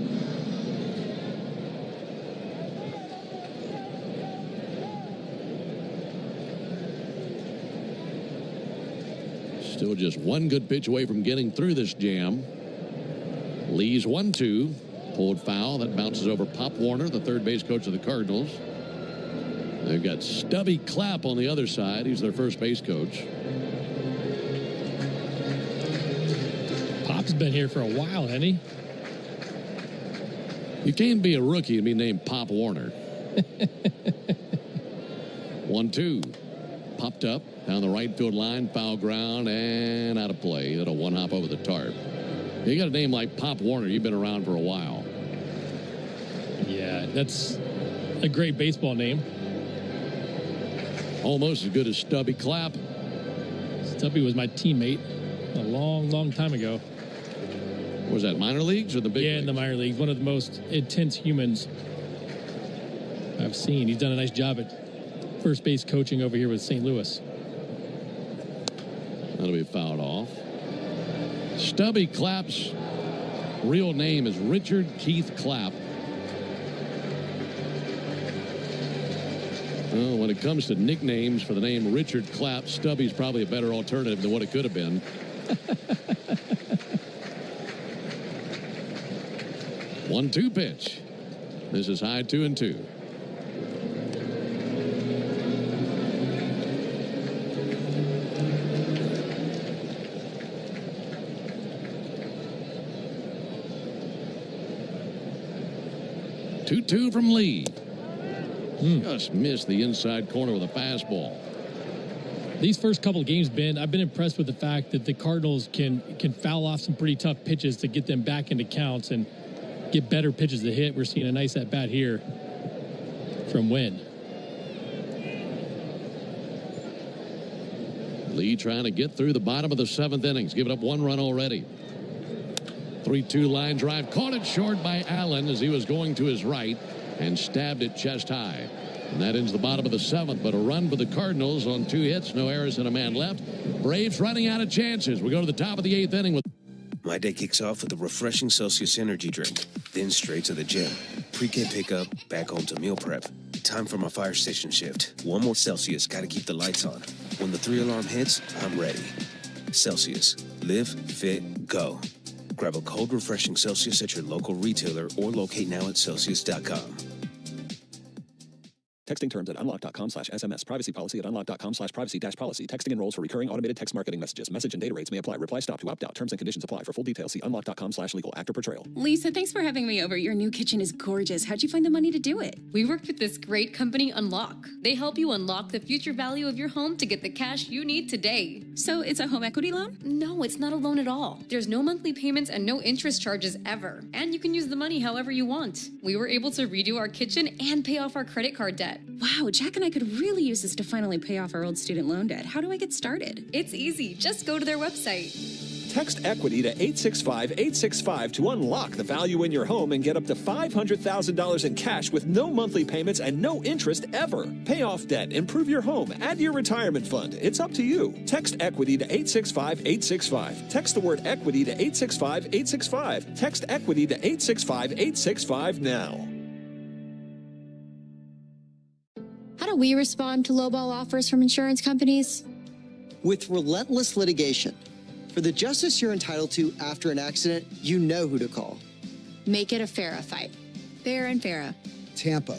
Still just one good pitch away from getting through this jam. Lee's 1-2. Pulled foul. That bounces over Pop Warner, the third base coach of the Cardinals. They've got Stubby Clapp on the other side. He's their first base coach. Pop's been here for a while, hasn't he? You can't be a rookie and be named Pop Warner. 1-2. Popped up down the right field line, foul ground, and out of play. That'll one hop over the tarp. You got a name like Pop Warner, you've been around for a while. Yeah, that's a great baseball name. Almost as good as Stubby Clapp. Stubby was my teammate a long, long time ago. Was that minor leagues or the big leagues? Yeah, in the minor leagues. One of the most intense humans I've seen. He's done a nice job at first base coaching over here with St. Louis. That'll be fouled off. Stubby Clapp's real name is Richard Keith Clapp. Well, when it comes to nicknames for the name Richard Clapp, Stubby's probably a better alternative than what it could have been. 1-2 pitch. This is high 2-2. Two from Lee. Just missed the inside corner with a fastball. These first couple of games, Ben, I've been impressed with the fact that the Cardinals can foul off some pretty tough pitches to get them back into counts and get better pitches to hit. We're seeing a nice at-bat here from Wynn. Lee trying to get through the bottom of the 7th innings, giving up 1 run already. 3-2 line drive, caught it short by Allen as he was going to his right and stabbed it chest high. And that ends the bottom of the 7th, but a run for the Cardinals on 2 hits, no errors and a man left. Braves running out of chances. We go to the top of the 8th inning with... My day kicks off with a refreshing Celsius energy drink, then straight to the gym. Pre-K pickup, back home to meal prep. Time for my fire station shift. 1 more Celsius, gotta keep the lights on. When the 3-alarm hits, I'm ready. Celsius. Live, fit, go. Grab a cold, refreshing Celsius at your local retailer or locate now at Celsius.com. Texting terms at unlock.com/SMS. Privacy policy at unlock.com/privacy-policy. Texting enrolls for recurring automated text marketing messages. Message and data rates may apply. Reply stop to opt out. Terms and conditions apply. For full details, see unlock.com/legal. Actor portrayal. Lisa, thanks for having me over. Your new kitchen is gorgeous. How'd you find the money to do it? We worked with this great company, Unlock. They help you unlock the future value of your home to get the cash you need today. So it's a home equity loan? No, it's not a loan at all. There's no monthly payments and no interest charges ever. And you can use the money however you want. We were able to redo our kitchen and pay off our credit card debt. Wow, Jack and I could really use this to finally pay off our old student loan debt. How do I get started? It's easy. Just go to their website. Text EQUITY to 865-865 to unlock the value in your home and get up to $500,000 in cash with no monthly payments and no interest ever. Pay off debt, improve your home, add to your retirement fund. It's up to you. Text EQUITY to 865-865. Text the word EQUITY to 865-865. Text EQUITY to 865-865 now. How do we respond to lowball offers from insurance companies? With relentless litigation. For the justice you're entitled to after an accident, you know who to call. Make it a FARA fight. Fair and FARA. Tampa.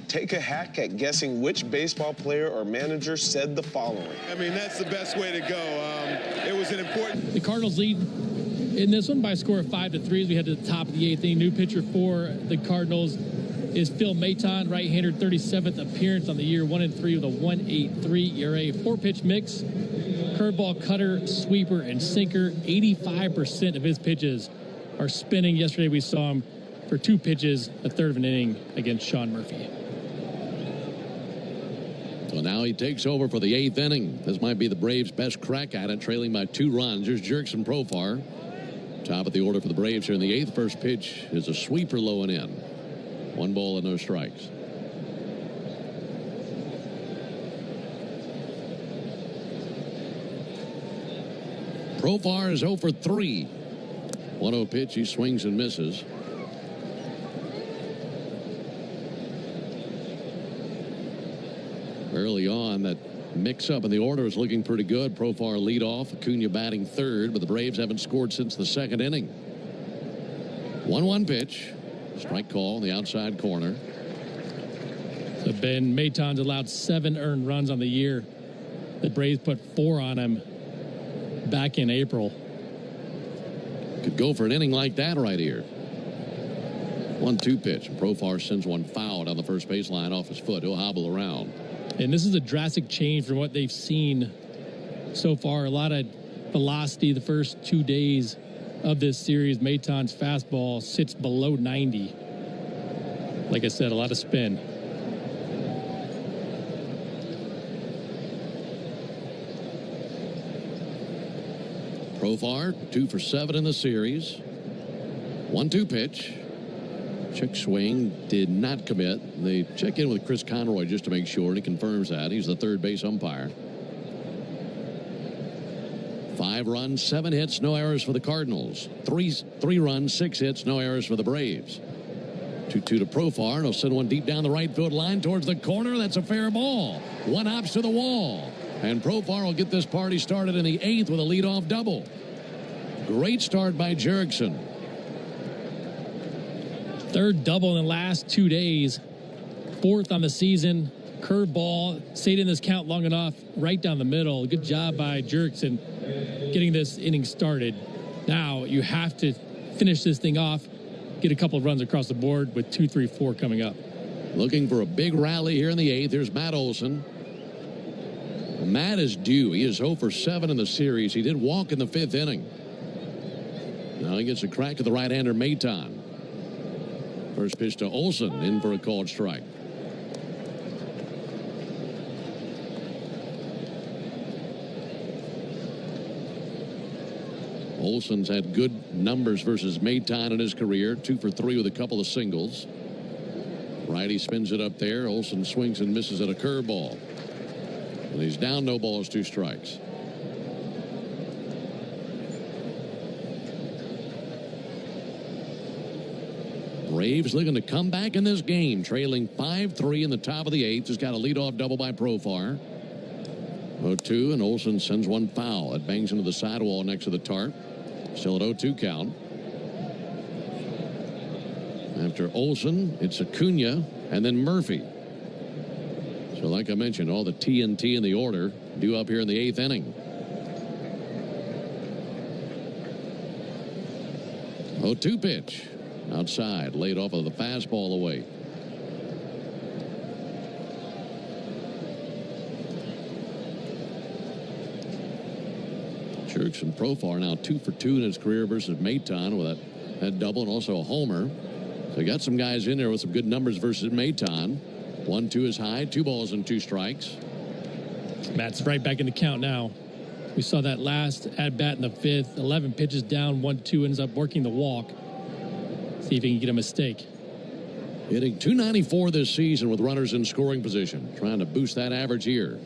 Take a hack at guessing which baseball player or manager said the following. I mean, that's the best way to go. It was an important... The Cardinals lead in this one by a score of 5-3 as we head to the top of the 8th inning. New pitcher for the Cardinals is Phil Maton, right-hander, 37th appearance on the year, 1-3 with a 1.83 ERA. 4-pitch mix, curveball, cutter, sweeper, and sinker. 85% of his pitches are spinning. Yesterday we saw him for 2 pitches, a third of an inning against Sean Murphy. So now he takes over for the 8th inning. This might be the Braves' best crack at it, trailing by 2 runs. Here's Jerks and Profar. Top of the order for the Braves here in the 8th. First pitch is a sweeper low and in. 1 ball and no strikes. Profar is 0 for 3. 1-0 pitch. He swings and misses. Early on, that mix-up in the order is looking pretty good. Profar lead off, Acuna batting 3rd, but the Braves haven't scored since the 2nd inning. 1-1 pitch. Strike call in the outside corner. So Ben Maton's allowed 7 earned runs on the year. The Braves put 4 on him back in April. Could go for an inning like that right here. 1-2 pitch. Profar sends one foul down the first baseline off his foot. He'll hobble around. And this is a drastic change from what they've seen so far. A lot of velocity the first 2 days of this series. Maton's fastball sits below 90. Like I said, a lot of spin. Profar 2 for 7 in the series. 1-2 pitch. Check swing, did not commit. They check in with Chris Conroy just to make sure, and he confirms that. He's the third base umpire. 5 runs, 7 hits, no errors for the Cardinals. 3 runs, 6 hits, no errors for the Braves. 2-2 to Profar, and he'll send one deep down the right field line towards the corner. That's a fair ball. One hops to the wall. And Profar will get this party started in the 8th with a leadoff double. Great start by Jerickson. 3rd double in the last 2 days. 4th on the season. Curveball. Stayed in this count long enough. Right down the middle. Good job by Jerickson getting this inning started. Now you have to finish this thing off. Get a couple of runs across the board with 2, 3, 4 coming up. Looking for a big rally here in the 8th. Here's Matt Olson. Matt is due. He is 0 for 7 in the series. He did walk in the 5th inning. Now he gets a crack at the right-hander Maton. First pitch to Olson, in for a called strike. Olson's had good numbers versus Maton in his career. 2 for 3 with a couple of singles. Righty spins it up there. Olson swings and misses at a curveball. And he's down, no balls, 2 strikes. Braves looking to come back in this game, trailing 5-3 in the top of the 8th. Just got a leadoff double by Profar. 0-2, and Olson sends one foul. It bangs into the sidewall next to the tarp. Still at 0-2 count. After Olson, it's Acuna and then Murphy. So like I mentioned, all the TNT in the order due up here in the 8th inning. 0-2 pitch. Outside, laid off of the fastball away. Jerks and Profar now 2 for 2 in his career versus Maton with that double and also a homer. So got some guys in there with some good numbers versus Maton. 1-2 is high, 2 balls and 2 strikes. Matt's right back in the count now. We saw that last at bat in the 5th. 11 pitches down, 1-2, ends up working the walk. See if he can get a mistake. Hitting .294 this season with runners in scoring position. Trying to boost that average here.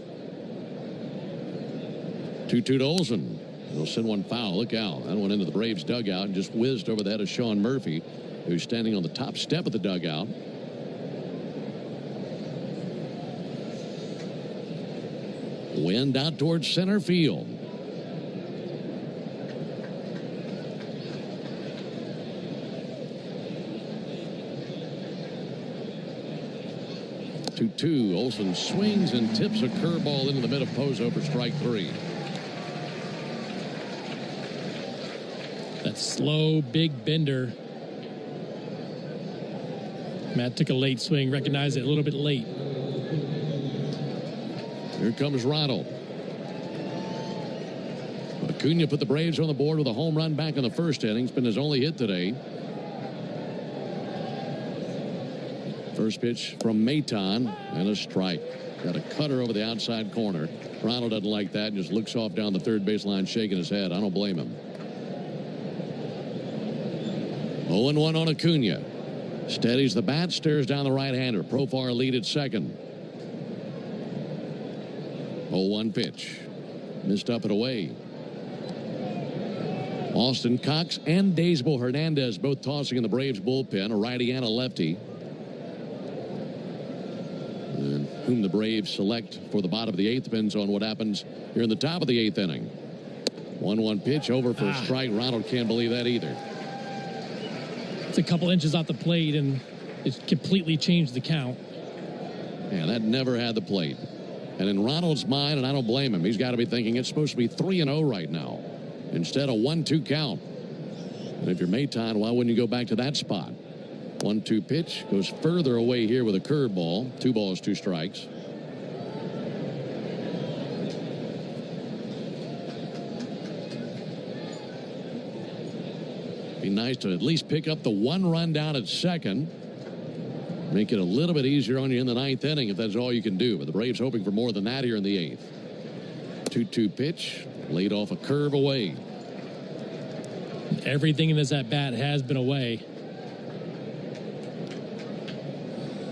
2-2 to Olson. He'll send one foul. Look out. That one into the Braves dugout and just whizzed over the head of Sean Murphy, who's standing on the top step of the dugout. Wind out towards center field. Two. Olson swings and tips a curveball into the mid of Pozo for strike 3. That slow, big bender. Matt took a late swing, recognized it a little bit late. Here comes Ronald. Acuna put the Braves on the board with a home run back in the 1st inning. It's been his only hit today. First pitch from Maton and a strike. Got a cutter over the outside corner. Ronald doesn't like that and just looks off down the 3rd baseline shaking his head. I don't blame him. 0-1 on Acuna. Steadies the bat, stares down the right-hander. Profar lead at 2nd. 0-1 pitch. Missed up and away. Austin Cox and Daysbel Hernandez both tossing in the Braves bullpen, a righty and a lefty. And whom the Braves select for the bottom of the 8th depends on what happens here in the top of the 8th inning. 1-1 pitch over for a strike. Ronald can't believe that either. It's a couple inches off the plate, and it's completely changed the count. Yeah, that never had the plate. And in Ronald's mind, and I don't blame him, he's got to be thinking it's supposed to be 3-0 right now instead of 1-2 count. And if you're Maton, why wouldn't you go back to that spot? 1-2 pitch goes further away here with a curveball. 2 balls, 2 strikes. Be nice to at least pick up the 1 run down at 2nd. Make it a little bit easier on you in the 9th inning if that's all you can do. But the Braves hoping for more than that here in the 8th. 2-2 pitch. Laid off a curve away. Everything in this at-bat has been away.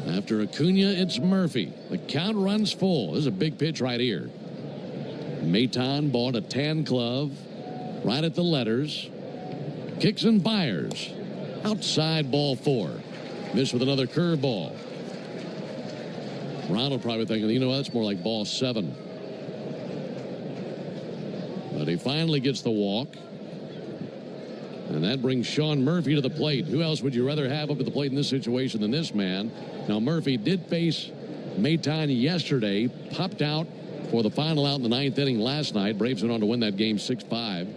After Acuna, it's Murphy. The count runs full. This is a big pitch right here. Maton bought a tan glove right at the letters. Kicks and fires. Outside, ball 4. Missed with another curveball. Ronald probably thinking, you know, that's more like ball 7. But he finally gets the walk. And that brings Sean Murphy to the plate. Who else would you rather have up at the plate in this situation than this man? Now, Murphy did face Maton yesterday. Popped out for the final out in the 9th inning last night. Braves went on to win that game 6-5.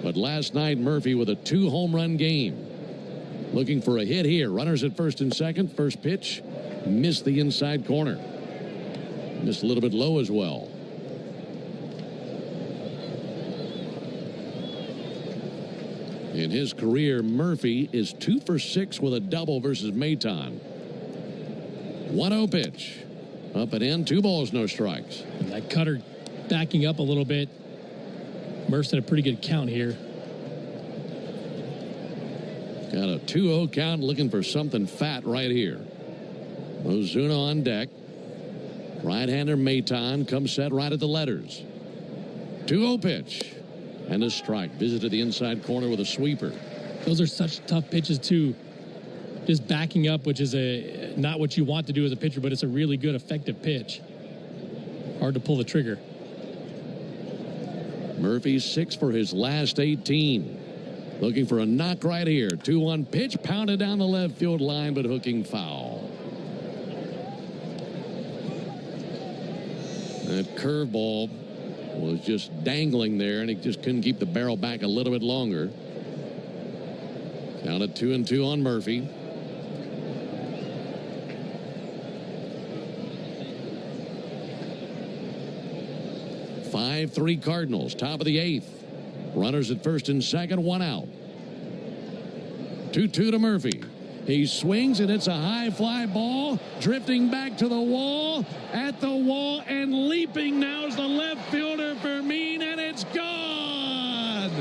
But last night, Murphy with a 2 home run game. Looking for a hit here. Runners at 1st and 2nd. First pitch. Missed the inside corner. Just a little bit low as well. In his career, Murphy is 2 for 6 with a double versus Maton. 1-0 pitch. Up and in, 2 balls, no strikes. And that cutter backing up a little bit. Murph's had a pretty good count here. Got a 2-0 count, looking for something fat right here. Ozuna on deck. Right-hander Maton comes set right at the letters. 2-0 pitch. And a strike. Visited the inside corner with a sweeper. Those are such tough pitches, too. Just backing up, which is not what you want to do as a pitcher, but it's a really good, effective pitch. Hard to pull the trigger. Murphy 6 for his last 18. Looking for a knock right here. 2-1 pitch pounded down the left field line, but hooking foul. That curveball was just dangling there, and he just couldn't keep the barrel back a little bit longer. Count at 2-2 on Murphy. Five, 3 Cardinals, top of the 8th. Runners at first and second, 1 out. 2-2 to Murphy. He swings, and it's a high fly ball, drifting back to the wall, at the wall, and leaping now is the left fielder Fermin, and it's gone!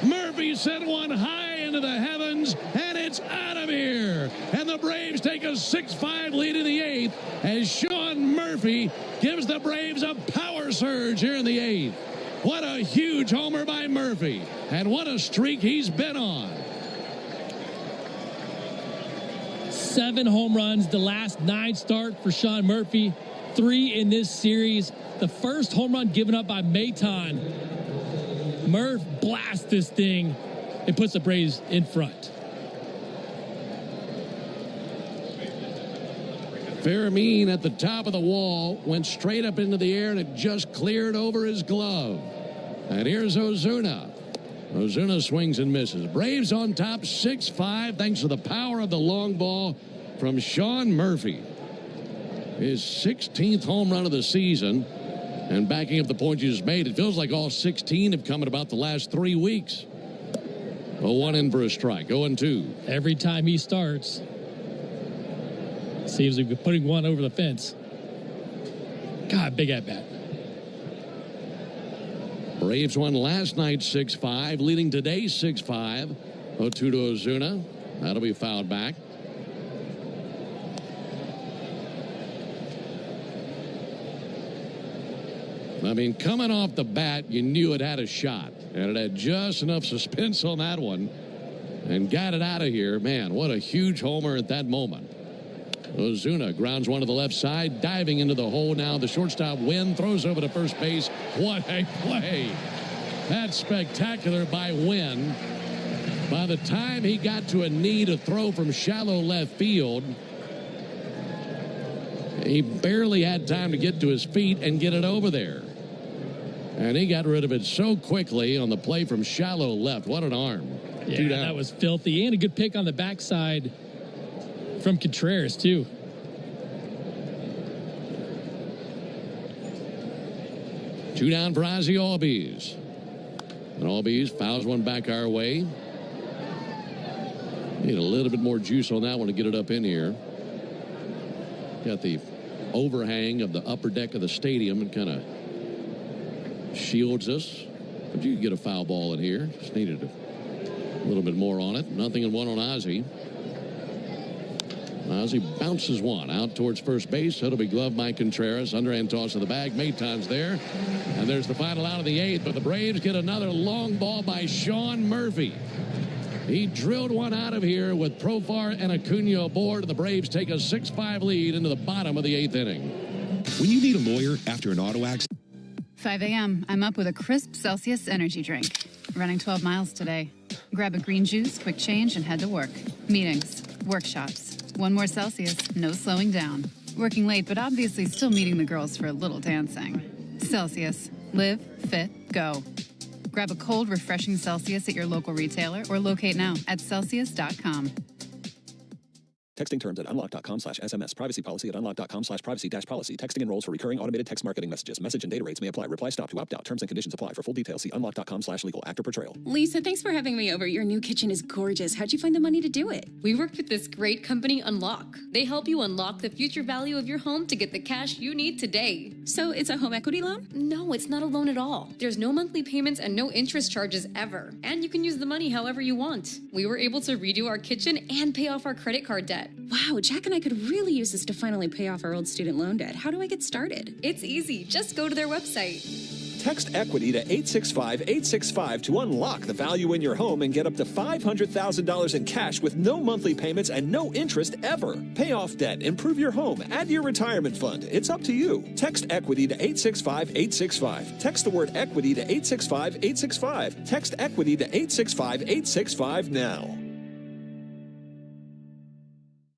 Murphy sent one high into the heavens, and it's out of here! And the Braves take a 6-5 lead in the 8th as Sean Murphy gives the Braves a power surge here in the 8th. What a huge homer by Murphy, and what a streak he's been on. 7 home runs, the last 9 start for Sean Murphy. 3 in this series. The first home run given up by Maton. Murph blasts this thing. It puts the Braves in front. Fermin at the top of the wall went straight up into the air, and it just cleared over his glove. And here's Ozuna. Ozuna swings and misses. Braves on top 6-5 thanks to the power of the long ball from Sean Murphy. His 16th home run of the season. And backing up the point you just made, it feels like all 16 have come in about the last 3 weeks. 0-1 in for a strike. 0-2. Every time he starts, seems to be putting one over the fence. God, big at bat. Braves won last night 6-5, leading today 6-5. 0-2 to Ozuna. That'll be fouled back. I mean, coming off the bat, you knew it had a shot. And it had just enough suspense on that one. And got it out of here. Man, what a huge homer at that moment. Ozuna grounds one to the left side, diving into the hole now. The shortstop Wynn throws over to first base. What a play. That's spectacular by Wynn. By the time he got to a knee to throw from shallow left field, he barely had time to get to his feet and get it over there. And he got rid of it so quickly on the play from shallow left. What an arm. Yeah, that was filthy. And a good pick on the backside from Contreras, too. Two down for Ozzie Albies. And Albies fouls one back our way. Need a little bit more juice on that one to get it up in here. Got the overhang of the upper deck of the stadium and kind of shields us. But you could get a foul ball in here. Just needed a little bit more on it. Nothing in one on Ozzie. Ozzie bounces one out towards first base. It'll be gloved by Contreras. Underhand toss to the bag. Maton's there. And there's the final out of the 8th. But the Braves get another long ball by Sean Murphy. He drilled one out of here with Profar and Acuna aboard. The Braves take a 6-5 lead into the bottom of the 8th inning. When you need a lawyer after an auto accident. 5 a.m. I'm up with a crisp Celsius energy drink. Running 12 miles today. Grab a green juice, quick change, and head to work. Meetings, workshops. One more Celsius, no slowing down. Working late, but obviously still meeting the girls for a little dancing. Celsius. Live, fit, go. Grab a cold, refreshing Celsius at your local retailer or locate now at Celsius.com. Texting terms at unlock.com/SMS. Privacy policy at unlock.com/privacy-policy. Texting enrolls for recurring automated text marketing messages. Message and data rates may apply. Reply stop to opt out. Terms and conditions apply. For full details, see unlock.com/legal. Actor portrayal. Lisa, thanks for having me over. Your new kitchen is gorgeous. How'd you find the money to do it? We worked with this great company, Unlock. They help you unlock the future value of your home to get the cash you need today. So it's a home equity loan? No, it's not a loan at all. There's no monthly payments and no interest charges ever. And you can use the money however you want. We were able to redo our kitchen and pay off our credit card debt. Wow, Jack and I could really use this to finally pay off our old student loan debt. How do I get started? It's easy. Just go to their website. Text EQUITY to 865-865 to unlock the value in your home and get up to $500,000 in cash with no monthly payments and no interest ever. Pay off debt, improve your home, add to your retirement fund. It's up to you. Text EQUITY to 865-865. Text the word EQUITY to 865-865. Text EQUITY to 865-865 now.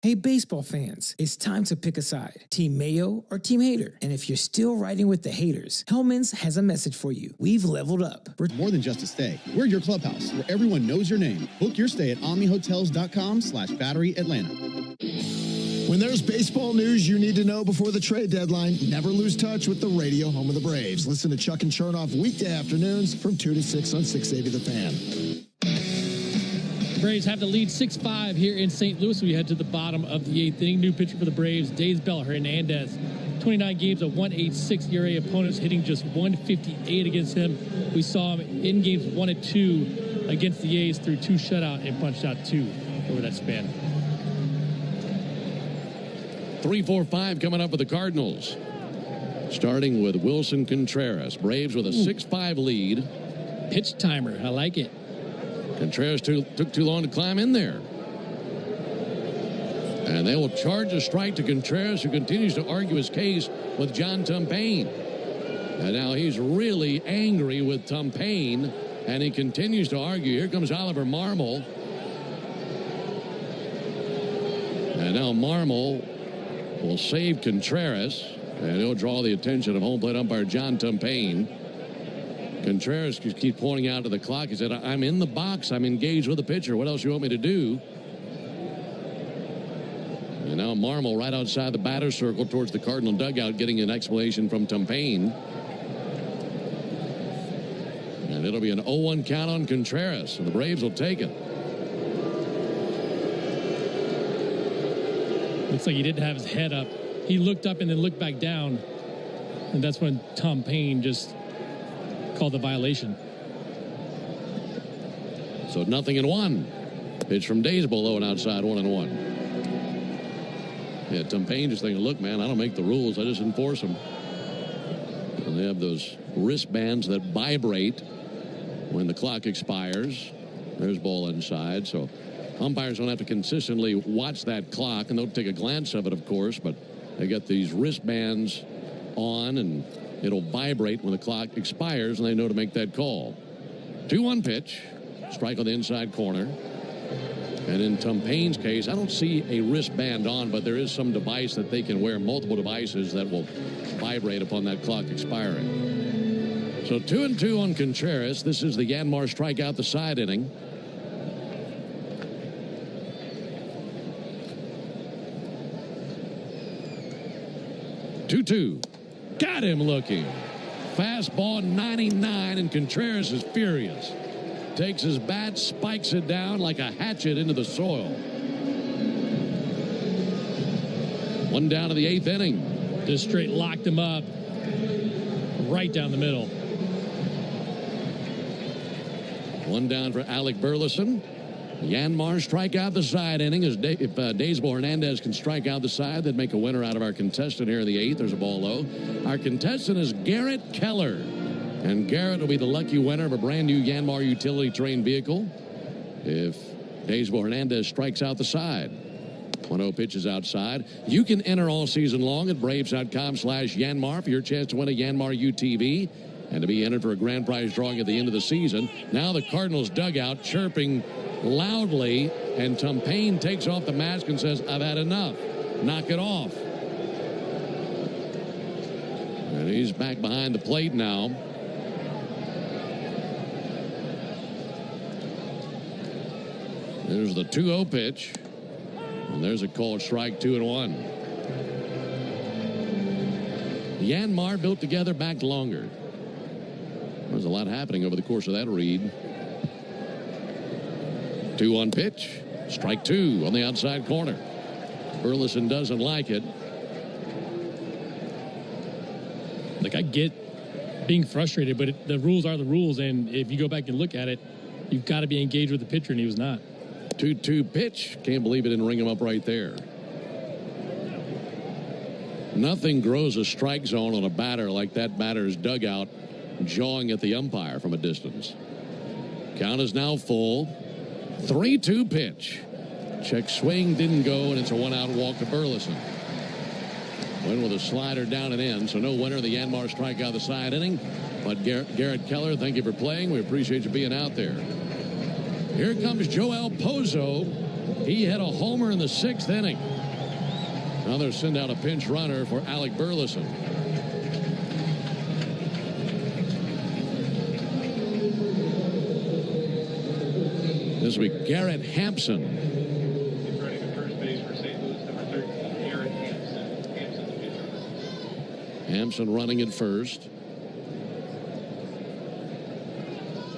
Hey, baseball fans, it's time to pick a side. Team Mayo or Team Hater. And if you're still riding with the haters, Hellman's has a message for you. We've leveled up. We're more than just a stay. We're your clubhouse, where everyone knows your name. Book your stay at omnihotels.com/Battery Atlanta. When there's baseball news you need to know before the trade deadline, never lose touch with the radio home of the Braves. Listen to Chuck and Chernoff weekday afternoons from 2 to 6 on 680 The Fan. Braves have the lead 6-5 here in St. Louis. We head to the bottom of the 8th inning. New pitcher for the Braves, Daysbel Hernandez. 29 games, a 1.86 ERA. Opponents hitting just 158 against him. We saw him in games 1 and 2 against the A's through 2 shutout and punched out 2 over that span. 3-4-5 coming up with the Cardinals. Starting with Wilson Contreras. Braves with a 6-5 lead. Pitch timer. I like it. Contreras took too long to climb in there. And they will charge a strike to Contreras, who continues to argue his case with John Tumpain. And now he's really angry with Tumpain, and he continues to argue. Here comes Oliver Marmol. And now Marmol will save Contreras, and he'll draw the attention of home plate umpire John Tumpain. Contreras keeps pointing out to the clock. He said, I'm in the box. I'm engaged with the pitcher. What else do you want me to do? And now Marmol right outside the batter's circle towards the Cardinal dugout, getting an explanation from Tumpain. And it'll be an 0-1 count on Contreras, and the Braves will take it. Looks like he didn't have his head up. He looked up and then looked back down. And that's when Tumpain just called the violation. So 0-1. Pitch from Daysbel low and outside, 1-1. Yeah, Tumpain just thinking, look, man, I don't make the rules. I just enforce them. And they have those wristbands that vibrate when the clock expires. There's ball inside. So umpires don't have to consistently watch that clock, and they'll take a glance of it, of course, but they got these wristbands on, and it'll vibrate when the clock expires, and they know to make that call. 2-1 pitch. Strike on the inside corner. And in Tumpain's case, I don't see a wristband on, but there is some device that they can wear, multiple devices that will vibrate upon that clock expiring. So 2-2 on Contreras. This is the Yanmar strikeout, the side inning. Two. Got him looking. Fastball 99, and Contreras is furious. Takes his bat, spikes it down like a hatchet into the soil. One down to the 8th inning. Just straight locked him up right down the middle. One down for Alec Burleson. Yanmar strike out the side inning. If Daysbel Hernandez can strike out the side, they'd make a winner out of our contestant here in the 8th. There's a ball low. Our contestant is Garrett Keller. And Garrett will be the lucky winner of a brand new Yanmar utility terrain vehicle if Daysbel Hernandez strikes out the side. 1-0 pitch is outside. You can enter all season long at Braves.com/Yanmar for your chance to win a Yanmar UTV and to be entered for a grand prize drawing at the end of the season. Now the Cardinals dugout chirping loudly, and Tumpain takes off the mask and says, I've had enough. Knock it off. And he's back behind the plate now. There's the 2-0 pitch. And there's a called strike, 2-1. Yanmar built together, back longer. There's a lot happening over the course of that read. 2-1 pitch. Strike 2 on the outside corner. Burleson doesn't like it. Like, I get being frustrated, but the rules are the rules, and if you go back and look at it, you've got to be engaged with the pitcher, and he was not. 2-2 pitch. Can't believe it didn't ring him up right there. Nothing grows a strike zone on a batter like that batter's dugout jawing at the umpire from a distance. Count is now full. 3-2 pitch. Check swing, didn't go, and it's a one-out walk to Burleson. Win with a slider down and in, so no winner. The Yanmar strikeout the side inning. But Garrett Keller, thank you for playing. We appreciate you being out there. Here comes Joel Pozo. He hit a homer in the 6th inning. Now they'll send out a pinch runner for Alec Burleson. This will be Garrett Hampson. Hampson running at first.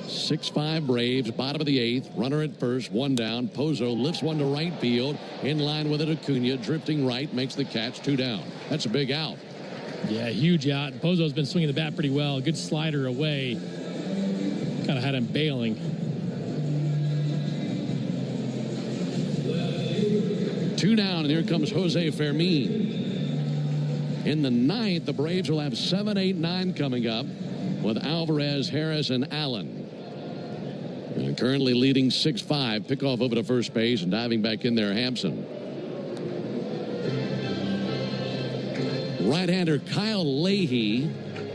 6-5 Braves, bottom of the 8th. Runner at first, one down. Pozo lifts one to right field. In line with it, Acuna drifting right, makes the catch, 2 down. That's a big out. Yeah, huge out. Pozo's been swinging the bat pretty well. Good slider away. Kind of had him bailing. 2 down, and here comes Jose Fermin. In the 9th, the Braves will have 7, 8, 9 coming up with Alvarez, Harris, and Allen. And currently leading 6-5. Pickoff over to first base and diving back in there, Hampson. Right-hander Kyle Leahy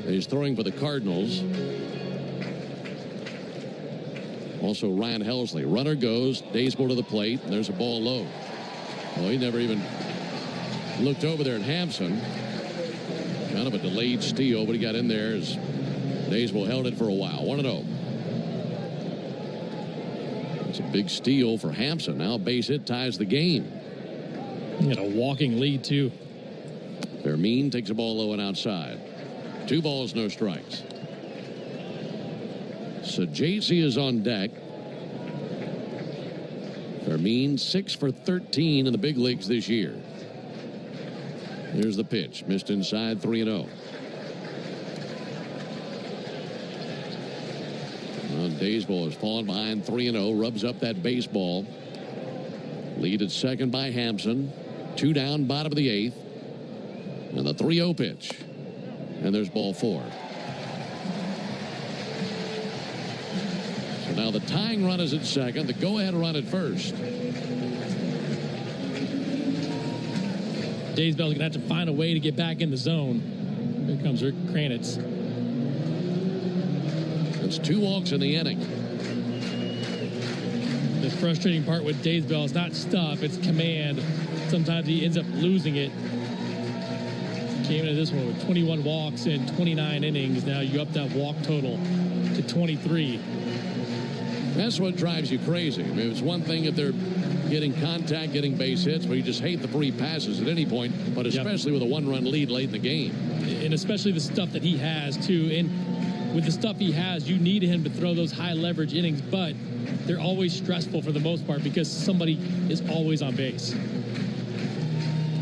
is throwing for the Cardinals. Also Ryan Helsley. Runner goes, Daysboro to the plate, and there's a ball low. Well, he never even looked over there at Hampson. Kind of a delayed steal, but he got in there as Daysboro held it for a while. 1-0. It's a big steal for Hampson. Now a base hit ties the game. He got a walking lead, too. Fermin takes a ball low and outside. 2 balls, no strikes. Sajazi is on deck. Fermin 6 for 13 in the big leagues this year. Here's the pitch. Missed inside, 3-0. Well, Daysboro has fallen behind 3-0. Rubs up that baseball. Lead at second by Hampson. 2 down, bottom of the 8th. And the 3-0 pitch. And there's ball 4. So now the tying run is at second. The go-ahead run at first. Daysbell's going to have to find a way to get back in the zone. Here comes Rick Kranitz. It's 2 walks in the inning. The frustrating part with Daysbell is not stuff, it's command. Sometimes he ends up losing it. Came into this one with 21 walks in 29 innings. Now you up that walk total to 23. That's what drives you crazy. I mean, it's one thing if they're getting contact, getting base hits, but you just hate the free passes at any point, but especially with a 1-run lead late in the game. And especially the stuff that he has, too. And with the stuff he has, you need him to throw those high leverage innings, but they're always stressful for the most part because somebody is always on base.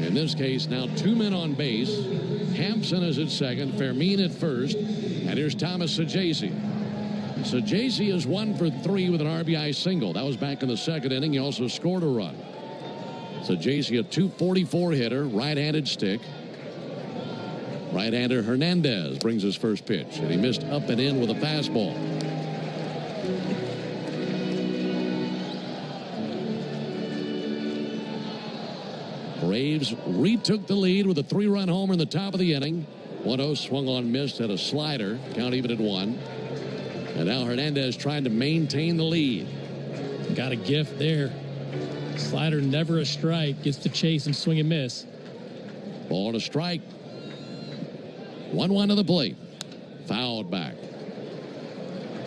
In this case, now 2 men on base. Hampson is at second, Fermin at first, and here's Thomas Sajazi. Sajazi is 1 for 3 with an RBI single. That was back in the 2nd inning. He also scored a run. Sajazi, a .244 hitter, right-handed stick. Right-hander Hernandez brings his first pitch, and he missed up and in with a fastball. Braves retook the lead with a 3-run homer in the top of the inning. 1-0 swung on, missed, had a slider. Count even at 1. And now Hernandez trying to maintain the lead. Got a gift there. Slider, never a strike. Gets to chase and swing and miss. Ball and a strike. 1-1 to the plate. Fouled back.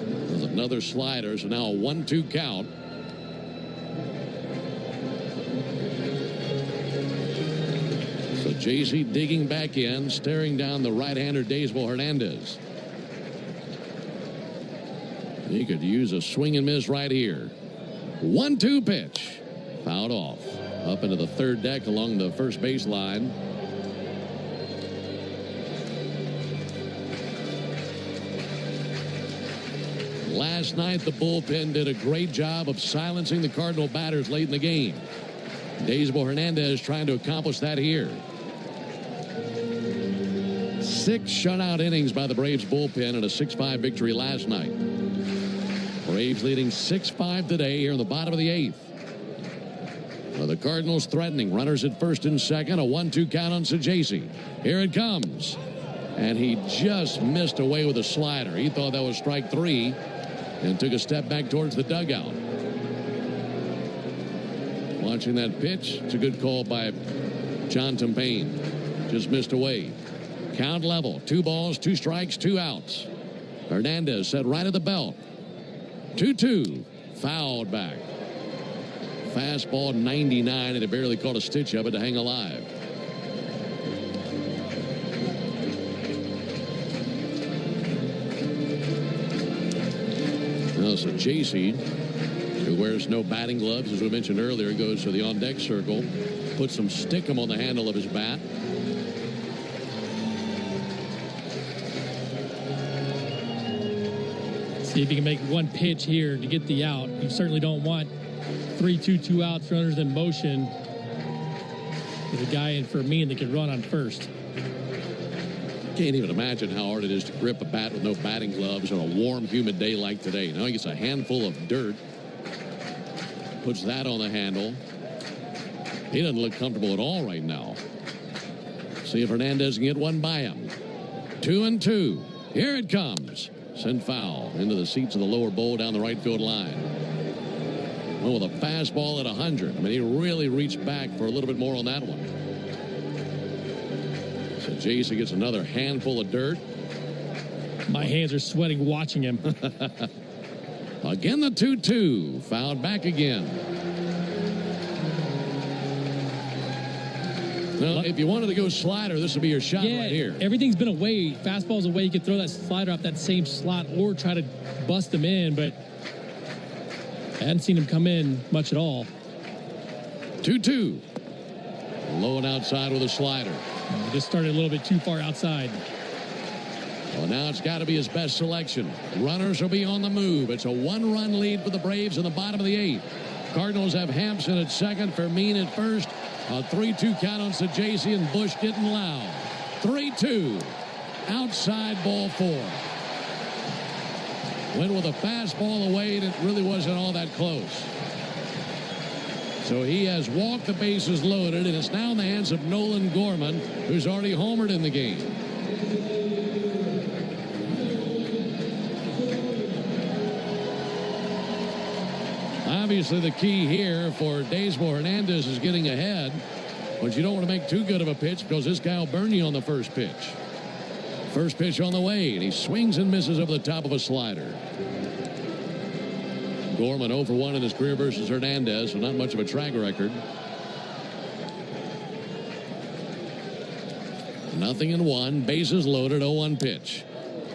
There's another slider, so now a 1-2 count. JC digging back in, staring down the right-hander Daysbel Hernandez. He could use a swing and miss right here. 1-2 pitch. Fouled off. Up into the third deck along the first baseline. Last night, the bullpen did a great job of silencing the Cardinal batters late in the game. Daysbel Hernandez trying to accomplish that here. 6 shutout innings by the Braves bullpen and a 6-5 victory last night. Braves leading 6-5 today here in the bottom of the 8th. Well, the Cardinals threatening. Runners at first and second. A 1-2 count on Sajaci. Here it comes. And he just missed away with a slider. He thought that was strike 3 and took a step back towards the dugout. Watching that pitch, it's a good call by John Tempane. Just missed away. Count level. 2 balls, 2 strikes, 2 outs. Hernandez set right at the belt. 2-2. Fouled back. Fastball 99, and it barely caught a stitch of it to hang alive. Now, so JC, who wears no batting gloves, as we mentioned earlier, goes to the on-deck circle, puts some stickum on the handle of his bat. See if you can make one pitch here to get the out. You certainly don't want 3-2, 2 outs, runners in motion with a guy in for me that can run on first. Can't even imagine how hard it is to grip a bat with no batting gloves on a warm, humid day like today. Now he gets a handful of dirt, puts that on the handle. He doesn't look comfortable at all right now. See if Hernandez can get one by him. 2-2. Here it comes. Sent foul into the seats of the lower bowl down the right field line. Well, with a fastball at 100. I mean, he really reached back for a little bit more on that one. So Jason gets another handful of dirt. My hands are sweating watching him. Again, the 2-2. Fouled back again. Well, if you wanted to go slider, this would be your shot right here. Everything's been away. Fastball's away. You could throw that slider off that same slot or try to bust him in, but I hadn't seen him come in much at all. 2-2. Low and outside with a slider. Just started a little bit too far outside. Well, now it's got to be his best selection. Runners will be on the move. It's a 1-run lead for the Braves in the bottom of the 8th. Cardinals have Hampson at second, Fermin at first. A 3-2 count on Sajaci, and Bush getting loud. 3-2. Outside ball 4. Went with a fastball away, and it really wasn't all that close. So he has walked the bases loaded, and it's now in the hands of Nolan Gorman, who's already homered in the game. Obviously, the key here for Daysbel Hernandez is getting ahead, but you don't want to make too good of a pitch because this guy will burn you on the first pitch. First pitch on the way, and he swings and misses over the top of a slider. Gorman 0 for 1 in his career versus Hernandez, so not much of a track record. 0-1, bases loaded, 0-1 pitch.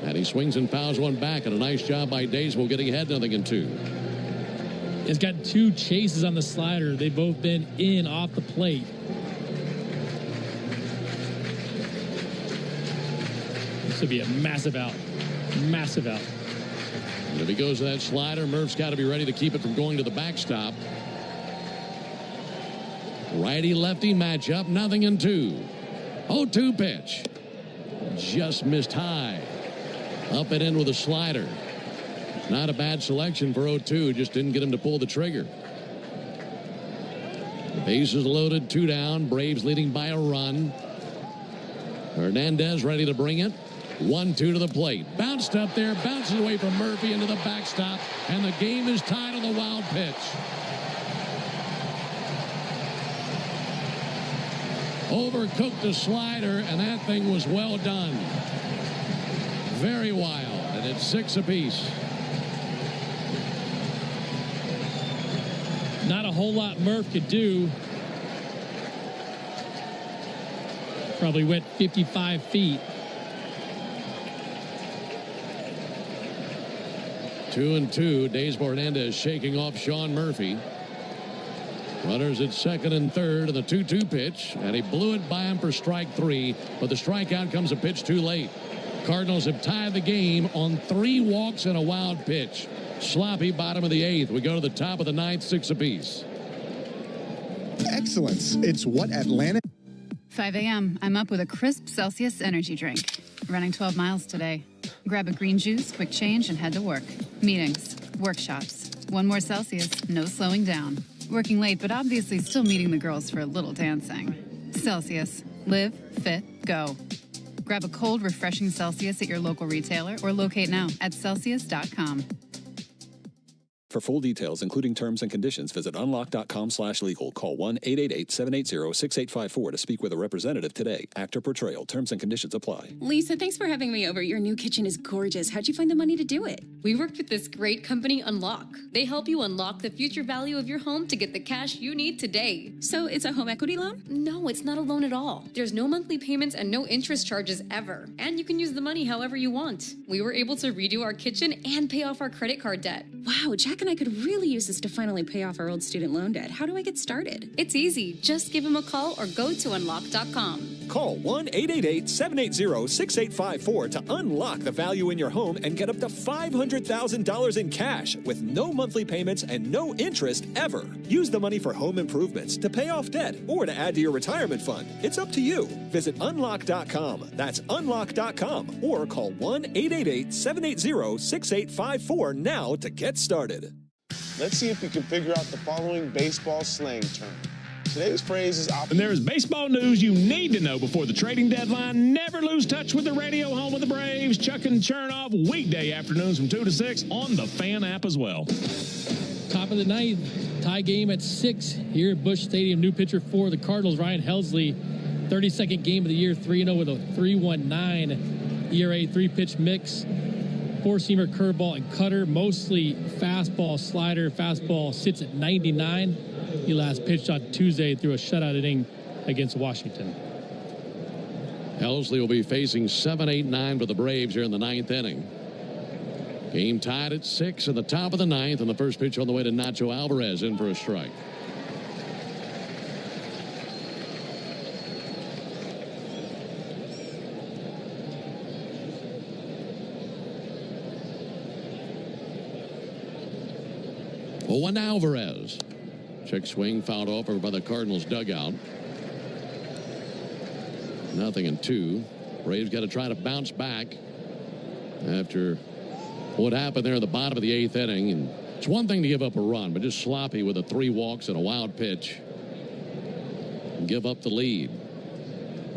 And he swings and fouls one back, and a nice job by Daysbel getting ahead 0-2. He's got 2 chases on the slider. They've both been in off the plate. This would be a massive out. Massive out. And if he goes to that slider, Murph's got to be ready to keep it from going to the backstop. Righty-lefty matchup, 0-2. 0-2 pitch. Just missed high. Up and in with a slider. Not a bad selection for 0-2. Just didn't get him to pull the trigger. Bases loaded, 2 down. Braves leading by a run. Hernandez ready to bring it. 1-2 to the plate. Bounced up there, bounces away from Murphy into the backstop, and the game is tied on the wild pitch. Overcooked the slider, and that thing was well done. Very wild, and it's 6 apiece. Not a whole lot Murph could do. Probably went 55 feet. 2-2. Daysmore Hernandez shaking off Sean Murphy. Runners at second and third, and the 2-2 pitch, and he blew it by him for strike 3, but the strikeout comes a pitch too late. Cardinals have tied the game on 3 walks and a wild pitch. Sloppy bottom of the 8th. We go to the top of the 9th, 6 apiece. Excellence. It's what Atlanta... 5 a.m. I'm up with a crisp Celsius energy drink. Running 12 miles today. Grab a green juice, quick change, and head to work. Meetings, workshops. One more Celsius, no slowing down. Working late, but obviously still meeting the girls for a little dancing. Celsius. Live, fit, go. Grab a cold, refreshing Celsius at your local retailer or locate now at Celsius.com. For full details, including terms and conditions, visit unlock.com/legal. Call 1-888-780-6854 to speak with a representative today. Actor portrayal. Terms and conditions apply. Lisa, thanks for having me over. Your new kitchen is gorgeous. How'd you find the money to do it? We worked with this great company, Unlock. They help you unlock the future value of your home to get the cash you need today. So it's a home equity loan? No, it's not a loan at all. There's no monthly payments and no interest charges ever. And you can use the money however you want. We were able to redo our kitchen and pay off our credit card debt. Wow, Jack and I could really use this to finally pay off our old student loan debt. How do I get started? It's easy. Just give them a call or go to unlock.com. Call 1-888-780-6854 to unlock the value in your home and get up to $500,000 in cash with no monthly payments and no interest ever. Use the money for home improvements, to pay off debt, or to add to your retirement fund. It's up to you. Visit unlock.com. That's unlock.com. Or call 1-888-780-6854 now to get started. Let's see if we can figure out the following baseball slang term. Today's phrase is And there is baseball news you need to know before the trading deadline. Never lose touch with the radio home of the Braves. Chuck and Chernoff, weekday afternoons from 2 to 6 on the Fan app as well. Top of the 9th, tie game at 6 here at Busch Stadium. New pitcher for the Cardinals, Ryan Helsley. 32nd game of the year, 3-0 with a 3.19 ERA, 3-pitch mix. 4-seamer, curveball, and cutter. Mostly fastball, slider. Fastball sits at 99. He last pitched on Tuesday through a shutout inning against Washington. Helsley will be facing 7-8-9 for the Braves here in the 9th inning. Game tied at 6 in the top of the 9th, and the first pitch on the way to Nacho Alvarez in for a strike. One Alvarez. Check swing fouled off over by the Cardinals dugout. 0-2. Braves got to try to bounce back after what happened there at the bottom of the 8th inning. And it's one thing to give up a run, but just sloppy with the 3 walks and a wild pitch and give up the lead.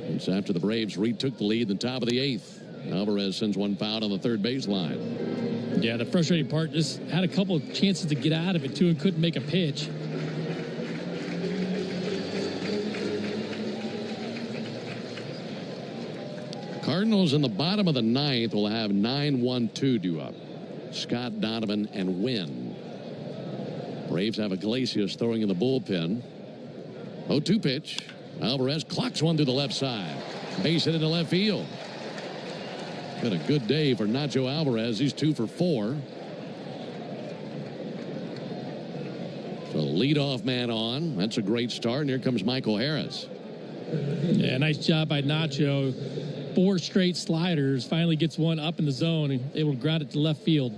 It's after the Braves retook the lead in the top of the 8th. Alvarez sends one foul on the third baseline. Yeah, the frustrating part, just had a couple of chances to get out of it, too, and couldn't make a pitch. Cardinals in the bottom of the 9th will have 9-1-2 due up. Scott, Donovan, and Wynn. Braves have Iglesias throwing in the bullpen. 0-2 pitch. Alvarez clocks one to the left side. Base hit into left field. Been a good day for Nacho Alvarez. He's 2 for 4. So leadoff man on. That's a great start. And here comes Michael Harris. Yeah, nice job by Nacho. 4 straight sliders. Finally gets one up in the zone and able to ground it to left field.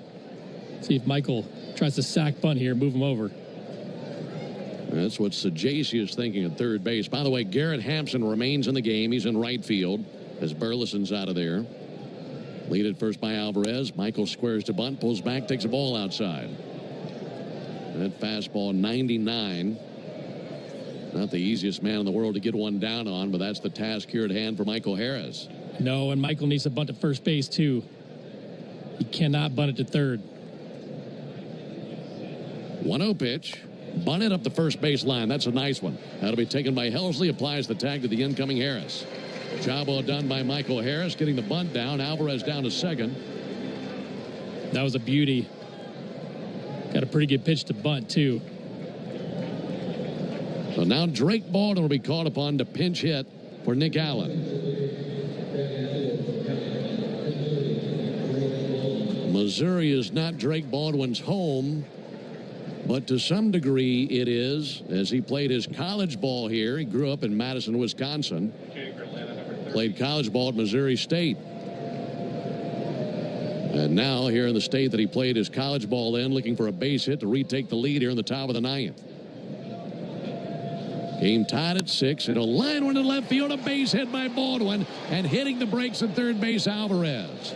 See if Michael tries to sack bunt here, move him over. That's what Sajaci is thinking at third base. By the way, Garrett Hampson remains in the game. He's in right field as Burleson's out of there. Lead at first by Alvarez. Michael squares to bunt, pulls back, takes a ball outside. That fastball 99. Not the easiest man in the world to get one down on, but that's the task here at hand for Michael Harris. No, and Michael needs to bunt to first base, too. He cannot bunt it to third. 1-0 pitch. Bunted up the first base line. That's a nice one. That'll be taken by Helsley. Applies the tag to the incoming Harris. Job well done by Michael Harris, getting the bunt down. Alvarez down to second. That was a beauty. Got a pretty good pitch to bunt, too. So now Drake Baldwin will be called upon to pinch hit for Nick Allen. Missouri is not Drake Baldwin's home, but to some degree it is, as he played his college ball here. He grew up in Madison, Wisconsin. Played college ball at Missouri State. And now here in the state that he played his college ball in, looking for a base hit to retake the lead here in the top of the ninth. Game tied at 6. And a line one to left field, a base hit by Baldwin, and hitting the brakes at third base, Alvarez.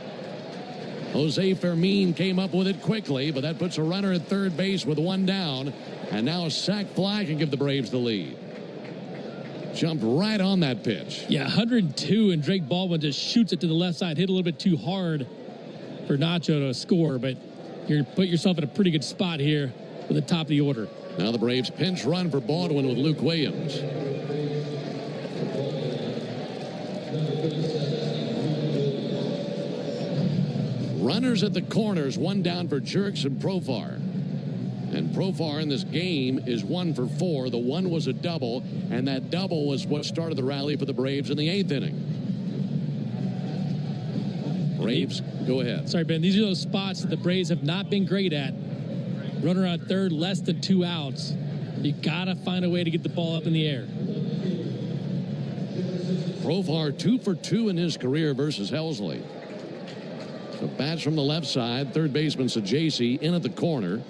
Jose Fermin came up with it quickly, but that puts a runner at third base with one down. And now a sac fly can give the Braves the lead. Jumped right on that pitch. Yeah, 102, and Drake Baldwin just shoots it to the left side. Hit a little bit too hard for Nacho to score, but you put yourself in a pretty good spot here with the top of the order. Now the Braves pinch run for Baldwin with Luke Williams. Runners at the corners, one down for Jerks and Profar. And Profar in this game is 1 for 4. The one was a double, and that double was what started the rally for the Braves in the 8th inning. Braves, go ahead. Sorry, Ben. These are those spots that the Braves have not been great at. Runner on third, less than 2 outs. You got to find a way to get the ball up in the air. Profar 2 for 2 in his career versus Helsley. The bats from the left side. Third baseman Sajaci in at the corner.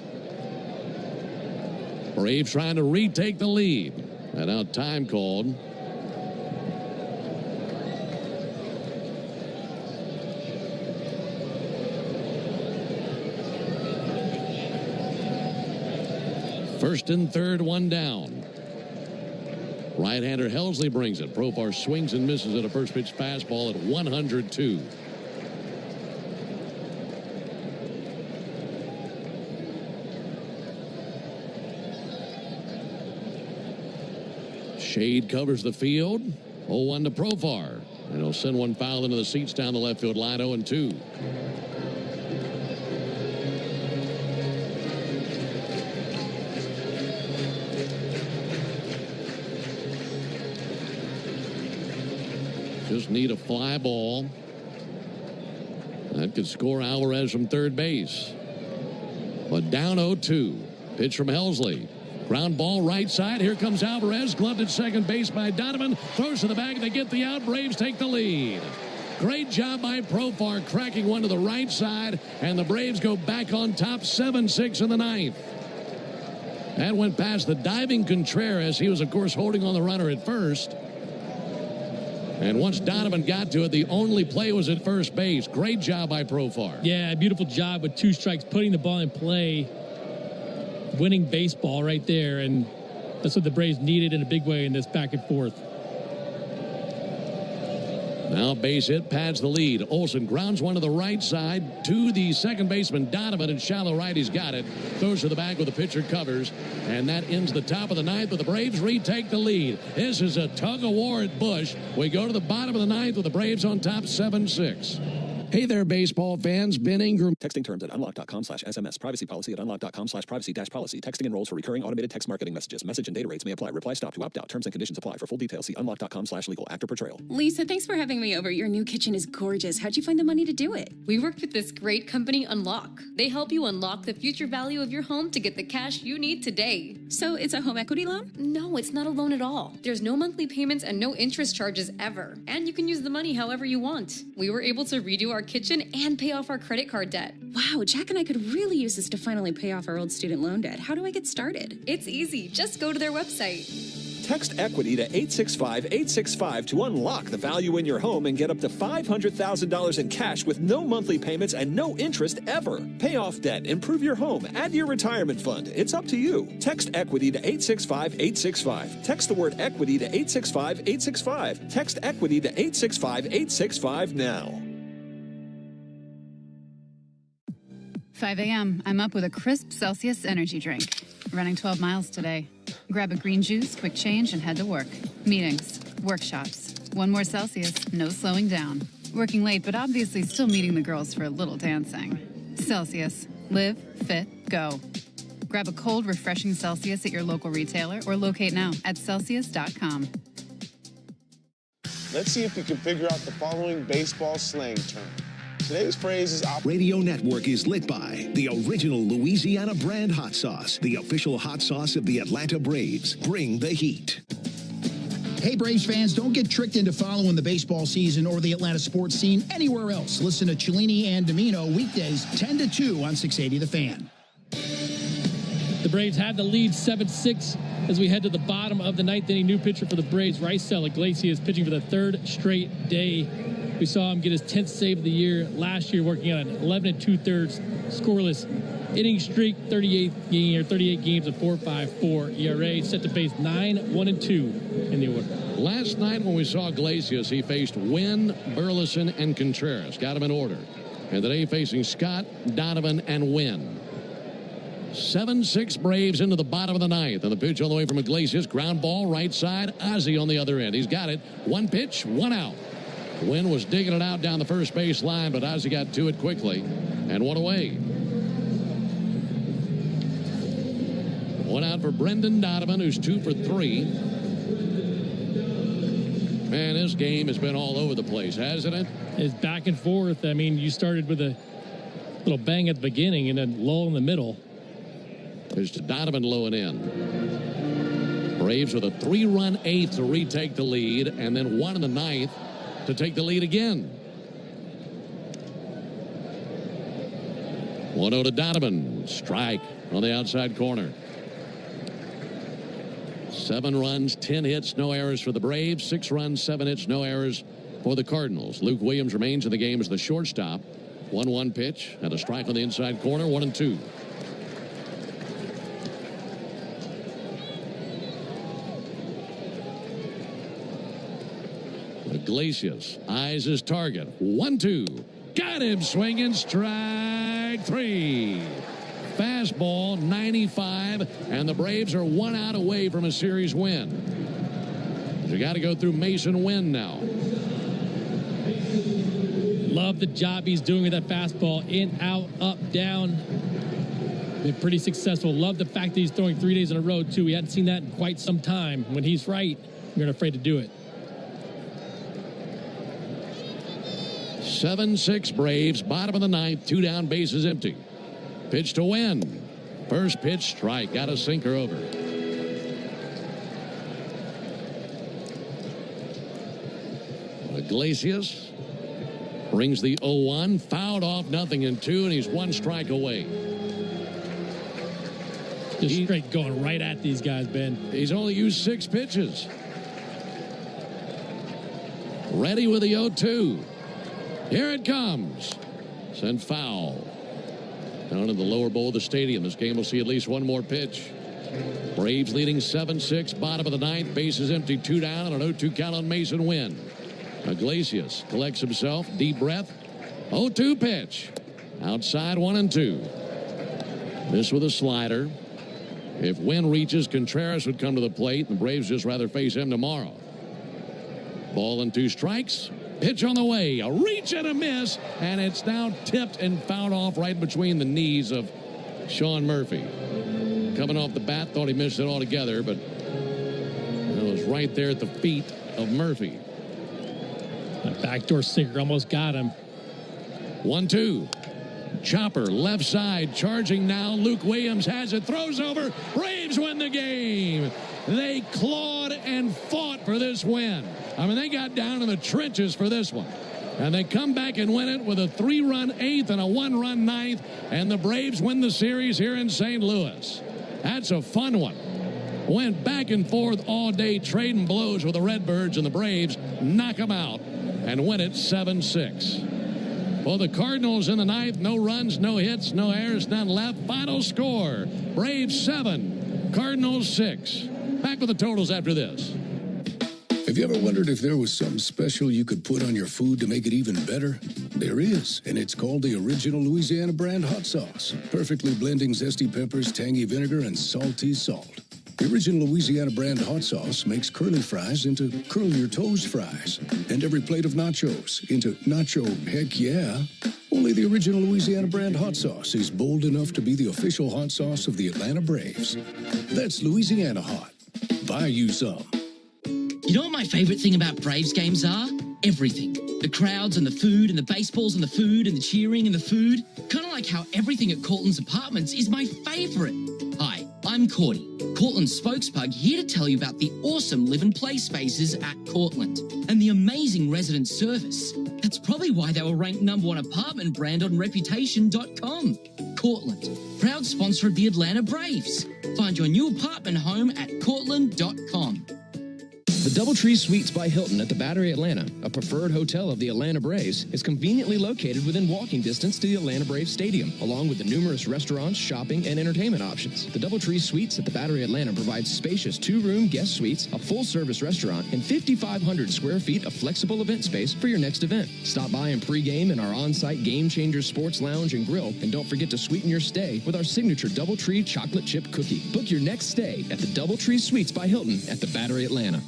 Braves trying to retake the lead. And now time called. First and third, one down. Right-hander Helsley brings it. Profar swings and misses at a first pitch fastball at 102. Shade covers the field. 0-1 to Profar. And he'll send one foul into the seats down the left field line, 0-2. Just need a fly ball. That could score Alvarez from third base. But down 0-2. Pitch from Helsley. Ground ball right side. Here comes Alvarez. Gloved at second base by Donovan. Throws to the bag. They get the out. Braves take the lead. Great job by Profar cracking one to the right side. And the Braves go back on top 7-6 in the ninth. That went past the diving Contreras. He was, of course, holding on the runner at first. And once Donovan got to it, the only play was at first base. Great job by Profar. Yeah, beautiful job with 2 strikes, putting the ball in play. Winning baseball right there, and that's what the Braves needed in a big way in this back and forth. Now base hit pads the lead. Olsen grounds one to the right side to the second baseman Donovan in shallow right. He's got it. Throws to the bag with the pitcher covers, and that ends the top of the ninth. But the Braves retake the lead. This is a tug of war at Busch. We go to the bottom of the ninth with the Braves on top 7-6. Hey there, baseball fans. Ben Ingram. Texting terms at unlock.com/SMS. Privacy policy at unlock.com/privacy-policy. Texting enrolls for recurring automated text marketing messages. Message and data rates may apply. Reply stop to opt out. Terms and conditions apply. For full details, see unlock.com/legal. Actor portrayal. Lisa, thanks for having me over. Your new kitchen is gorgeous. How'd you find the money to do it? We worked with this great company, Unlock. They help you unlock the future value of your home to get the cash you need today. So it's a home equity loan? No, it's not a loan at all. There's no monthly payments and no interest charges ever. And you can use the money however you want. We were able to redo our kitchen and pay off our credit card debt. Wow, Jack and I could really use this to finally pay off our old student loan debt. How do I get started? It's easy. Just go to their website. Text EQUITY to 865-865 to unlock the value in your home and get up to $500,000 in cash with no monthly payments and no interest ever. Pay off debt, improve your home, add to your retirement fund. It's up to you. Text EQUITY to 865-865. Text the word EQUITY to 865-865. Text EQUITY to 865-865 now. 5 a.m. I'm up with a crisp Celsius energy drink. Running 12 miles today. Grab a green juice, quick change, and head to work. Meetings, workshops. 1 more Celsius, no slowing down. Working late, but obviously still meeting the girls for a little dancing. Celsius. Live, fit, go. Grab a cold, refreshing Celsius at your local retailer or locate now at Celsius.com. Let's see if you can figure out the following baseball slang term. Today's phrase is Radio Network is lit by the original Louisiana brand hot sauce, the official hot sauce of the Atlanta Braves. Bring the heat. Hey, Braves fans, don't get tricked into following the baseball season or the Atlanta sports scene anywhere else. Listen to Cellini and Domino weekdays 10 to 2 on 680 The Fan. The Braves have the lead 7-6 as we head to the bottom of the ninth inning. New pitcher for the Braves, Raisel Iglesias, pitching for the third straight day. We saw him get his 10th save of the year last year, working on an 11 2/3 scoreless inning streak, 38 games of 4.54 ERA, set to face 9-1-2 in the order. Last night when we saw Iglesias, he faced Wynn, Burleson, and Contreras. Got him in order. And today facing Scott, Donovan, and Wynn. 7-6 Braves into the bottom of the ninth. And the pitch all the way from Iglesias. Ground ball, right side. Ozzie on the other end. He's got it. One pitch, one out. Wynn was digging it out down the first base line, but Ozzie got to it quickly and one away. One out for Brendan Donovan, who's 2 for 3. Man, this game has been all over the place, hasn't it? It's back and forth. I mean, you started with a little bang at the beginning and then lull in the middle. There's to Donovan low and in. Braves with a 3-run eighth to retake the lead, and then one in the ninth to take the lead again. 1-0 to Donovan. Strike on the outside corner. 7 runs, 10 hits, no errors for the Braves. 6 runs, 7 hits, no errors for the Cardinals. Luke Williams remains in the game as the shortstop. 1-1 pitch and a strike on the inside corner. 1-2. Iglesias eyes his target. 1-2. Got him swinging. Strike 3. Fastball 95, and the Braves are 1 out away from a series win. You got to go through Mason Wynn now. Love the job he's doing with that fastball. In, out, up, down. Been pretty successful. Love the fact that he's throwing 3 days in a row, too. We hadn't seen that in quite some time. When he's right, we're not afraid to do it. 7-6 Braves, bottom of the ninth, 2 down, bases empty. Pitch to Wynn. First pitch, strike. Got a sinker over. Iglesias brings the 0-1, fouled off, 0-2, and he's 1 strike away. Just straight going right at these guys, Ben. He's only used 6 pitches. Ready with the 0-2. Here it comes. Sent foul. Down in the lower bowl of the stadium. This game will see at least 1 more pitch. Braves leading 7-6, bottom of the ninth. Bases empty, 2 down, and an 0-2 count on Mason Wynn. Iglesias collects himself, deep breath. 0-2 pitch. Outside 1-2. This with a slider. If Wynn reaches, Contreras would come to the plate. The Braves just rather face him tomorrow. Ball and 2 strikes. Pitch on the way, a reach and a miss, and it's now tipped and fouled off right between the knees of Sean Murphy. Coming off the bat, thought he missed it altogether, but it was right there at the feet of Murphy. That backdoor sinker almost got him. 1-2. Chopper, left side, charging now. Luke Williams has it, throws over. Braves win the game. They clawed and fought for this win. I mean, they got down in the trenches for this one. And they come back and win it with a 3-run eighth and a 1-run ninth. And the Braves win the series here in St. Louis. That's a fun one. Went back and forth all day, trading blows with the Redbirds, and the Braves knock them out and win it 7-6. Well, the Cardinals in the ninth, no runs, no hits, no errors, none left. Final score, Braves 7, Cardinals 6. Back with the totals after this. Have you ever wondered if there was something special you could put on your food to make it even better? There is, and it's called the Original Louisiana Brand Hot Sauce. Perfectly blending zesty peppers, tangy vinegar, and salty salt. The Original Louisiana Brand Hot Sauce makes curly fries into curl your toes fries, and every plate of nachos into nacho heck yeah. Only the Original Louisiana Brand Hot Sauce is bold enough to be the official hot sauce of the Atlanta Braves. That's Louisiana Hot. Buy you some. You know what my favorite thing about Braves games are? Everything. The crowds and the food and the baseballs and the food and the cheering and the food. Kind of like how everything at Cortland's Apartments is my favorite. Hi, I'm Cordy, Cortland's spokespug, here to tell you about the awesome live and play spaces at Cortland and the amazing resident service. That's probably why they were ranked #1 apartment brand on Reputation.com. Cortland, proud sponsor of the Atlanta Braves. Find your new apartment home at Cortland.com. The DoubleTree Suites by Hilton at the Battery Atlanta, a preferred hotel of the Atlanta Braves, is conveniently located within walking distance to the Atlanta Braves Stadium, along with the numerous restaurants, shopping, and entertainment options. The DoubleTree Suites at the Battery Atlanta provides spacious 2-room guest suites, a full-service restaurant, and 5,500 square feet of flexible event space for your next event. Stop by and pregame in our on-site Game Changer Sports Lounge and Grill, and don't forget to sweeten your stay with our signature DoubleTree chocolate chip cookie. Book your next stay at the DoubleTree Suites by Hilton at the Battery Atlanta.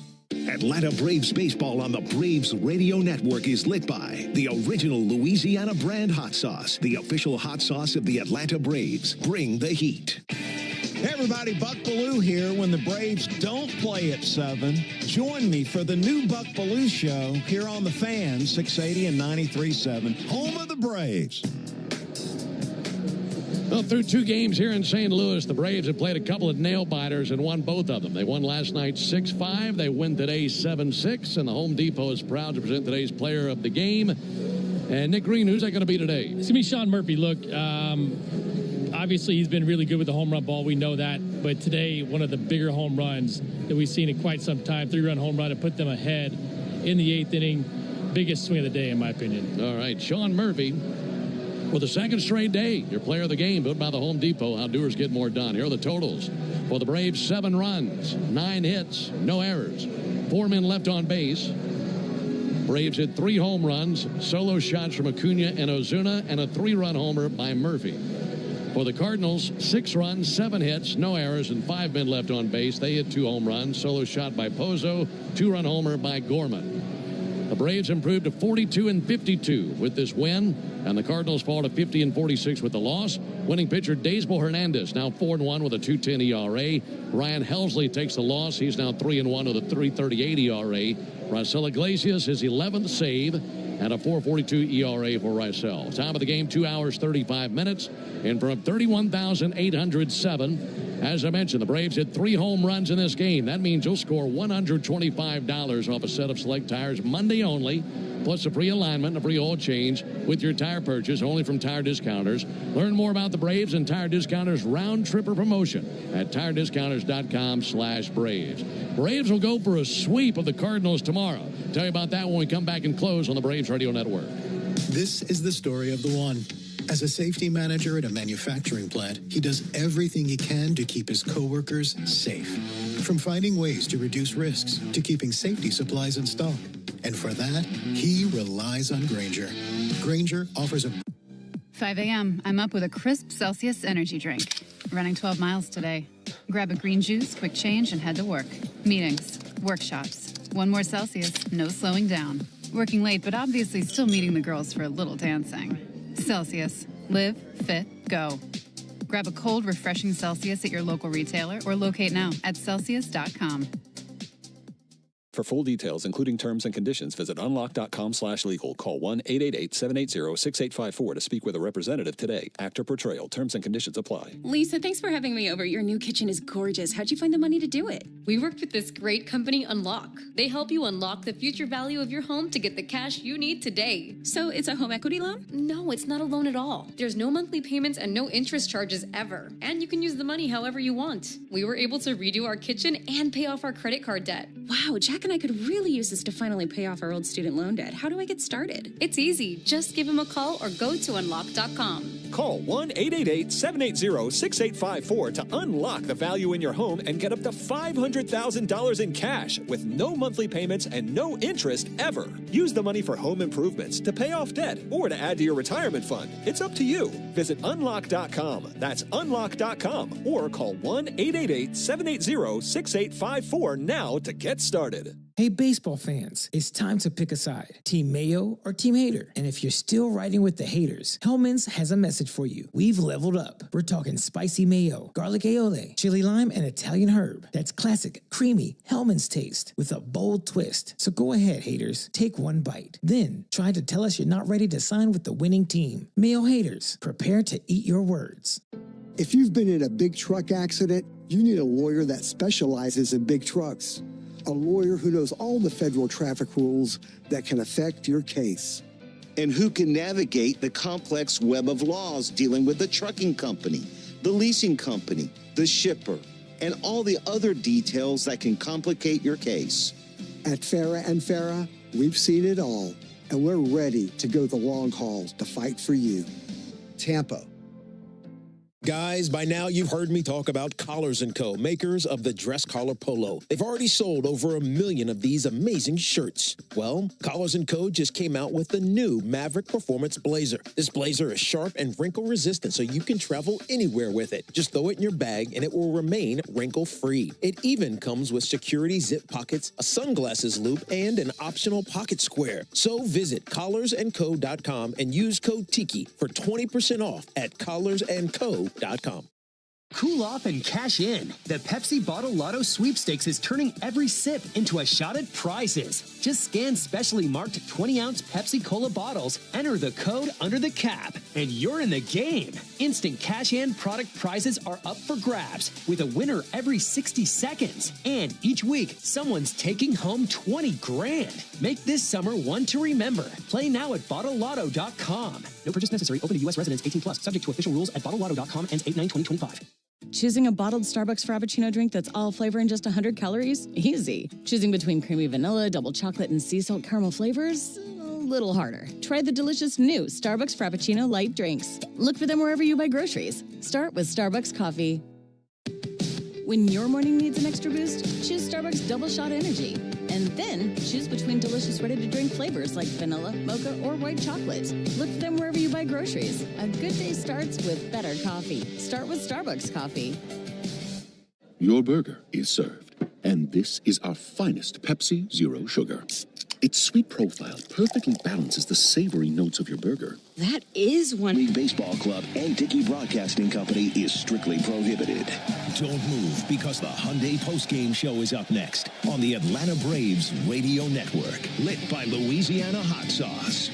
Atlanta Braves baseball on the Braves Radio Network is lit by the original Louisiana brand hot sauce, the official hot sauce of the Atlanta Braves. Bring the heat. Hey everybody, Buck Bellew here. When the Braves don't play at 7, join me for the new Buck Bellew Show here on The Fan, 680 and 93.7, home of the Braves. Well, through 2 games here in St. Louis, the Braves have played a couple of nail-biters and won both of them. They won last night 6-5. They win today 7-6. And the Home Depot is proud to present today's player of the game. And Nick Green, who's that going to be today? It's going to be Sean Murphy. Look, obviously he's been really good with the home run ball. We know that. But today, one of the bigger home runs that we've seen in quite some time, 3-run home run to put them ahead in the 8th inning. Biggest swing of the day, in my opinion. All right, Sean Murphy. For the second straight day, your player of the game, built by the Home Depot. How doers get more done. Here are the totals. For the Braves, 7 runs, 9 hits, no errors, 4 men left on base. Braves hit 3 home runs, solo shots from Acuna and Ozuna, and a 3-run homer by Murphy. For the Cardinals, 6 runs, 7 hits, no errors, and 5 men left on base. They hit 2 home runs, solo shot by Pozo, 2-run homer by Gorman. The Braves improved to 42-52 with this win, and the Cardinals fall to 50-46 with the loss. Winning pitcher Daysbel Hernandez now 4-1 with a 2.10 ERA. Ryan Helsley takes the loss. He's now 3-1 with a 3.38 ERA. Raisel Iglesias his 11th save and a 4.42 ERA for Raisel. Time of the game 2 hours 35 minutes, and from 31,807. As I mentioned, the Braves hit 3 home runs in this game. That means you'll score $125 off a set of Select tires Monday only, plus a free alignment and a free oil change with your tire purchase, only from Tire Discounters. Learn more about the Braves and Tire Discounters round tripper promotion at tirediscounters.com/Braves. Braves will go for a sweep of the Cardinals tomorrow. Tell you about that when we come back and close on the Braves Radio Network. This is the story of the one. As a safety manager at a manufacturing plant, he does everything he can to keep his coworkers safe. From finding ways to reduce risks to keeping safety supplies in stock. And for that, he relies on Grainger. Grainger offers a... 5 a.m. I'm up with a crisp Celsius energy drink. Running 12 miles today. Grab a green juice, quick change, and head to work. Meetings, workshops. 1 more Celsius, no slowing down. Working late, but obviously still meeting the girls for a little dancing. Celsius. Live, fit, go. Grab a cold, refreshing Celsius at your local retailer or locate now at Celsius.com. For full details, including terms and conditions, visit unlock.com/legal. Call 1-888-780-6854 to speak with a representative today. Actor portrayal. Terms and conditions apply. Lisa, thanks for having me over. Your new kitchen is gorgeous. How'd you find the money to do it? We worked with this great company, Unlock. They help you unlock the future value of your home to get the cash you need today. So it's a home equity loan? No, it's not a loan at all. There's no monthly payments and no interest charges ever. And you can use the money however you want. We were able to redo our kitchen and pay off our credit card debt. Wow, Jack and I could really use this to finally pay off our old student loan debt. How do I get started? It's easy. Just give him a call or go to unlock.com. Call 1-888-780-6854 to unlock the value in your home and get up to $500,000 in cash with no monthly payments and no interest ever. Use the money for home improvements, to pay off debt, or to add to your retirement fund. It's up to you. Visit unlock.com. That's unlock.com, or call 1-888-780-6854 now to get started. Hey, baseball fans, it's time to pick a side. Team Mayo or Team Hater? And if you're still riding with the haters, Hellman's has a message for you. We've leveled up. We're talking spicy mayo, garlic aioli, chili lime, and Italian herb. That's classic, creamy Hellman's taste with a bold twist. So go ahead, haters. Take one bite. Then try to tell us you're not ready to sign with the winning team. Mayo haters, prepare to eat your words. If you've been in a big truck accident, you need a lawyer that specializes in big trucks. A lawyer who knows all the federal traffic rules that can affect your case. And who can navigate the complex web of laws dealing with the trucking company, the leasing company, the shipper, and all the other details that can complicate your case. At Farah & Farah, we've seen it all, and we're ready to go the long haul to fight for you. Tampa. Guys, by now you've heard me talk about Collars & Co., makers of the dress collar polo. They've already sold over 1 million of these amazing shirts. Well, Collars & Co. just came out with the new Maverick Performance Blazer. This blazer is sharp and wrinkle-resistant, so you can travel anywhere with it. Just throw it in your bag and it will remain wrinkle-free. It even comes with security zip pockets, a sunglasses loop, and an optional pocket square. So visit collarsandco.com and use code TIKI for 20% off at collarsandco.com. Cool off and cash in. The Pepsi Bottle Lotto Sweepstakes is turning every sip into a shot at prizes. Just scan specially marked 20-ounce Pepsi Cola bottles, enter the code under the cap, and you're in the game. Instant cash-in product prizes are up for grabs, with a winner every 60 seconds. And each week, someone's taking home 20 grand. Make this summer one to remember. Play now at BottleLotto.com. No purchase necessary. Open to U.S. residents 18+. Subject to official rules at BottleLotto.com. Ends 8/9/2025. Choosing a bottled Starbucks Frappuccino drink that's all flavor and just 100 calories? Easy. Choosing between creamy vanilla, double chocolate, and sea salt caramel flavors? A little harder. Try the delicious new Starbucks Frappuccino light drinks. Look for them wherever you buy groceries. Start with Starbucks coffee. When your morning needs an extra boost, choose Starbucks Double Shot Energy. And then choose between delicious ready-to-drink flavors like vanilla, mocha, or white chocolate. Look for them wherever you buy groceries. A good day starts with better coffee. Start with Starbucks coffee. Your burger is served, and this is our finest Pepsi Zero Sugar. Its sweet profile perfectly balances the savory notes of your burger. That is one. League Baseball Club and Dickey Broadcasting Company is strictly prohibited. Don't move, because the Hyundai postgame show is up next on the Atlanta Braves Radio Network, lit by Louisiana hot sauce.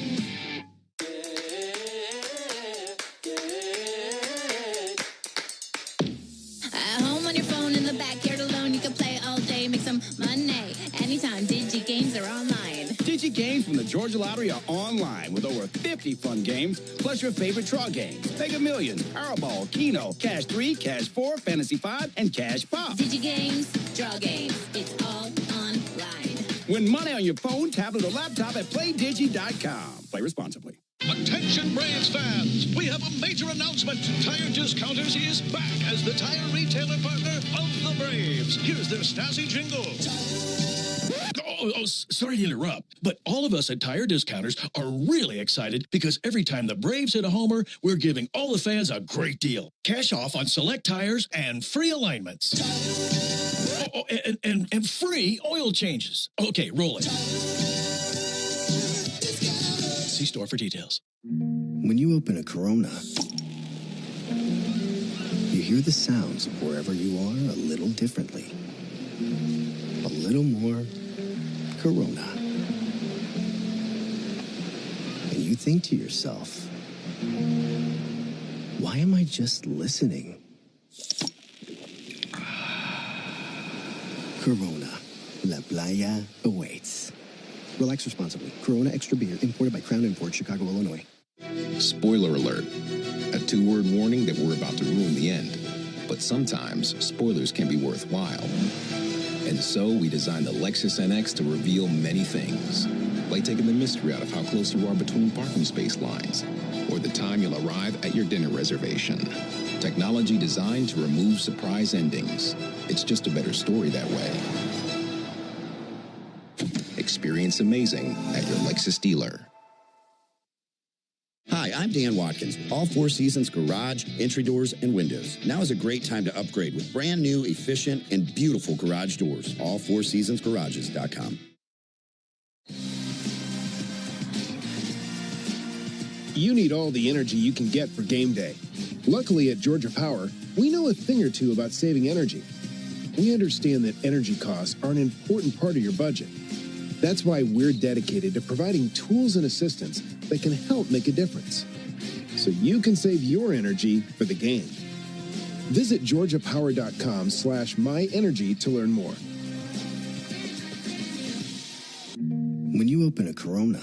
At home on your phone, in the backyard alone, you can play all day, make some money. Anytime, Digi Games are online. Digi Games from the Georgia Lottery are online with over 50 fun games, plus your favorite draw games. Mega Millions, Powerball, Keno, Cash 3, Cash 4, Fantasy 5, and Cash Pop. Digi Games, draw games, it's all online. Win money on your phone, tablet, or laptop at PlayDigi.com. Play responsibly. Attention Braves fans, we have a major announcement. Tire Discounters is back as the tire retailer partner of the Braves. Here's their snazzy jingle. Sorry to interrupt, but all of us at Tire Discounters are really excited because every time the Braves hit a homer, we're giving all the fans a great deal. Cash off on select tires and free alignments. And free oil changes. Okay, roll it. See store for details. When you open a Corona, you hear the sounds of wherever you are a little differently. A little more Corona. And you think to yourself, why am I just listening? Corona. La Playa awaits. Relax responsibly. Corona Extra Beer, imported by Crown Imports, Chicago, Illinois. Spoiler alert. A 2-word warning that we're about to ruin the end. But sometimes, spoilers can be worthwhile. And so, we designed the Lexus NX to reveal many things. Like taking the mystery out of how close you are between parking space lines. Or the time you'll arrive at your dinner reservation. Technology designed to remove surprise endings. It's just a better story that way. Experience amazing at your Lexus dealer. Hi, I'm Dan Watkins. All Four Seasons garage, entry doors, and windows. Now is a great time to upgrade with brand new, efficient, and beautiful garage doors. AllFourSeasonsGarages.com. You need all the energy you can get for game day. Luckily at Georgia Power, we know a thing or two about saving energy. We understand that energy costs are an important part of your budget. That's why we're dedicated to providing tools and assistance that can help make a difference, so you can save your energy for the game. Visit georgiapower.com/myenergy to learn more. When you open a Corona,